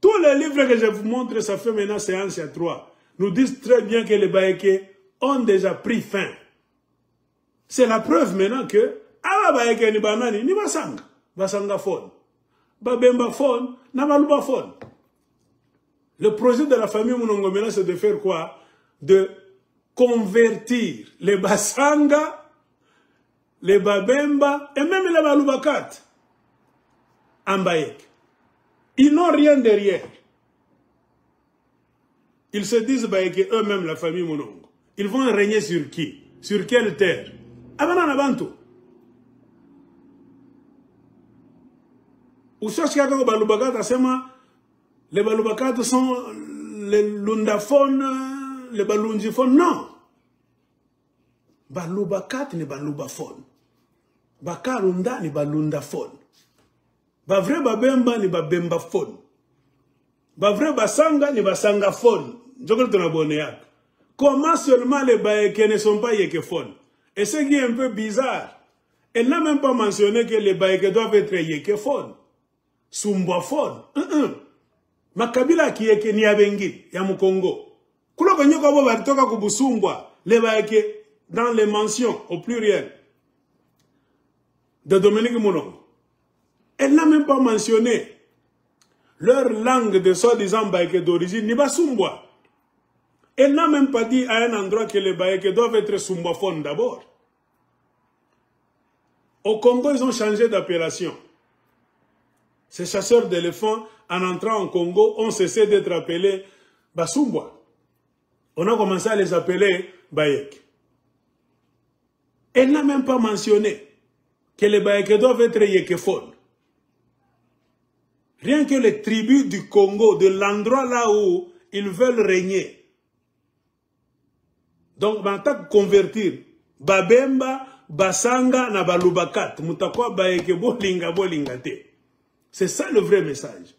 Tous les livres que je vous montre, ça fait maintenant séance à 3, nous disent très bien que les Bayéké ont déjà pris fin. C'est la preuve maintenant que Awa Bayéké ni banani ni basanga, basanga phone. Babemba phone, na baluba phone. Le projet de la famille Mounongo maintenant c'est de faire quoi? De convertir les basanga, les babemba et même les balubakat en Bayéké. Ils n'ont rien derrière. Ils se disent Bayéké eux-mêmes, la famille Mounongo. Ils vont régner sur qui? Sur quelle terre? Abanana Bantu. Ou ça, les Balubakat sont les Lundaphones, les Balunjiphones. Non. Balubakat ni Balubaphone. Bakarunda ni Balundaphone. Ba vrai Babemba ni Babembaphone. Ba vrai Basanga ni Basangaphone. Comment seulement les Bayéké ne sont pas yéképhones? Et ce qui est un peu bizarre, elle n'a même pas mentionné que les Bayéké doivent être yéképhones. Sumbaphone. Makabila qui est Niabengi, Yamukongo. Kulo Kanyoko Boba Toka Kubusumbwa, les Bayéké dans les mentions au pluriel de Dominique Moulongo. Elle n'a même pas mentionné leur langue de soi-disant Bayéké d'origine, ni Basumbwa. Elle n'a même pas dit à un endroit que les Bayéké doivent être Sumbaphones d'abord. Au Congo, ils ont changé d'appellation. Ces chasseurs d'éléphants, en entrant au Congo, ont cessé d'être appelés Basumbwa. On a commencé à les appeler Bayéké. Elle n'a même pas mentionné que les Bayéké doivent être yéképhones. Rien que les tribus du Congo, de l'endroit là où ils veulent régner. Donc, en tant que convertir, Babemba, Basanga, na Balubakat, Mutakwa Bayéké, Bolinga, Bolingate. C'est ça le vrai message.